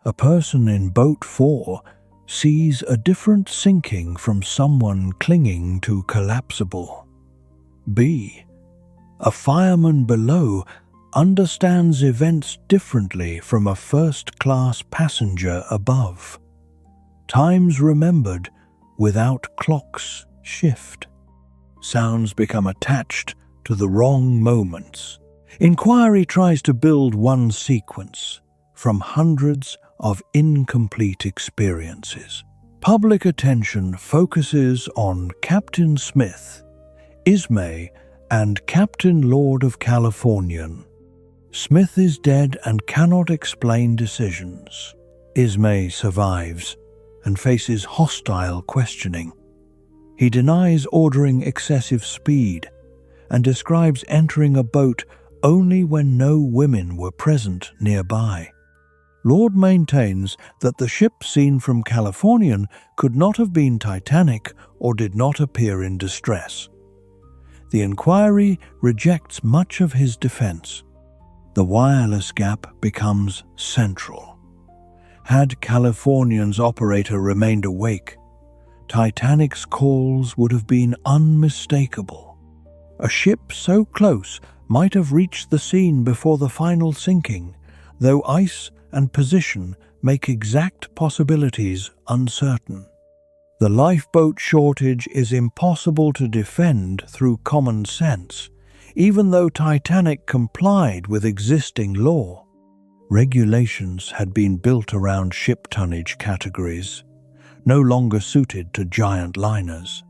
A person in boat 4 sees a different sinking from someone clinging to collapsible. B. A fireman below understands events differently from a first-class passenger above. Times remembered without clocks shift. Sounds become attached to the wrong moments. Inquiry tries to build one sequence from hundreds of incomplete experiences. Public attention focuses on Captain Smith, Ismay, and Captain Lord of Californian. Smith is dead and cannot explain decisions. Ismay survives and faces hostile questioning. He denies ordering excessive speed and describes entering a boat only when no women were present nearby. Lord maintains that the ship seen from Californian could not have been Titanic or did not appear in distress. The inquiry rejects much of his defense. The wireless gap becomes central. Had Californian's operator remained awake, Titanic's calls would have been unmistakable. A ship so close might have reached the scene before the final sinking, though ice and position make exact possibilities uncertain. The lifeboat shortage is impossible to defend through common sense, even though Titanic complied with existing law. Regulations had been built around ship tonnage categories, no longer suited to giant liners.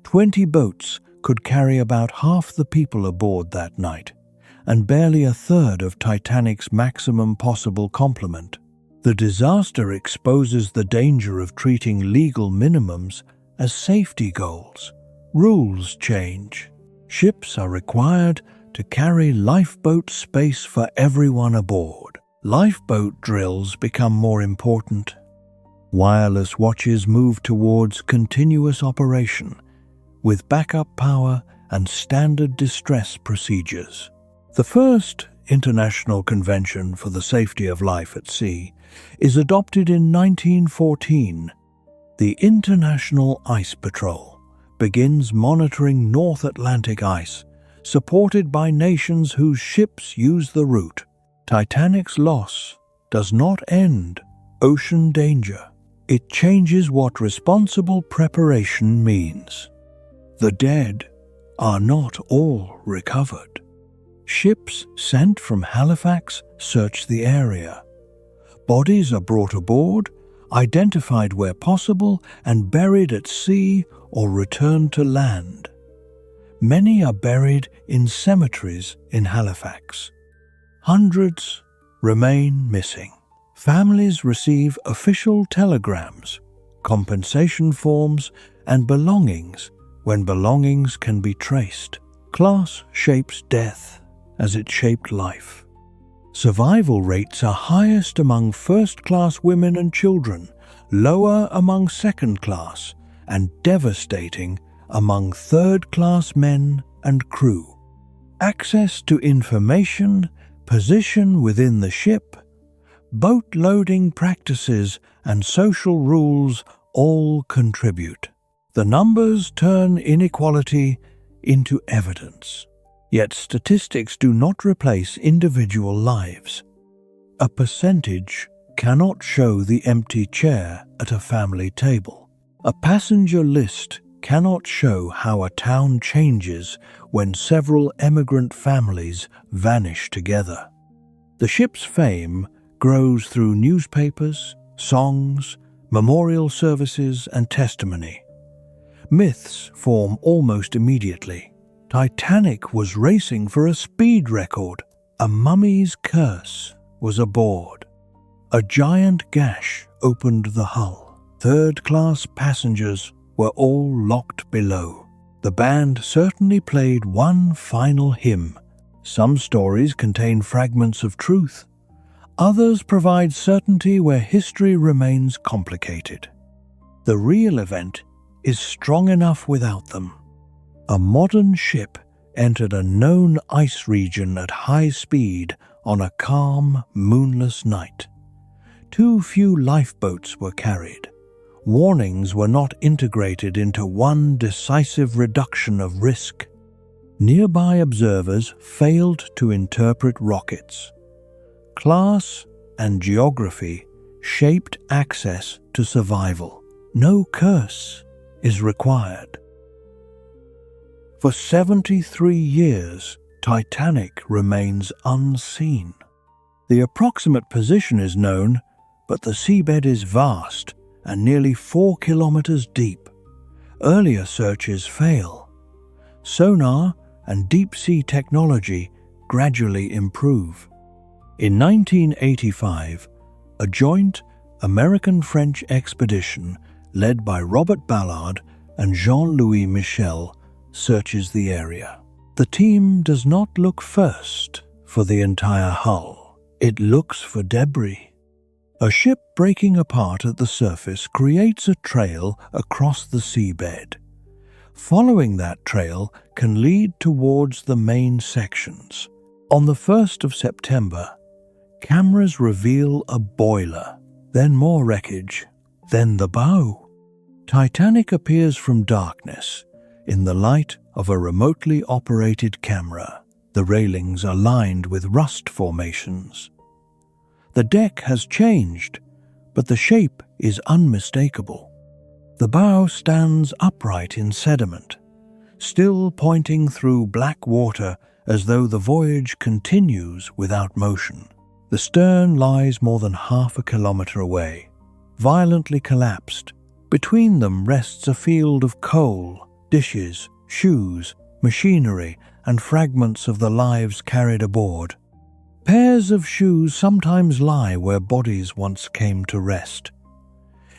20 boats could carry about half the people aboard that night, and barely a third of Titanic's maximum possible complement. The disaster exposes the danger of treating legal minimums as safety goals. Rules change. Ships are required to carry lifeboat space for everyone aboard. Lifeboat drills become more important. Wireless watches move towards continuous operation, with backup power and standard distress procedures. The first International Convention for the Safety of Life at Sea is adopted in 1914. The International Ice Patrol begins monitoring North Atlantic ice, supported by nations whose ships use the route. Titanic's loss does not end ocean danger. It changes what responsible preparation means. The dead are not all recovered. Ships sent from Halifax search the area. Bodies are brought aboard, identified where possible, and buried at sea or returned to land. Many are buried in cemeteries in Halifax. Hundreds remain missing. Families receive official telegrams, compensation forms, and belongings when belongings can be traced. Class shapes death as it shaped life. Survival rates are highest among first-class women and children, lower among second-class, and devastating among third-class men and crew. Access to information, position within the ship, boat loading practices, and social rules all contribute. The numbers turn inequality into evidence. Yet statistics do not replace individual lives. A percentage cannot show the empty chair at a family table. A passenger list cannot show how a town changes when several emigrant families vanish together. The ship's fame grows through newspapers, songs, memorial services, and testimony. Myths form almost immediately. Titanic was racing for a speed record. A mummy's curse was aboard. A giant gash opened the hull. Third-class passengers were all locked below. The band certainly played one final hymn. Some stories contain fragments of truth. Others provide certainty where history remains complicated. The real event is strong enough without them. A modern ship entered a known ice region at high speed on a calm, moonless night. Too few lifeboats were carried. Warnings were not integrated into one decisive reduction of risk. Nearby observers failed to interpret rockets. Class and geography shaped access to survival. No curse is required. For 73 years, Titanic remains unseen. The approximate position is known, but the seabed is vast and nearly 4 kilometers deep. Earlier searches fail. Sonar and deep-sea technology gradually improve. In 1985, a joint American-French expedition led by Robert Ballard and Jean-Louis Michel searches the area. The team does not look first for the entire hull. It looks for debris. A ship breaking apart at the surface creates a trail across the seabed. Following that trail can lead towards the main sections. On the 1st of September, cameras reveal a boiler, then more wreckage, then the bow. Titanic appears from darkness in the light of a remotely operated camera. The railings are lined with rust formations. The deck has changed, but the shape is unmistakable. The bow stands upright in sediment, still pointing through black water as though the voyage continues without motion. The stern lies more than half a kilometer away, violently collapsed. Between them rests a field of coal, dishes, shoes, machinery, and fragments of the lives carried aboard. Pairs of shoes sometimes lie where bodies once came to rest.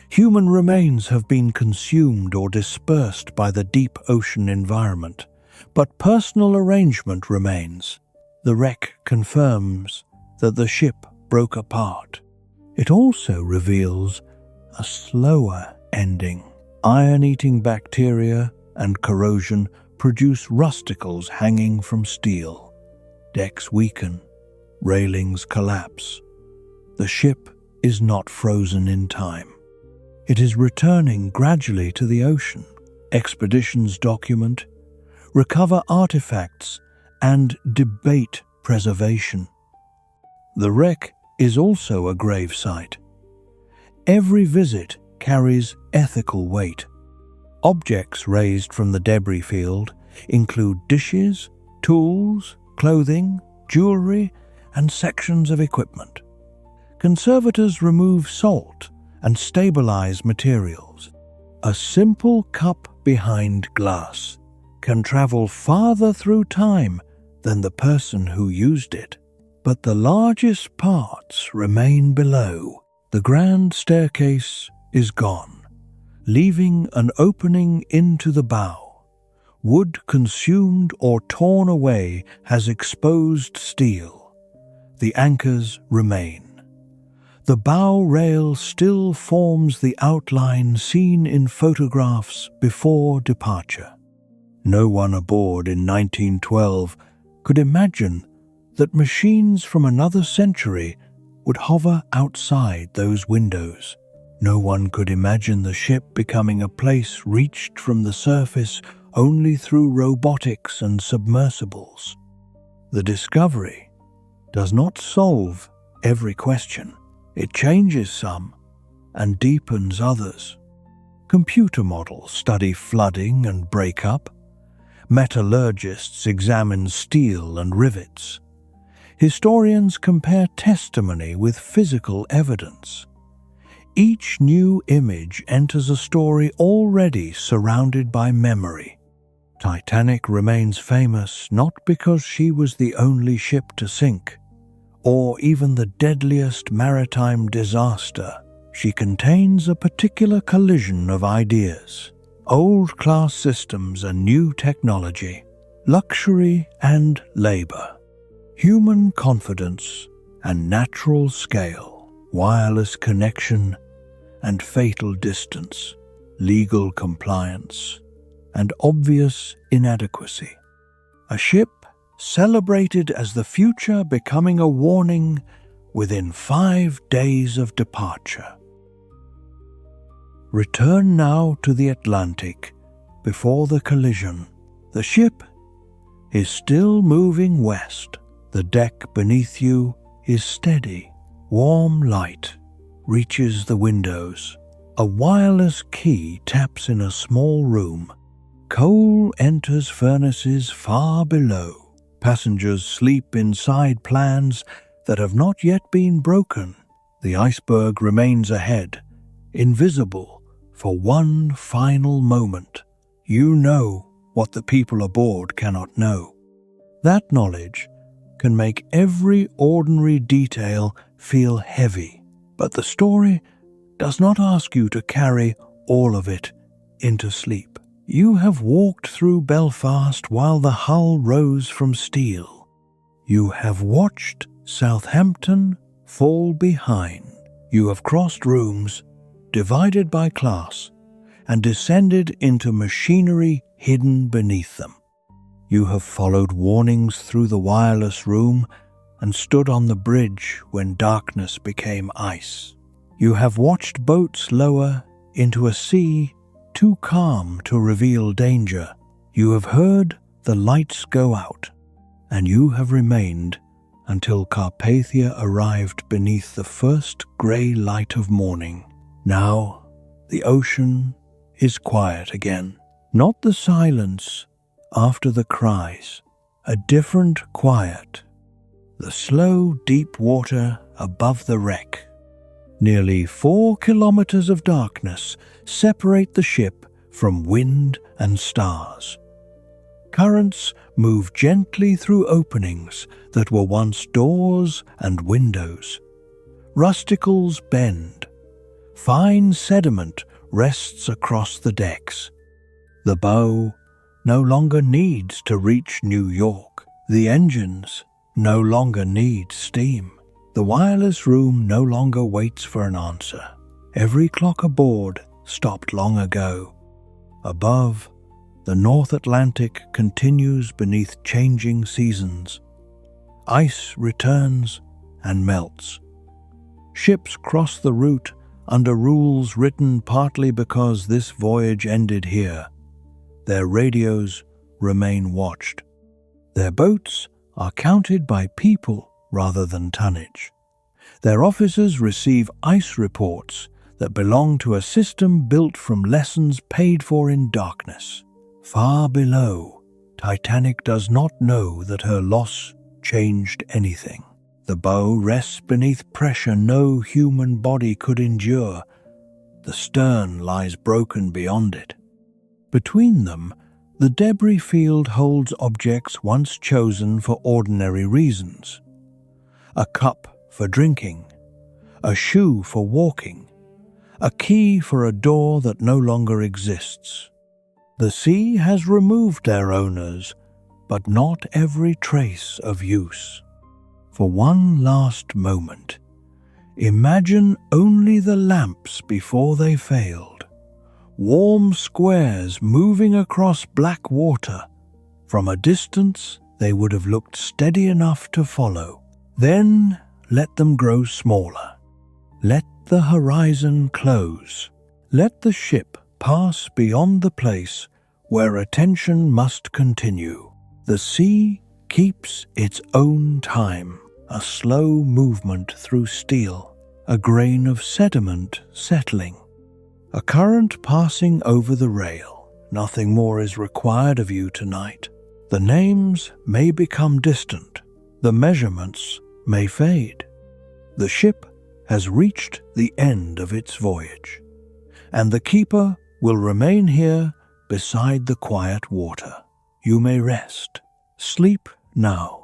Human remains have been consumed or dispersed by the deep ocean environment, but personal arrangement remains. The wreck confirms that the ship broke apart. It also reveals a slower ending. Iron-eating bacteria and corrosion produce rusticles hanging from steel. Decks weaken, railings collapse. The ship is not frozen in time. It is returning gradually to the ocean. Expeditions document, recover artifacts, and debate preservation. The wreck is also a grave site. Every visit carries ethical weight. Objects raised from the debris field include dishes, tools, clothing, jewelry, and sections of equipment. Conservators remove salt and stabilize materials. A simple cup behind glass can travel farther through time than the person who used it. But the largest parts remain below. The grand staircase is gone, leaving an opening into the bow. Wood consumed or torn away has exposed steel. The anchors remain. The bow rail still forms the outline seen in photographs before departure. No one aboard in 1912 could imagine that machines from another century would hover outside those windows. No one could imagine the ship becoming a place reached from the surface only through robotics and submersibles. The discovery does not solve every question. It changes some and deepens others. Computer models study flooding and breakup. Metallurgists examine steel and rivets. Historians compare testimony with physical evidence. Each new image enters a story already surrounded by memory. Titanic remains famous not because she was the only ship to sink, or even the deadliest maritime disaster. She contains a particular collision of ideas, old class systems and new technology, luxury and labor, human confidence and natural scale, wireless connection and fatal distance, legal compliance and obvious inadequacy. A ship celebrated as the future becoming a warning within 5 days of departure. Return now to the Atlantic before the collision. The ship is still moving west. The deck beneath you is steady. Warm light reaches the windows. A wireless key taps in a small room. Coal enters furnaces far below. Passengers sleep inside plans that have not yet been broken. The iceberg remains ahead, invisible for one final moment. You know what the people aboard cannot know. That knowledge can make every ordinary detail feel heavy, but the story does not ask you to carry all of it into sleep. You have walked through Belfast while the hull rose from steel. You have watched Southampton fall behind. You have crossed rooms, divided by class, and descended into machinery hidden beneath them. You have followed warnings through the wireless room and stood on the bridge when darkness became ice. You have watched boats lower into a sea too calm to reveal danger. You have heard the lights go out, and you have remained until Carpathia arrived beneath the first grey light of morning. Now the ocean is quiet again. Not the silence after the cries, a different quiet. The slow, deep water above the wreck. Nearly 4 kilometers of darkness separate the ship from wind and stars. Currents move gently through openings that were once doors and windows. Rusticles bend. Fine sediment rests across the decks. The bow no longer needs to reach New York. The engines no longer need steam. The wireless room no longer waits for an answer. Every clock aboard stopped long ago. Above, the North Atlantic continues beneath changing seasons. Ice returns and melts. Ships cross the route under rules written partly because this voyage ended here. Their radios remain watched. Their boats are counted by people rather than tonnage. Their officers receive ice reports that belong to a system built from lessons paid for in darkness. Far below, Titanic does not know that her loss changed anything. The bow rests beneath pressure no human body could endure. The stern lies broken beyond it. Between them, the debris field holds objects once chosen for ordinary reasons. A cup for drinking, a shoe for walking, a key for a door that no longer exists. The sea has removed their owners, but not every trace of use. For one last moment, imagine only the lamps before they failed. Warm squares moving across black water. From a distance, they would have looked steady enough to follow. Then let them grow smaller. Let the horizon close. Let the ship pass beyond the place where attention must continue. The sea keeps its own time, a slow movement through steel, a grain of sediment settling. A current passing over the rail. Nothing more is required of you tonight. The names may become distant. The measurements may fade. The ship has reached the end of its voyage, and the keeper will remain here beside the quiet water. You may rest. Sleep now.